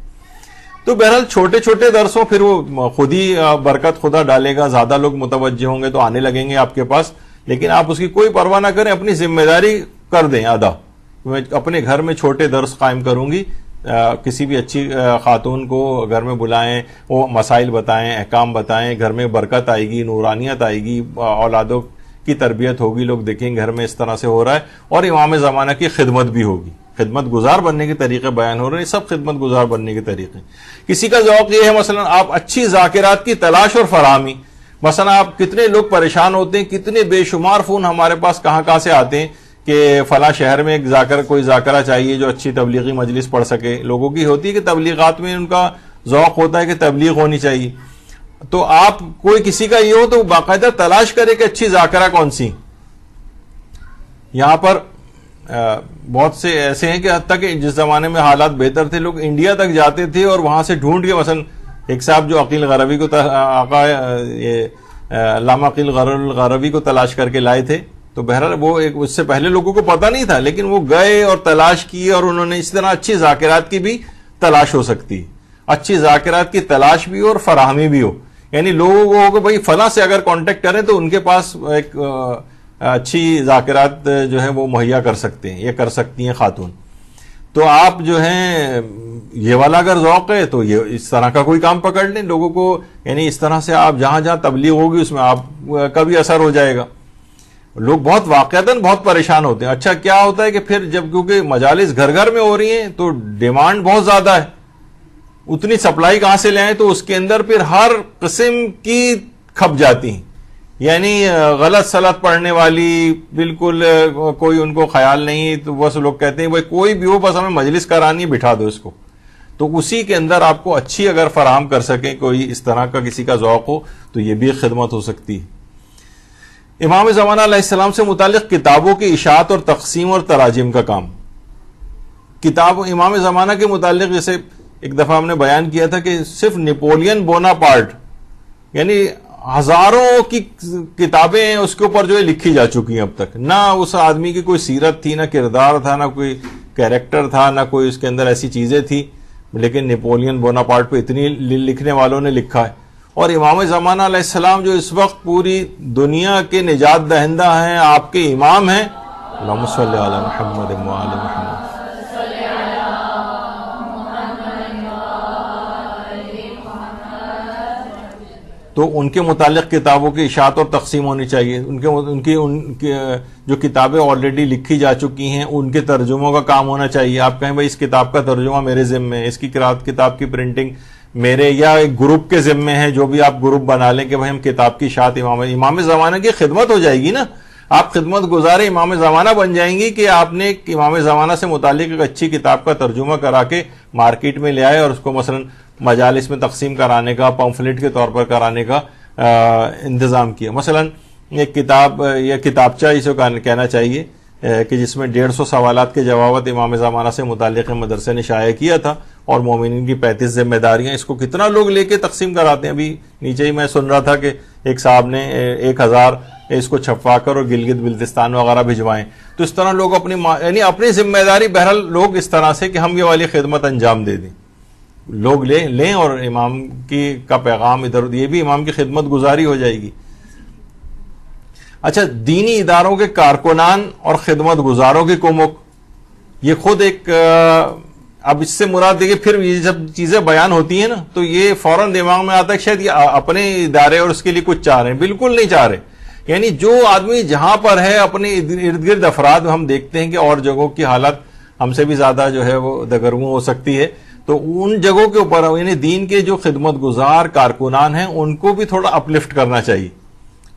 تو بہرحال چھوٹے چھوٹے درسوں, پھر وہ خود ہی برکت خدا ڈالے گا, زیادہ لوگ متوجہ ہوں گے تو آنے لگیں گے آپ کے پاس. لیکن آپ اس کی کوئی پرواہ نہ کریں, اپنی ذمہ داری کر دیں ادا. میں اپنے گھر میں چھوٹے درس قائم کروں گی, کسی بھی اچھی خاتون کو گھر میں بلائیں, وہ مسائل بتائیں, احکام بتائیں, گھر میں برکت آئے گی, نورانیت آئے گی, اولادوں کی تربیت ہوگی, لوگ دیکھیں گھر میں اس طرح سے ہو رہا ہے, اور امام زمانہ کی خدمت بھی ہوگی. خدمت گزار بننے کے طریقے بیان ہو رہے ہیں, سب خدمت گزار بننے کے طریقے. کسی کا ذوق یہ ہے مثلا آپ اچھی ذاکرات کی تلاش اور فراہمی, مثلا آپ کتنے لوگ پریشان ہوتے ہیں, کتنے بے شمار فون ہمارے پاس کہاں سے آتے ہیں کہ فلاں شہر میں ایک کوئی ذاکرہ چاہیے جو اچھی تبلیغی مجلس پڑھ سکے. لوگوں کی ہوتی ہے کہ تبلیغات میں ان کا ذوق ہوتا ہے کہ تبلیغ ہونی چاہیے, تو آپ کوئی کسی کا یہ ہو تو باقاعدہ تلاش کرے کہ اچھی ذاکرہ کون سی. یہاں پر بہت سے ایسے ہیں کہ حتیٰ کہ جس زمانے میں حالات بہتر تھے لوگ انڈیا تک جاتے تھے اور وہاں سے ڈھونڈ کے, مثلا ایک صاحب جو عقیل غروی کو علامہ عقیل غروی کو تلاش کر کے لائے تھے, تو بہرحال وہ اس سے پہلے لوگوں کو پتہ نہیں تھا، لیکن وہ گئے اور تلاش کی، اور انہوں نے اس طرح اچھی ذاکرات کی بھی تلاش ہو سکتی ہے، اچھی ذاکرات کی تلاش بھی ہو اور فراہمی بھی ہو. یعنی لوگوں کو بھائی فلاں سے اگر کانٹیکٹ کریں تو ان کے پاس ایک اچھی ذاکرات جو ہے وہ مہیا کر سکتے ہیں یا کر سکتی ہیں خاتون. تو آپ جو ہیں یہ والا اگر ذوق ہے تو یہ اس طرح کا کوئی کام پکڑ لیں لوگوں کو، یعنی اس طرح سے آپ جہاں جہاں تبلیغ ہوگی اس میں آپ کا بھی اثر ہو جائے گا. لوگ بہت واقعتاً بہت پریشان ہوتے ہیں. اچھا کیا ہوتا ہے کہ پھر جب کیونکہ مجالس گھر گھر میں ہو رہی ہیں تو ڈیمانڈ بہت زیادہ ہے، اتنی سپلائی کہاں سے لے آئیں، تو اس کے اندر پھر ہر قسم کی کھپ جاتی ہیں. یعنی غلط سلط پڑھنے والی بالکل کوئی ان کو خیال نہیں، تو بس لوگ کہتے ہیں بھائی کوئی بھی ہو بس ہمیں مجلس کرانی بٹھا دو اس کو. تو اسی کے اندر آپ کو اچھی اگر فراہم کر سکیں، کوئی اس طرح کا کسی کا ذوق ہو تو یہ بھی ایک خدمت ہو سکتی ہے. امام زمانہ علیہ السلام سے متعلق کتابوں کی اشاعت اور تقسیم اور تراجم کا کام. کتاب امام زمانہ کے متعلق جیسے ایک دفعہ ہم نے بیان کیا تھا کہ صرف نیپولین بوناپارٹ یعنی ہزاروں کی کتابیں اس کے اوپر جو ہے لکھی جا چکی ہیں اب تک. نہ اس آدمی کی کوئی سیرت تھی، نہ کردار تھا، نہ کوئی کیریکٹر تھا، نہ کوئی اس کے اندر ایسی چیزیں تھی، لیکن نیپولین بوناپارٹ پہ اتنی لکھنے والوں نے لکھا ہے. اور امام زمانہ علیہ السلام جو اس وقت پوری دنیا کے نجات دہندہ ہیں، آپ کے امام ہیں. اللہم صلی علی محمد و آل محمد. تو ان کے متعلق کتابوں کی اشاعت اور تقسیم ہونی چاہیے. ان کی جو کتابیں آلریڈی لکھی جا چکی ہیں ان کے ترجموں کا کام ہونا چاہیے. آپ کہیں بھائی اس کتاب کا ترجمہ میرے ذمے ہے، اس کی کتاب کی پرنٹنگ میرے یا ایک گروپ کے ذمے ہے، جو بھی آپ گروپ بنا لیں کہ بھائی ہم کتاب کی اشاعت امام زمانہ کی خدمت ہو جائے گی نا. آپ خدمت گزار امام زمانہ بن جائیں گی کہ آپ نے امام زمانہ سے متعلق ایک اچھی کتاب کا ترجمہ کرا کے مارکیٹ میں لے آئے اور اس کو مثلا مجالس میں تقسیم کرانے کا، پمفلٹ کے طور پر کرانے کا انتظام کیا. مثلا ایک کتاب یا کتابچہ اسے کہنا چاہیے کہ جس میں 150 سوالات کے جوابات امام زمانہ سے متعلق مدرسے نے شائع کیا تھا، اور مومنین کی 35 ذمہ داریاں. اس کو کتنا لوگ لے کے تقسیم کراتے ہیں. ابھی نیچے ہی میں سن رہا تھا کہ ایک صاحب نے 1000 اس کو چھپوا کر اور گلگت بلتستان وغیرہ بھجوائیں. تو اس طرح لوگ یعنی اپنی ذمہ داری بہرحال لوگ اس طرح سے کہ ہم یہ والی خدمت انجام دے دیں، لوگ لیں اور امام کا پیغام ادھر، یہ بھی امام کی خدمت گزاری ہو جائے گی. اچھا، دینی اداروں کے کارکنان اور خدمت گزاروں کی کمک، یہ خود ایک اب اس سے مراد دیکھیے پھر یہ جب چیزیں بیان ہوتی ہیں نا تو یہ فوراً دماغ میں آتا ہے کہ شاید یہ اپنے ادارے اور اس کے لیے کچھ چاہ رہے ہیں. بالکل نہیں چاہ رہے. یعنی جو آدمی جہاں پر ہے اپنے ارد گرد افراد، ہم دیکھتے ہیں کہ اور جگہوں کی حالت ہم سے بھی زیادہ جو ہے وہ دگرگوں ہو سکتی ہے، تو ان جگہوں کے اوپر یعنی دین کے جو خدمت گزار کارکنان ہیں ان کو بھی تھوڑا اپلفٹ کرنا چاہیے.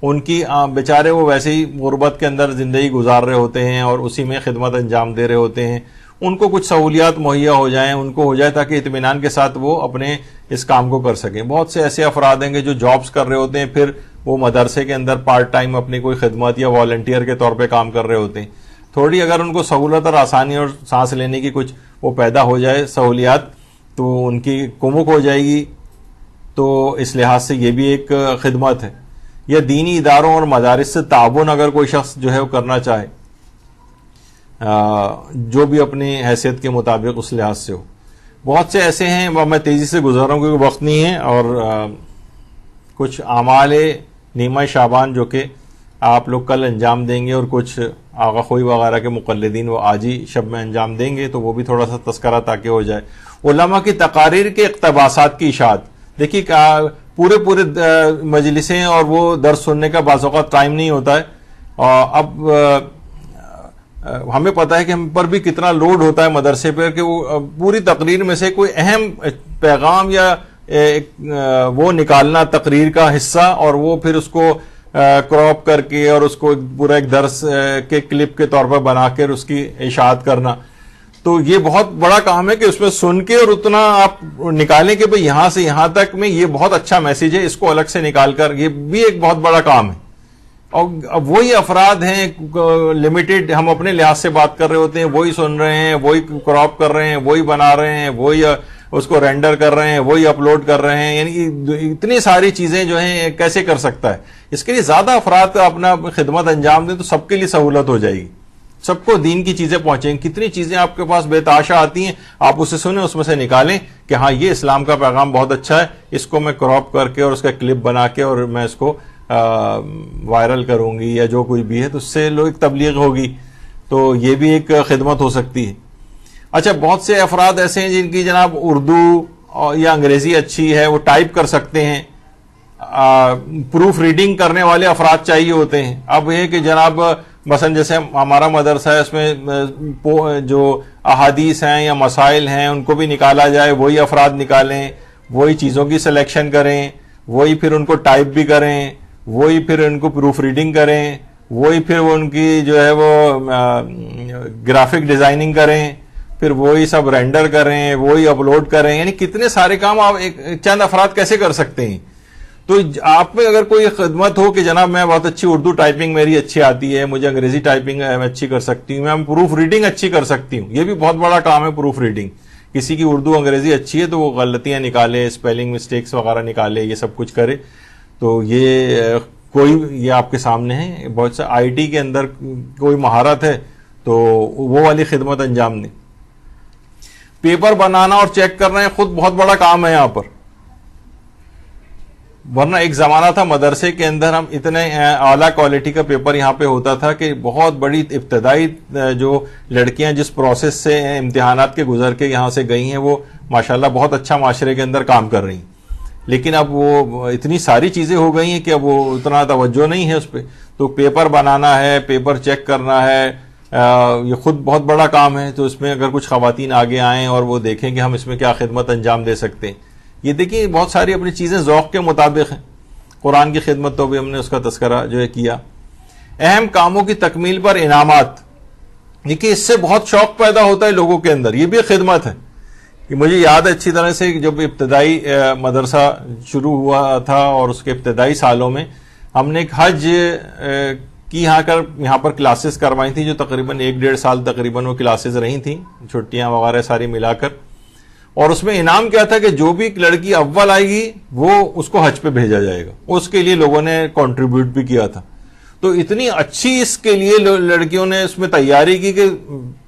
ان کی بیچارے وہ ویسے ہی غربت کے اندر زندگی گزار رہے ہوتے ہیں اور اسی میں خدمت انجام دے رہے ہوتے ہیں. ان کو کچھ سہولیات مہیا ہو جائیں، ان کو ہو جائے تاکہ اطمینان کے ساتھ وہ اپنے اس کام کو کر سکیں. بہت سے ایسے افراد ہیں کہ جو جابز کر رہے ہوتے ہیں، پھر وہ مدرسے کے اندر پارٹ ٹائم اپنی کوئی خدمت یا والنٹیئر کے طور پہ کام کر رہے ہوتے ہیں. تھوڑی اگر ان کو سہولت اور آسانی اور سانس لینے کی کچھ وہ پیدا ہو جائے سہولیات تو ان کی کمک ہو جائے گی. تو اس لحاظ سے یہ بھی ایک خدمت ہے. یا دینی اداروں اور مدارس سے تعاون اگر کوئی شخص جو ہے وہ کرنا چاہے، جو بھی اپنی حیثیت کے مطابق اس لحاظ سے ہو. بہت سے ایسے ہیں، میں تیزی سے گزر رہا ہوں کیونکہ وقت نہیں ہے، اور کچھ اعمال نیمہ شعبان جو کہ آپ لوگ کل انجام دیں گے، اور کچھ آغا خوئی وغیرہ کے مقلدین وہ آج ہی شب میں انجام دیں گے، تو وہ بھی تھوڑا سا تذکرہ تاکہ ہو جائے. علماء کی تقاریر کے اقتباسات کی اشاعت. دیکھیے پورے مجلسیں اور وہ درس سننے کا بعض اوقات ٹائم نہیں ہوتا ہے. اب ہمیں پتا ہے کہ ہم پر بھی کتنا لوڈ ہوتا ہے مدرسے پر کہ وہ پوری تقریر میں سے کوئی اہم پیغام یا وہ نکالنا تقریر کا حصہ، اور وہ پھر اس کو کراپ کر کے اور اس کو پورا ایک درس کے کلپ کے طور پر بنا کر اس کی اشاعت کرنا. تو یہ بہت بڑا کام ہے کہ اس میں سن کے اور اتنا آپ نکالیں کہ بھئی یہاں سے یہاں تک میں یہ بہت اچھا میسج ہے، اس کو الگ سے نکال کر، یہ بھی ایک بہت بڑا کام ہے. اور اب وہی افراد ہیں لمیٹڈ، ہم اپنے لحاظ سے بات کر رہے ہوتے ہیں، وہی سن رہے ہیں، وہی کراپ کر رہے ہیں، وہی بنا رہے ہیں، وہی اس کو رینڈر کر رہے ہیں, وہی اپلوڈ کر رہے ہیں, یعنی اتنی ساری چیزیں جو ہیں کیسے کر سکتا ہے. اس کے لیے زیادہ افراد اپنا خدمت انجام دیں تو سب کے لیے سہولت ہو جائے گی, سب کو دین کی چیزیں پہنچیں گی. کتنی چیزیں آپ کے پاس بے تحاشا آتی ہیں, آپ اسے سنیں, اس میں سے نکالیں کہ ہاں یہ اسلام کا پیغام بہت اچھا ہے, اس کو میں کراپ کر کے اور اس کا کلپ بنا کے اور میں اس کو وائرل کروں گی یا جو کوئی بھی ہے, تو اس سے لوگ تبلیغ ہوگی. تو یہ بھی ایک خدمت ہو سکتی ہے. اچھا, بہت سے افراد ایسے ہیں جن کی جناب اردو یا انگریزی اچھی ہے, وہ ٹائپ کر سکتے ہیں, پروف ریڈنگ کرنے والے افراد چاہیے ہوتے ہیں. اب یہ کہ جناب مثلا جیسے ہمارا مدرسہ ہے, اس میں جو احادیث ہیں یا مسائل ہیں ان کو بھی نکالا جائے, وہی افراد نکالیں, وہی چیزوں کی سلیکشن کریں, وہی پھر ان کو ٹائپ بھی کریں, وہی پھر ان کو پروف ریڈنگ کریں, وہی پھر وہ ان کی جو ہے وہ گرافک ڈیزائننگ کریں, پھر وہی سب رینڈر کریں, وہی اپلوڈ کریں. یعنی کتنے سارے کام آپ چند افراد کیسے کر سکتے ہیں. تو آپ میں اگر کوئی خدمت ہو کہ جناب میں بہت اچھی اردو ٹائپنگ میری اچھی آتی ہے, مجھے انگریزی ٹائپنگ میں اچھی کر سکتی ہوں, میں پروف ریڈنگ اچھی کر سکتی ہوں, یہ بھی بہت بڑا کام ہے پروف ریڈنگ. کسی کی اردو انگریزی اچھی ہے تو وہ غلطیاں نکالے, اسپیلنگ مسٹیکس وغیرہ نکالے, یہ سب کچھ کرے. تو یہ آپ کے سامنے ہے. بہت سے آئی ٹی کے اندر کوئی مہارت ہے تو وہ والی خدمت انجام دیں. پیپر بنانا اور چیک کرنا ہے خود بہت بڑا کام ہے یہاں پر. ورنہ ایک زمانہ تھا مدرسے کے اندر ہم اتنے اعلیٰ کوالٹی کا پیپر یہاں پہ ہوتا تھا کہ بہت بڑی ابتدائی جو لڑکیاں جس پروسیس سے امتحانات کے گزر کے یہاں سے گئی ہیں وہ ماشاءاللہ بہت اچھا معاشرے کے اندر کام کر رہی ہیں. لیکن اب وہ اتنی ساری چیزیں ہو گئی ہیں کہ اب وہ اتنا توجہ نہیں ہے اس پہ. تو پیپر بنانا ہے, پیپر چیک کرنا ہے, یہ خود بہت بڑا کام ہے. تو اس میں اگر کچھ خواتین آگے آئیں اور وہ دیکھیں کہ ہم اس میں کیا خدمت انجام دے سکتے ہیں. یہ دیکھیے بہت ساری اپنی چیزیں ذوق کے مطابق ہیں. قرآن کی خدمت تو بھی ہم نے اس کا تذکرہ جو ہے کیا. اہم کاموں کی تکمیل پر انعامات, دیکھیے اس سے بہت شوق پیدا ہوتا ہے لوگوں کے اندر, یہ بھی خدمت ہے. کہ مجھے یاد ہے اچھی طرح سے جب ابتدائی مدرسہ شروع ہوا تھا اور اس کے ابتدائی سالوں میں ہم نے ایک حج کی یہاں پر کلاسز کروائی تھیں, جو تقریباً 1-1.5 سال تقریباً وہ کلاسز رہی تھیں, چھٹیاں وغیرہ ساری ملا کر. اور اس میں انعام کیا تھا کہ جو بھی لڑکی اول آئے گی وہ اس کو حج پہ بھیجا جائے گا. اس کے لیے لوگوں نے کنٹریبیوٹ بھی کیا تھا. تو اتنی اچھی اس کے لیے لڑکیوں نے اس میں تیاری کی کہ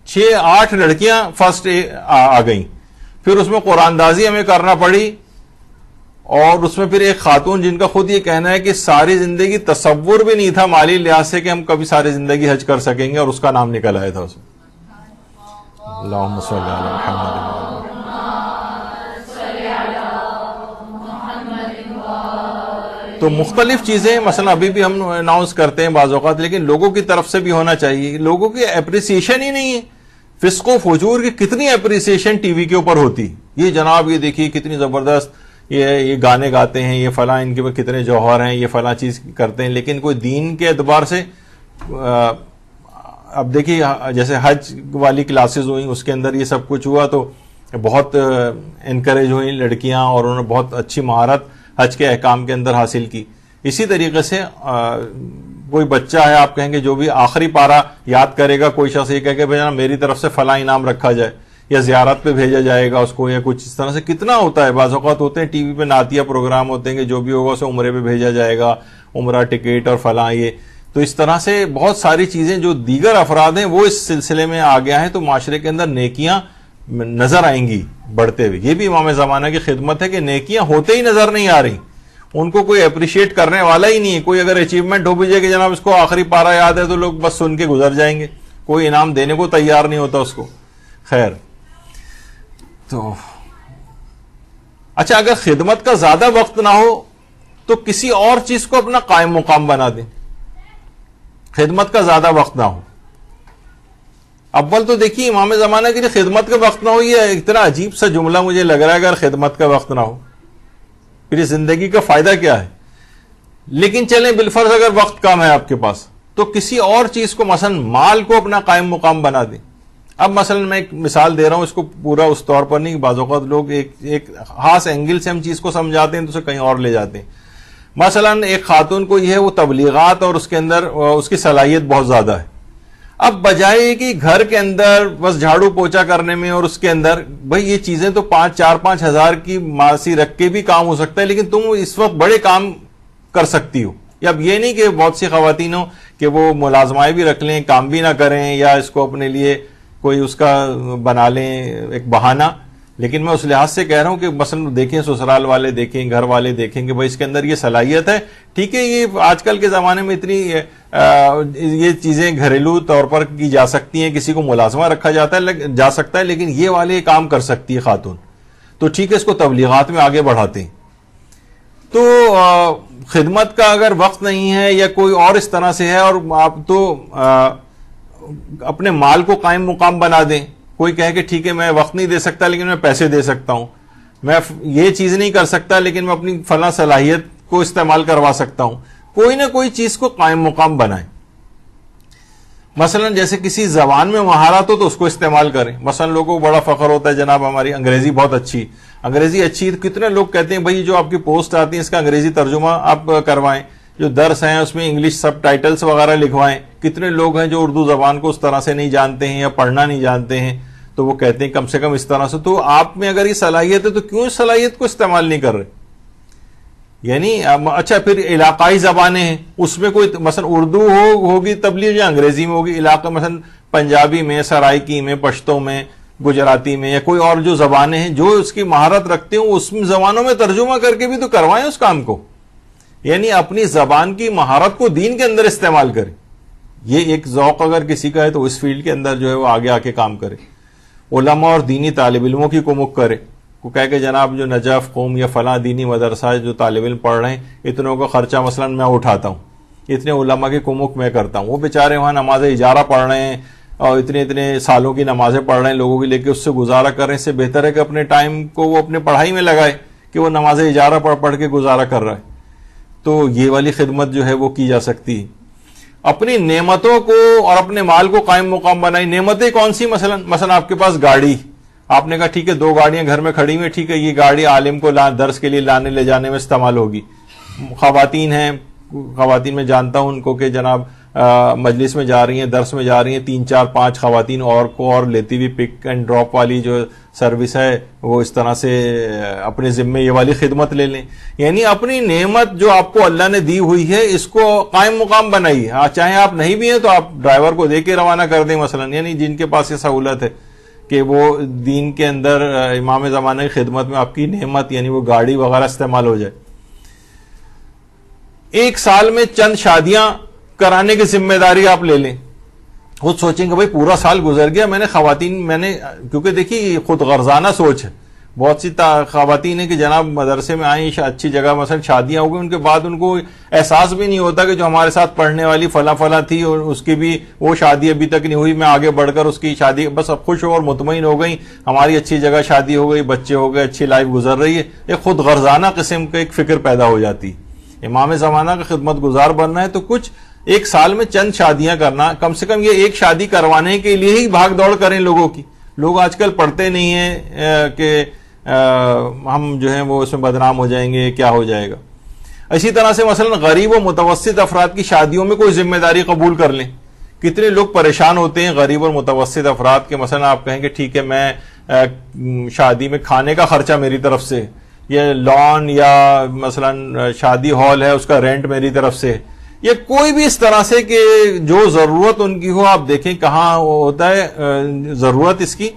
6-8 لڑکیاں فرسٹ آ گئیں. پھر اس میں قرآن دازی ہمیں کرنا پڑی, اور اس میں پھر ایک خاتون جن کا خود یہ کہنا ہے کہ ساری زندگی تصور بھی نہیں تھا مالی لحاظ سے کہ ہم کبھی ساری زندگی حج کر سکیں گے, اور اس کا نام نکل آیا تھا اس میں. اللہم صلی علی محمد. تو مختلف چیزیں مثلا ابھی بھی ہم اناؤنس کرتے ہیں بعض اوقات, لیکن لوگوں کی طرف سے بھی ہونا چاہیے. لوگوں کی اپریسیشن ہی نہیں ہے. فسق و فجور کی کتنی اپریسیشن ٹی وی کے اوپر ہوتی, یہ جناب یہ دیکھیے کتنی زبردست یہ گانے گاتے ہیں, یہ فلاں ان کے اوپر کتنے جوہر ہیں, یہ فلاں چیز کرتے ہیں. لیکن کوئی دین کے اعتبار سے اب دیکھیے جیسے حج والی کلاسز ہوئیں اس کے اندر یہ سب کچھ ہوا تو بہت انکریج ہوئی لڑکیاں, اور انہوں نے بہت اچھی مہارت حج کے احکام کے اندر حاصل کی. اسی طریقے سے کوئی بچہ ہے, آپ کہیں گے جو بھی آخری پارا یاد کرے گا, کوئی شخص یہ کہے کہ بھائی میری طرف سے فلاں انعام رکھا جائے, یا زیارت پہ بھیجا جائے گا اس کو, یا کچھ اس طرح سے کتنا ہوتا ہے. بعض اوقات ہوتے ہیں ٹی وی پہ نعتیہ پروگرام ہوتے ہیں کہ جو بھی ہوگا اسے عمرے پہ بھیجا جائے گا, عمرہ ٹکٹ اور فلاں یہ. تو اس طرح سے بہت ساری چیزیں جو دیگر افراد ہیں وہ اس سلسلے میں آ گیا ہے, تو معاشرے کے اندر نیکیاں نظر آئیں گی بڑھتے ہوئے. یہ بھی امام زمانہ کی خدمت ہے کہ نیکیاں ہوتے ہی نظر نہیں آ رہی, ان کو کوئی اپریشیٹ کرنے والا ہی نہیں ہے. کوئی اگر اچیومنٹ ہو بھی جائے کہ جناب اس کو آخری پارا یاد ہے تو لوگ بس سن کے گزر جائیں گے, کوئی انعام دینے کو تیار نہیں ہوتا اس کو. خیر, تو اچھا اگر خدمت کا زیادہ وقت نہ ہو تو کسی اور چیز کو اپنا قائم مقام بنا دیں. خدمت کا زیادہ وقت نہ ہو. اول تو دیکھیے امام زمانہ کے لیے خدمت کا وقت نہ ہو, یہ اتنا عجیب سا جملہ مجھے لگ رہا ہے. اگر خدمت کا وقت نہ ہو پھر زندگی کا فائدہ کیا ہے؟ لیکن چلیں بالفرض اگر وقت کم ہے آپ کے پاس تو کسی اور چیز کو, مثلا مال کو اپنا قائم مقام بنا دیں. اب مثلا میں ایک مثال دے رہا ہوں, اس کو پورا اس طور پر نہیں, بعض اوقات لوگ ایک خاص اینگل سے ہم چیز کو سمجھاتے ہیں تو اسے کہیں اور لے جاتے ہیں. مثلا ایک خاتون کو یہ ہے وہ تبلیغات اور اس کے اندر اس کی صلاحیت بہت زیادہ ہے. اب بجائے کہ گھر کے اندر بس جھاڑو پوچھا کرنے میں اور اس کے اندر بھائی یہ چیزیں تو 4-5 ہزار کی ماسی رکھ کے بھی کام ہو سکتا ہے، لیکن تم اس وقت بڑے کام کر سکتی ہو. یا اب یہ نہیں کہ بہت سی خواتین ہو کہ وہ ملازمائیں بھی رکھ لیں، کام بھی نہ کریں، یا اس کو اپنے لیے کوئی اس کا بنا لیں ایک بہانہ. لیکن میں اس لحاظ سے کہہ رہا ہوں کہ مثلا دیکھیں سسرال والے دیکھیں، گھر والے دیکھیں کہ بھائی اس کے اندر یہ صلاحیت ہے. ٹھیک ہے، یہ آج کل کے زمانے میں اتنی یہ چیزیں گھریلو طور پر کی جا سکتی ہیں، کسی کو ملازمہ رکھا جا سکتا ہے، لیکن یہ والے کام کر سکتی ہے خاتون، تو ٹھیک ہے اس کو تبلیغات میں آگے بڑھاتے ہیں. تو خدمت کا اگر وقت نہیں ہے یا کوئی اور اس طرح سے ہے، اور آپ تو اپنے مال کو قائم مقام بنا دیں. کوئی کہے کہ ٹھیک ہے میں وقت نہیں دے سکتا لیکن میں پیسے دے سکتا ہوں، میں یہ چیز نہیں کر سکتا لیکن میں اپنی فلاں صلاحیت کو استعمال کروا سکتا ہوں. کوئی نہ کوئی چیز کو قائم مقام بنائیں. مثلا جیسے کسی زبان میں مہارت ہو تو اس کو استعمال کریں. مثلا لوگوں کو بڑا فخر ہوتا ہے جناب ہماری انگریزی بہت اچھی، انگریزی اچھی. کتنے لوگ کہتے ہیں بھائی جو آپ کی پوسٹ آتی ہے اس کا انگریزی ترجمہ آپ کروائیں، جو درس ہیں اس میں انگلش سب ٹائٹلز وغیرہ لکھوائیں. کتنے لوگ ہیں جو اردو زبان کو اس طرح سے نہیں جانتے ہیں یا پڑھنا نہیں جانتے ہیں، تو وہ کہتے ہیں کم سے کم اس طرح سے. تو آپ میں اگر یہ صلاحیت ہے تو کیوں اس صلاحیت کو استعمال نہیں کر رہے؟ یعنی اچھا پھر علاقائی زبانیں ہیں، اس میں کوئی مثلا اردو ہوگی تبلیغ یا انگریزی میں ہوگی. علاقہ مثلا پنجابی میں، سرائکی میں، پشتو میں، گجراتی میں، یا کوئی اور جو زبانیں ہیں جو اس کی مہارت رکھتے ہوں اس زبانوں میں ترجمہ کر کے بھی تو کروائیں اس کام کو. یعنی اپنی زبان کی مہارت کو دین کے اندر استعمال کریں. یہ ایک ذوق اگر کسی کا ہے تو اس فیلڈ کے اندر جو ہے وہ آگے آ کے کام کرے. علماء اور دینی طالب علموں کی کمک کرے. کو کہے کہ جناب جو نجف قوم یا فلاں دینی مدرسہ جو طالب علم پڑھ رہے ہیں اتنوں کا خرچہ مثلا میں اٹھاتا ہوں، اتنے علماء کی کمک میں کرتا ہوں. وہ بیچارے وہاں نماز اجارہ پڑھ رہے ہیں اور اتنے سالوں کی نمازیں پڑھ رہے ہیں، لوگوں کی لے کے اس سے گزارا کر رہے ہیں. اس سے بہتر ہے کہ اپنے ٹائم کو وہ اپنے پڑھائی میں لگائے کہ وہ نماز اجارہ پڑھ کے گزارا کر رہا ہے. تو یہ والی خدمت جو ہے وہ کی جا سکتی ہے. اپنی نعمتوں کو اور اپنے مال کو قائم مقام بنائی. نعمتیں کون سی؟ مثلا آپ کے پاس گاڑی، آپ نے کہا ٹھیک ہے 2 گاڑیاں گھر میں کھڑی ہوئی، ٹھیک ہے یہ گاڑی عالم کو درس کے لیے لانے لے جانے میں استعمال ہوگی. خواتین ہیں، خواتین میں جانتا ہوں ان کو کہ جناب مجلس میں جا رہی ہیں، درس میں جا رہی ہیں، 3-4-5 خواتین اور لیتی ہوئی پک اینڈ ڈراپ والی جو سروس ہے وہ اس طرح سے اپنے ذمے یہ والی خدمت لے لیں. یعنی اپنی نعمت جو آپ کو اللہ نے دی ہوئی ہے اس کو قائم مقام بنائیے. چاہے آپ نہیں بھی ہیں تو آپ ڈرائیور کو دے کے روانہ کر دیں مثلا. یعنی جن کے پاس یہ سہولت ہے کہ وہ دین کے اندر امام زمانہ کی خدمت میں آپ کی نعمت یعنی وہ گاڑی وغیرہ استعمال ہو جائے. 1 سال میں چند شادیاں کرانے کی ذمہ داری آپ لے لیں. خود سوچیں کہ بھائی پورا سال گزر گیا، میں نے کیونکہ دیکھیے خود غرضانہ سوچ ہے. بہت سی خواتین ہیں کہ جناب مدرسے میں آئیں اچھی جگہ مثلا شادیاں ہو گئی، ان کے بعد ان کو احساس بھی نہیں ہوتا کہ جو ہمارے ساتھ پڑھنے والی فلاں تھی اور اس کی بھی وہ شادی ابھی تک نہیں ہوئی، میں آگے بڑھ کر اس کی شادی بس اب خوش ہو اور مطمئن ہو گئی، ہماری اچھی جگہ شادی ہو گئی، بچے ہو گئے، اچھی لائف گزر رہی ہے. ایک خود غرضانہ قسم کا ایک فکر پیدا ہو جاتی. امام زمانہ کا خدمت گزار بننا ہے تو کچھ 1 سال میں چند شادیاں کرنا، کم سے کم یہ ایک شادی کروانے کے لیے ہی بھاگ دوڑ کریں لوگوں کی. لوگ آج کل پڑھتے نہیں ہیں کہ ہم جو ہیں وہ اس میں بدنام ہو جائیں گے، کیا ہو جائے گا. اسی طرح سے مثلا غریب و متوسط افراد کی شادیوں میں کوئی ذمہ داری قبول کر لیں. کتنے لوگ پریشان ہوتے ہیں غریب اور متوسط افراد کے. مثلا آپ کہیں کہ ٹھیک ہے میں شادی میں کھانے کا خرچہ میری طرف سے، یہ لان یا مثلا شادی ہال ہے اس کا رینٹ میری طرف سے، یا کوئی بھی اس طرح سے کہ جو ضرورت ان کی ہو. آپ دیکھیں کہاں ہوتا ہے ضرورت اس کی،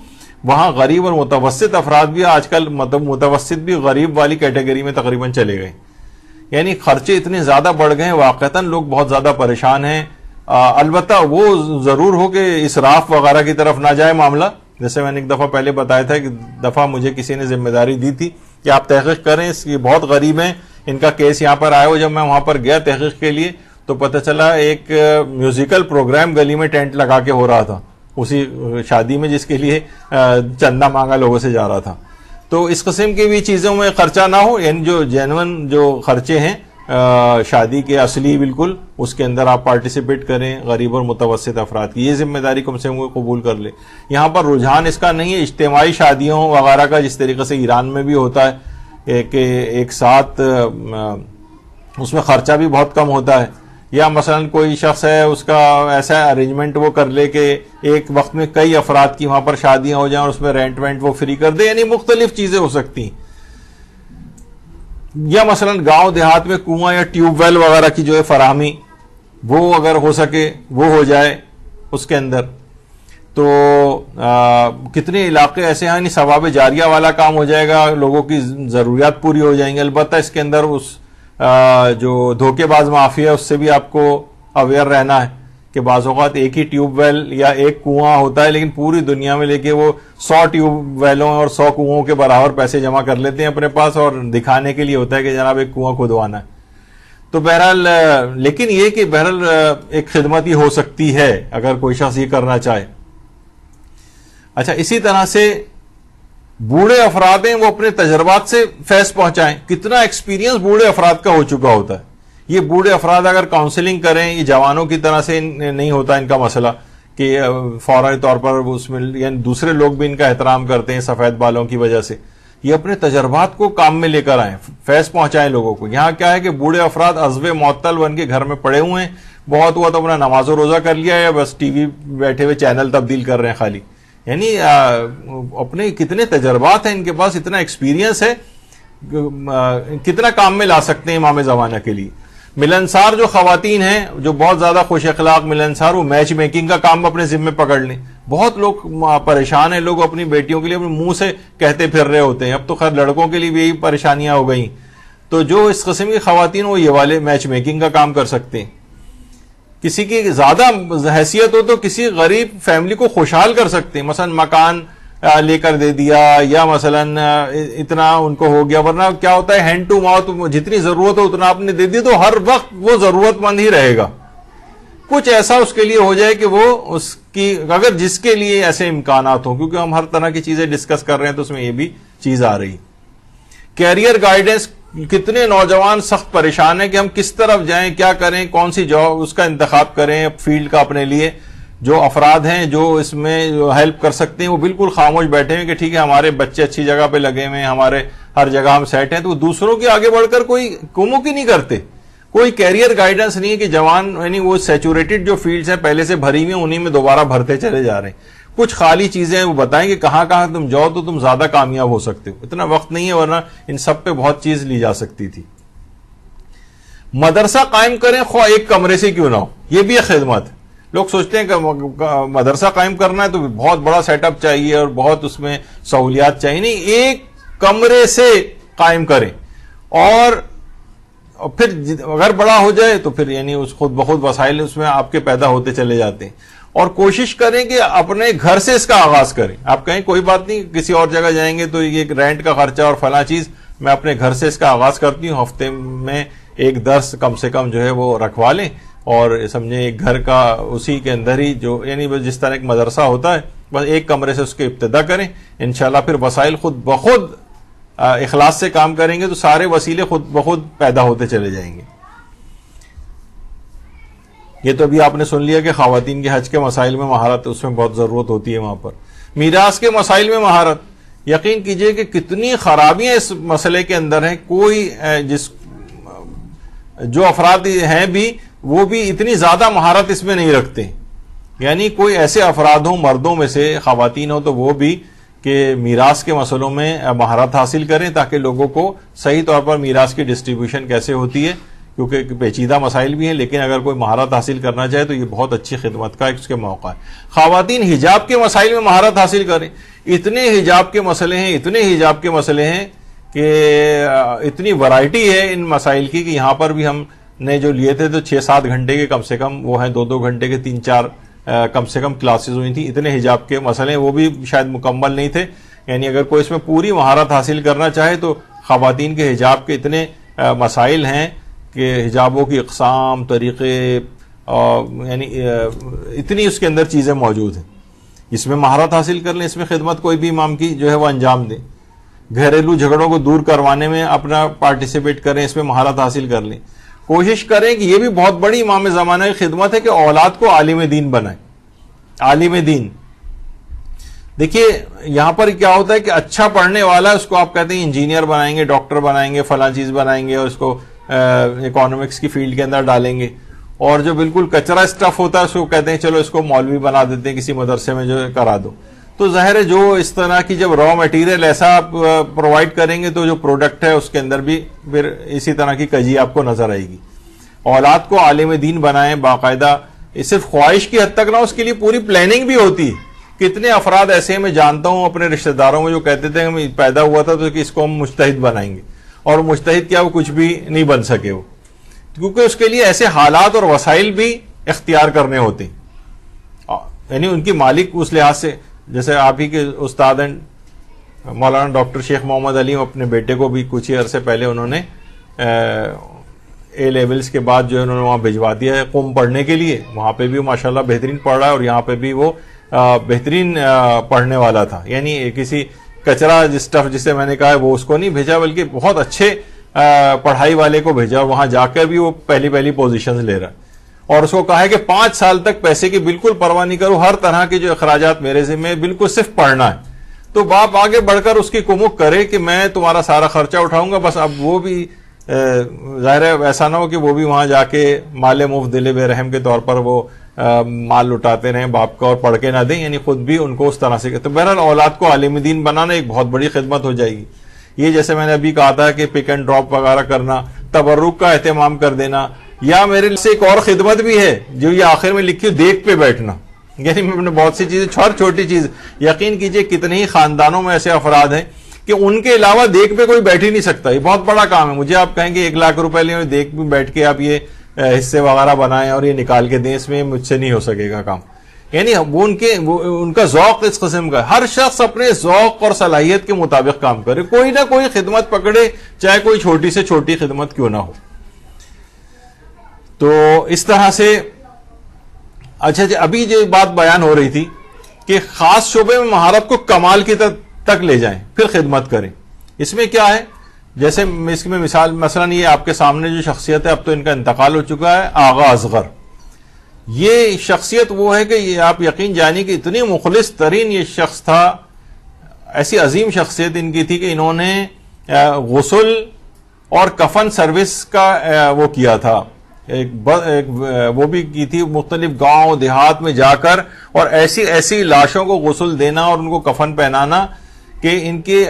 وہاں غریب اور متوسط افراد بھی آج کل متوسط بھی غریب والی کیٹیگری میں تقریباً چلے گئے. یعنی خرچے اتنے زیادہ بڑھ گئے ہیں، واقعتاً لوگ بہت زیادہ پریشان ہیں. البتہ وہ ضرور ہو کہ اسراف وغیرہ کی طرف نہ جائے معاملہ. جیسے میں نے ایک دفعہ پہلے بتایا تھا کہ دفعہ مجھے کسی نے ذمہ داری دی تھی کہ آپ تحقیق کریں، یہ بہت غریب ہیں، ان کا کیس یہاں پر آیا ہو. جب میں وہاں پر گیا تحقیق کے لیے تو پتہ چلا ایک میوزیکل پروگرام گلی میں ٹینٹ لگا کے ہو رہا تھا اسی شادی میں، جس کے لیے چندہ مانگا لوگوں سے جا رہا تھا. تو اس قسم کی بھی چیزوں میں خرچہ نہ ہو. یعنی جو جینون جو خرچے ہیں شادی کے اصلی بالکل اس کے اندر آپ پارٹیسپیٹ کریں غریب اور متوسط افراد کی. یہ ذمہ داری کم سے کم قبول کر لیں. یہاں پر رجحان اس کا نہیں ہے اجتماعی شادیوں وغیرہ کا، جس طریقے سے ایران میں بھی ہوتا ہے کہ ایک ساتھ اس میں خرچہ بھی بہت کم ہوتا ہے، یا مثلا کوئی شخص ہے اس کا ایسا ارینجمنٹ وہ کر لے کہ ایک وقت میں کئی افراد کی وہاں پر شادیاں ہو جائیں اور اس میں رینٹ وینٹ وہ فری کر دے، یعنی مختلف چیزیں ہو سکتی ہیں. یا مثلا گاؤں دیہات میں کنواں یا ٹیوب ویل وغیرہ کی جو ہے فراہمی وہ اگر ہو سکے وہ ہو جائے اس کے اندر. تو کتنے علاقے ایسے ہیں، یعنی ثواب جاریہ والا کام ہو جائے گا، لوگوں کی ضروریات پوری ہو جائیں گی. البتہ اس کے اندر اس جو دھوکے باز مافیا ہے اس سے بھی آپ کو اویئر رہنا ہے کہ بعض اوقات ایک ہی ٹیوب ویل یا ایک کنواں ہوتا ہے لیکن پوری دنیا میں لے کے وہ 100 ٹیوب ویلوں اور 100 کنووں کے برابر پیسے جمع کر لیتے ہیں اپنے پاس، اور دکھانے کے لیے ہوتا ہے کہ جناب ایک کنواں کھدوانا ہے. تو بہرحال لیکن یہ کہ بہرحال ایک خدمت ہی ہو سکتی ہے اگر کوئی شخص یہ کرنا چاہے. اچھا، اسی طرح سے بوڑھے افراد ہیں وہ اپنے تجربات سے فیض پہنچائیں. کتنا ایکسپیرینس بوڑھے افراد کا ہو چکا ہوتا ہے. یہ بوڑھے افراد اگر کاؤنسلنگ کریں، یہ جوانوں کی طرح سے نہیں ہوتا ان کا مسئلہ کہ فوری طور پر اس میں، یعنی دوسرے لوگ بھی ان کا احترام کرتے ہیں سفید بالوں کی وجہ سے. یہ اپنے تجربات کو کام میں لے کر آئیں، فیض پہنچائیں لوگوں کو. یہاں کیا ہے کہ بوڑھے افراد عزب معطل بن کے گھر میں پڑے ہوئے ہیں، بہت ہوا تو اپنا نماز و روزہ کر لیا یا بس ٹی وی بیٹھے ہوئے چینل تبدیل کر رہے ہیں خالی. یعنی اپنے کتنے تجربات ہیں ان کے پاس، اتنا ایکسپیرینس ہے، کتنا کام میں لا سکتے ہیں امام زمانہ کے لیے. ملنسار جو خواتین ہیں جو بہت زیادہ خوش اخلاق ملنسار، وہ میچ میکنگ کا کام اپنے ذمے پکڑ لیں. بہت لوگ پریشان ہیں، لوگ اپنی بیٹیوں کے لیے اپنے منہ سے کہتے پھر رہے ہوتے ہیں. اب تو خیر لڑکوں کے لیے بھی یہی پریشانیاں ہو گئیں. تو جو اس قسم کی خواتین وہ یہ والے میچ میکنگ کا کام کر سکتے ہیں. کسی کی زیادہ حیثیت ہو تو کسی غریب فیملی کو خوشحال کر سکتے ہیں، مثلا مکان لے کر دے دیا، یا مثلا اتنا ان کو ہو گیا. ورنہ کیا ہوتا ہے ہینڈ ٹو ماؤتھ، جتنی ضرورت ہو اتنا آپ نے دے دی تو ہر وقت وہ ضرورت مند ہی رہے گا. کچھ ایسا اس کے لیے ہو جائے کہ وہ اس کی، اگر جس کے لیے ایسے امکانات ہوں، کیونکہ ہم ہر طرح کی چیزیں ڈسکس کر رہے ہیں تو اس میں یہ بھی چیز آ رہی. کیریئر گائیڈنس، کتنے نوجوان سخت پریشان ہیں کہ ہم کس طرف جائیں، کیا کریں، کون سی جاب اس کا انتخاب کریں فیلڈ کا اپنے لیے. جو افراد ہیں جو اس میں جو ہیلپ کر سکتے ہیں وہ بالکل خاموش بیٹھے ہیں کہ ٹھیک ہے ہمارے بچے اچھی جگہ پہ لگے ہوئے ہیں، ہمارے ہر جگہ ہم سیٹ ہیں. تو وہ دوسروں کے آگے بڑھ کر کوئی کومو کی نہیں کرتے. کوئی کیریئر گائیڈنس نہیں ہے کہ جوان، یعنی وہ سیچوریٹڈ جو فیلڈز ہیں پہلے سے بھری ہوئی ہیں انہی میں دوبارہ بھرتے چلے جا رہے ہیں. کچھ خالی چیزیں وہ بتائیں کہ کہاں کہاں تم جاؤ تو تم زیادہ کامیاب ہو سکتے ہو. اتنا وقت نہیں ہے ورنہ ان سب پہ بہت چیز لی جا سکتی تھی. مدرسہ قائم کریں خواہ ایک کمرے سے کیوں نہ ہو، یہ بھی ایک خدمت ہے. لوگ سوچتے ہیں کہ مدرسہ قائم کرنا ہے تو بہت بڑا سیٹ اپ چاہیے اور بہت اس میں سہولیات چاہیے. نہیں، ایک کمرے سے قائم کریں اور پھر اگر بڑا ہو جائے تو پھر یعنی اس خود بخود وسائل اس میں آپ کے پیدا ہوتے چلے جاتے ہیں. اور کوشش کریں کہ اپنے گھر سے اس کا آغاز کریں. آپ کہیں کوئی بات نہیں کسی اور جگہ جائیں گے تو یہ رینٹ کا خرچہ اور فلاں چیز، میں اپنے گھر سے اس کا آغاز کرتی ہوں. ہفتے میں ایک درس کم سے کم جو ہے وہ رکھوا لیں اور سمجھیں ایک گھر کا اسی کے اندر ہی جو یعنی جس طرح ایک مدرسہ ہوتا ہے بس ایک کمرے سے اس کی ابتدا کریں. انشاءاللہ پھر وسائل خود بخود اخلاص سے کام کریں گے تو سارے وسیلے خود بخود پیدا ہوتے چلے جائیں گے. یہ تو ابھی آپ نے سن لیا کہ خواتین کے حج کے مسائل میں مہارت، اس میں بہت ضرورت ہوتی ہے وہاں پر. میراث کے مسائل میں مہارت، یقین کیجئے کہ کتنی خرابیاں اس مسئلے کے اندر ہیں. کوئی جو افراد ہیں بھی وہ بھی اتنی زیادہ مہارت اس میں نہیں رکھتے. یعنی کوئی ایسے افراد ہوں مردوں میں سے، خواتین ہوں تو وہ بھی کہ میراث کے مسئلوں میں مہارت حاصل کریں تاکہ لوگوں کو صحیح طور پر میراث کی ڈسٹریبیوشن کیسے ہوتی ہے، کیونکہ پیچیدہ مسائل بھی ہیں. لیکن اگر کوئی مہارت حاصل کرنا چاہے تو یہ بہت اچھی خدمت کا اس کے موقع ہے. خواتین حجاب کے مسائل میں مہارت حاصل کریں. اتنے حجاب کے مسئلے ہیں کہ اتنی ورائٹی ہے ان مسائل کی کہ یہاں پر بھی ہم نے جو لیے تھے تو 6-7 گھنٹے کے کم سے کم وہ ہیں، 2-2 گھنٹے کے 3-4 کم سے کم کلاسز ہوئی تھیں. اتنے حجاب کے مسئلے وہ بھی شاید مکمل نہیں تھے. یعنی اگر کوئی اس میں پوری مہارت حاصل کرنا چاہے تو خواتین کے حجاب کے اتنے مسائل ہیں کہ حجابوں کی اقسام، طریقے، یعنی اتنی اس کے اندر چیزیں موجود ہیں. اس میں مہارت حاصل کر لیں. اس میں خدمت کوئی بھی امام کی جو ہے وہ انجام دیں. گھریلو جھگڑوں کو دور کروانے میں اپنا پارٹیسپیٹ کریں، اس میں مہارت حاصل کر لیں. کوشش کریں کہ یہ بھی بہت بڑی امام زمانہ کی خدمت ہے کہ اولاد کو عالم دین بنائیں. عالم دین، دیکھیے یہاں پر کیا ہوتا ہے کہ اچھا پڑھنے والا اس کو آپ کہتے ہیں انجینئر بنائیں گے، ڈاکٹر بنائیں گے، فلاں چیز بنائیں گے اور اس کو اکنامکس کی فیلڈ کے اندر ڈالیں گے. اور جو بالکل کچرا اسٹف ہوتا ہے اس کو کہتے ہیں چلو اس کو مولوی بنا دیتے ہیں کسی مدرسے میں جو کرا دو. تو ظاہر ہے جو اس طرح کی جب را مٹیریل ایسا آپ پرووائڈ کریں گے تو جو پروڈکٹ ہے اس کے اندر بھی پھر اسی طرح کی کجی آپ کو نظر آئے گی. اولاد کو عالم دین بنائیں باقاعدہ, صرف خواہش کی حد تک نہ, اس کے لیے پوری پلاننگ بھی ہوتی ہے. کتنے افراد ایسے میں جانتا ہوں اپنے رشتہ داروں میں جو کہتے تھے کہ پیدا ہوا تھا تو کہ اس کو ہم مجتہد بنائیں گے, اور مجتہد کیا وہ کچھ بھی نہیں بن سکے وہ, کیونکہ اس کے لیے ایسے حالات اور وسائل بھی اختیار کرنے ہوتے ہیں. یعنی ان کی مالک اس لحاظ سے, جیسے آپ ہی کے استاد ہیں مولانا ڈاکٹر شیخ محمد علی, اپنے بیٹے کو بھی کچھ ہی عرصے پہلے انہوں نے اے لیولز کے بعد جو ہے انہوں نے وہاں بھجوا دیا ہے قم پڑھنے کے لیے. وہاں پہ بھی وہ ماشاءاللہ بہترین پڑھ رہا ہے, اور یہاں پہ بھی وہ بہترین پڑھنے والا تھا. یعنی کسی کچرا اسٹف جسے میں نے کہا ہے وہ اس کو نہیں بھیجا, بلکہ بہت اچھے پڑھائی والے کو بھیجا, اور وہاں جا کر بھی وہ پہلی پوزیشنز لے رہا ہے. اور اس کو کہا ہے کہ 5 سال تک پیسے کی بالکل پرواہ نہیں کرو, ہر طرح کے جو اخراجات میرے ذمہ بالکل صرف پڑھنا ہے. تو باپ آگے بڑھ کر اس کی کمک کرے کہ میں تمہارا سارا خرچہ اٹھاؤں گا, بس اب وہ بھی ظاہر ہے ایسا نہ ہو کہ وہ بھی وہاں جا کے مال مفت دل بے رحم کے طور پر وہ مال لٹاتے رہیں باپ کا اور پڑھ کے نہ دیں, یعنی خود بھی ان کو اس طرح سے. تو بہرحال اولاد کو عالم دین بنانا ایک بہت بڑی خدمت ہو جائے گی. یہ جیسے میں نے ابھی کہا تھا کہ پک اینڈ ڈراپ وغیرہ کرنا, تبرک کا اہتمام کر دینا, یا میرے سے ایک اور خدمت بھی ہے جو یہ آخر میں لکھی دیکھ پہ بیٹھنا. یعنی میں نے بہت سی چیزیں, چھوٹی چیز, یقین کیجئے کتنے ہی خاندانوں میں ایسے افراد ہیں کہ ان کے علاوہ دیکھ پہ کوئی بیٹھ ہی نہیں سکتا. یہ بہت بڑا کام ہے. مجھے آپ کہیں گے 1 لاکھ روپے لیں دیکھ پہ بیٹھ کے آپ یہ حصے وغیرہ بنائیں اور یہ نکال کے دیں, اس میں مجھ سے نہیں ہو سکے گا کام. یعنی وہ ان کا ذوق اس قسم کا ہے. ہر شخص اپنے ذوق اور صلاحیت کے مطابق کام کرے, کوئی نہ کوئی خدمت پکڑے, چاہے کوئی چھوٹی سے چھوٹی خدمت کیوں نہ ہو. تو اس طرح سے اچھا جی, ابھی جو بات بیان ہو رہی تھی کہ خاص شعبے میں مہارت کو کمال کی تک لے جائیں پھر خدمت کریں. اس میں کیا ہے, جیسے اس میں مثال مثلا یہ آپ کے سامنے جو شخصیت ہے, اب تو ان کا انتقال ہو چکا ہے, آغا اصغر. یہ شخصیت وہ ہے کہ یہ آپ یقین جانیے کہ اتنی مخلص ترین یہ شخص تھا, ایسی عظیم شخصیت ان کی تھی کہ انہوں نے غسل اور کفن سروس کا وہ کیا تھا, وہ بھی کی تھی مختلف گاؤں دیہات میں جا کر, اور ایسی لاشوں کو غسل دینا اور ان کو کفن پہنانا کہ ان کے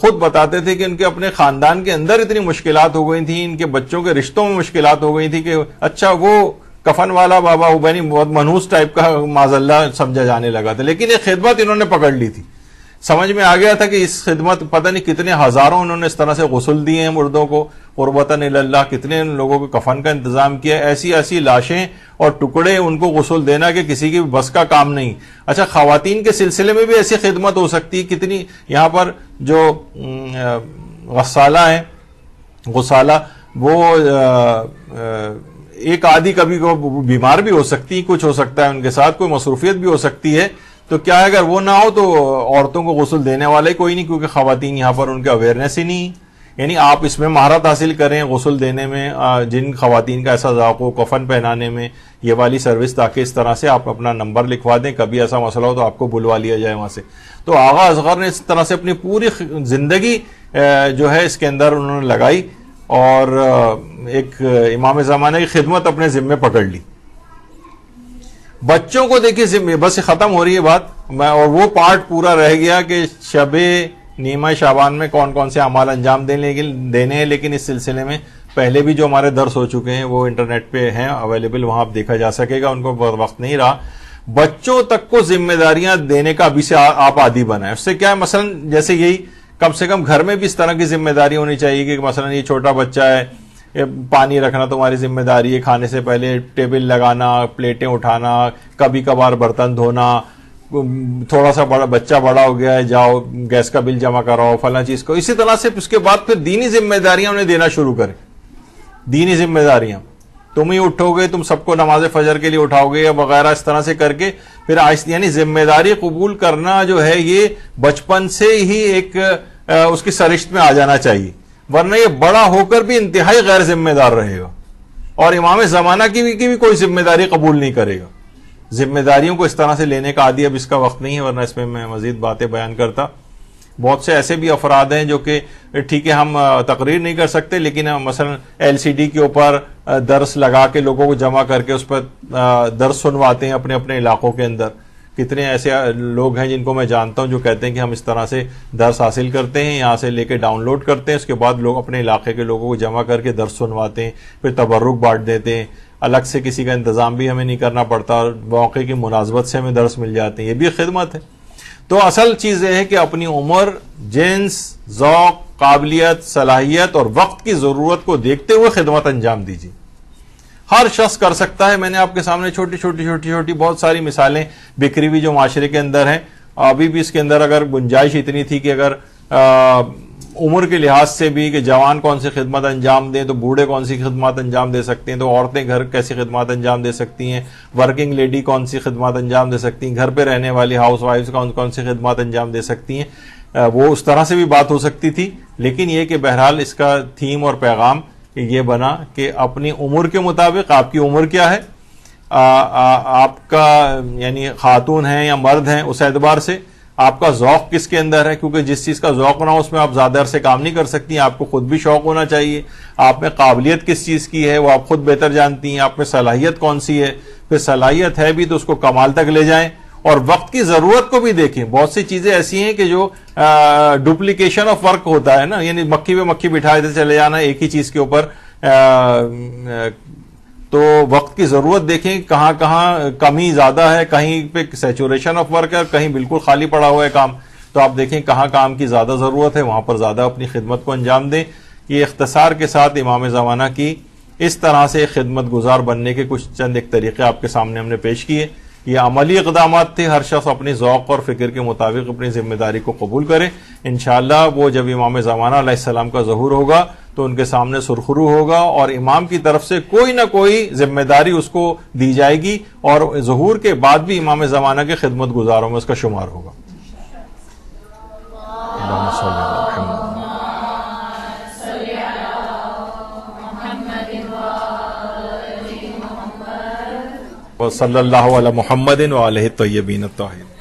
خود بتاتے تھے کہ ان کے اپنے خاندان کے اندر اتنی مشکلات ہو گئی تھیں, ان کے بچوں کے رشتوں میں مشکلات ہو گئی تھی کہ اچھا وہ کفن والا بابا ہوبینی بہت منحوس ٹائپ کا معاذ اللہ سمجھا جانے لگا تھا. لیکن یہ خدمت انہوں نے پکڑ لی تھی, سمجھ میں آ گیا تھا کہ اس خدمت پتہ نہیں کتنے ہزاروں انہوں نے اس طرح سے غسل دیے ہیں مردوں کو, قربتاً اللہ, کتنے لوگوں کو کفن کا انتظام کیا, ایسی لاشیں اور ٹکڑے ان کو غسل دینا کہ کسی کی بس کا کام نہیں. اچھا خواتین کے سلسلے میں بھی ایسی خدمت ہو سکتی ہے, کتنی یہاں پر جو غسالہ ہیں, غسالہ وہ ایک آدھی کبھی بیمار بھی ہو سکتی, کچھ ہو سکتا ہے ان کے ساتھ, کوئی مصروفیت بھی ہو سکتی ہے, تو کیا ہے اگر وہ نہ ہو تو عورتوں کو غسل دینے والا ہی کوئی نہیں, کیونکہ خواتین یہاں پر ان کے اویئرنیس ہی نہیں. یعنی آپ اس میں مہارت حاصل کریں غسل دینے میں, جن خواتین کا ایسا ذوق ہو, کفن پہنانے میں, یہ والی سروس, تاکہ اس طرح سے آپ اپنا نمبر لکھوا دیں, کبھی ایسا مسئلہ ہو تو آپ کو بلوا لیا جائے وہاں سے. تو آغا اصغر نے اس طرح سے اپنی پوری زندگی جو ہے اس کے اندر انہوں نے لگائی, اور ایک امام زمانہ کی خدمت اپنے ذمے پکڑ لی. بچوں کو دیکھیے, بس ختم ہو رہی ہے بات, اور وہ پارٹ پورا رہ گیا کہ شب نیمہ شعبان میں کون کون سے اعمال انجام دینے ہیں. لیکن اس سلسلے میں پہلے بھی جو ہمارے درس ہو چکے ہیں وہ انٹرنیٹ پہ ہیں اویلیبل, وہاں آپ دیکھا جا سکے گا, ان کو وقت نہیں رہا. بچوں تک کو ذمہ داریاں دینے کا ابھی سے آپ عادی بنائیں. اس سے کیا ہے, مثلا جیسے یہی کم سے کم گھر میں بھی اس طرح کی ذمہ داری ہونی چاہیے کہ مثلا یہ چھوٹا بچہ ہے, پانی رکھنا تمہاری ذمہ داری ہے, کھانے سے پہلے ٹیبل لگانا, پلیٹیں اٹھانا, کبھی کبھار برتن دھونا, تھوڑا سا بچہ بڑا ہو گیا ہے, جاؤ گیس کا بل جمع کراؤ, فلاں چیز کو. اسی طرح سے اس کے بعد پھر دینی ذمہ داریاں انہیں دینا شروع کریں. دینی ذمہ داریاں تم ہی اٹھو گے, تم سب کو نماز فجر کے لیے اٹھاؤ گے یا وغیرہ, اس طرح سے کر کے پھر یعنی ذمہ داری قبول کرنا جو ہے یہ بچپن سے ہی ایک اس کی سرشت میں آ جانا چاہیے, ورنہ یہ بڑا ہو کر بھی انتہائی غیر ذمہ دار رہے گا, اور امام زمانہ کی بھی کوئی ذمہ داری قبول نہیں کرے گا. ذمہ داریوں کو اس طرح سے لینے کا عادی اب اس کا وقت نہیں ہے, ورنہ اس میں مزید باتیں بیان کرتا. بہت سے ایسے بھی افراد ہیں جو کہ ٹھیک ہے ہم تقریر نہیں کر سکتے, لیکن مثلا LCD کے اوپر درس لگا کے لوگوں کو جمع کر کے اس پر درس سنواتے ہیں اپنے اپنے علاقوں کے اندر. کتنے ایسے لوگ ہیں جن کو میں جانتا ہوں جو کہتے ہیں کہ ہم اس طرح سے درس حاصل کرتے ہیں, یہاں سے لے کے ڈاؤن لوڈ کرتے ہیں, اس کے بعد لوگ اپنے علاقے کے لوگوں کو جمع کر کے درس سنواتے ہیں, پھر تبرک بانٹ دیتے ہیں. الگ سے کسی کا انتظام بھی ہمیں نہیں کرنا پڑتا, اور موقع کی مناسبت سے ہمیں درس مل جاتے ہیں. یہ بھی خدمت ہے. تو اصل چیز یہ ہے کہ اپنی عمر, جنس, ذوق, قابلیت, صلاحیت اور وقت کی ضرورت کو دیکھتے ہوئے خدمت انجام دیجیے. ہر شخص کر سکتا ہے. میں نے آپ کے سامنے چھوٹی چھوٹی بہت ساری مثالیں بکھری ہوئی جو معاشرے کے اندر ہیں. ابھی بھی اس کے اندر اگر گنجائش اتنی تھی کہ اگر عمر کے لحاظ سے بھی کہ جوان کون سی خدمت انجام دیں تو بوڑھے کون سی خدمات انجام دے سکتے ہیں, تو عورتیں گھر کیسی خدمات انجام دے سکتی ہیں, ورکنگ لیڈی کون سی خدمات انجام دے سکتی ہیں, گھر پہ رہنے والی ہاؤس وائفز کون سی خدمات انجام دے سکتی ہیں. وہ اس طرح سے بھی بات ہو سکتی تھی. لیکن یہ کہ بہرحال اس کا تھیم اور پیغام یہ بنا کہ اپنی عمر کے مطابق, آپ کی عمر کیا ہے, آپ کا یعنی خاتون ہیں یا مرد ہیں, اس اعتبار سے آپ کا ذوق کس کے اندر ہے, کیونکہ جس چیز کا ذوق نہ ہو اس میں آپ زیادہ عرصے کام نہیں کر سکتی. آپ کو خود بھی شوق ہونا چاہیے. آپ میں قابلیت کس چیز کی ہے وہ آپ خود بہتر جانتی ہیں. آپ میں صلاحیت کون سی ہے, پھر صلاحیت ہے بھی تو اس کو کمال تک لے جائیں. اور وقت کی ضرورت کو بھی دیکھیں. بہت سی چیزیں ایسی ہیں کہ جو ڈپلیکیشن آف ورک ہوتا ہے نا, یعنی مکھی پہ مکھی بٹھائے چلے جانا ایک ہی چیز کے اوپر. تو وقت کی ضرورت دیکھیں کہاں کہاں کمی زیادہ ہے, کہیں پہ سیچوریشن آف ورک ہے, کہیں بالکل خالی پڑا ہوا ہے کام. تو آپ دیکھیں کہاں کام کی زیادہ ضرورت ہے, وہاں پر زیادہ اپنی خدمت کو انجام دیں. یہ اختصار کے ساتھ امام زمانہ کی اس طرح سے خدمت گزار بننے کے کچھ چند ایک طریقے آپ کے سامنے ہم نے پیش کیے. یہ عملی اقدامات تھے. ہر شخص اپنی ذوق اور فکر کے مطابق اپنی ذمہ داری کو قبول کرے. انشاءاللہ وہ جب امام زمانہ علیہ السلام کا ظہور ہوگا تو ان کے سامنے سرخرو ہوگا, اور امام کی طرف سے کوئی نہ کوئی ذمہ داری اس کو دی جائے گی, اور ظہور کے بعد بھی امام زمانہ کے خدمت گزاروں میں اس کا شمار ہوگا. صلی اللہ علی محمد وآلہ الطیبین الطاہرین.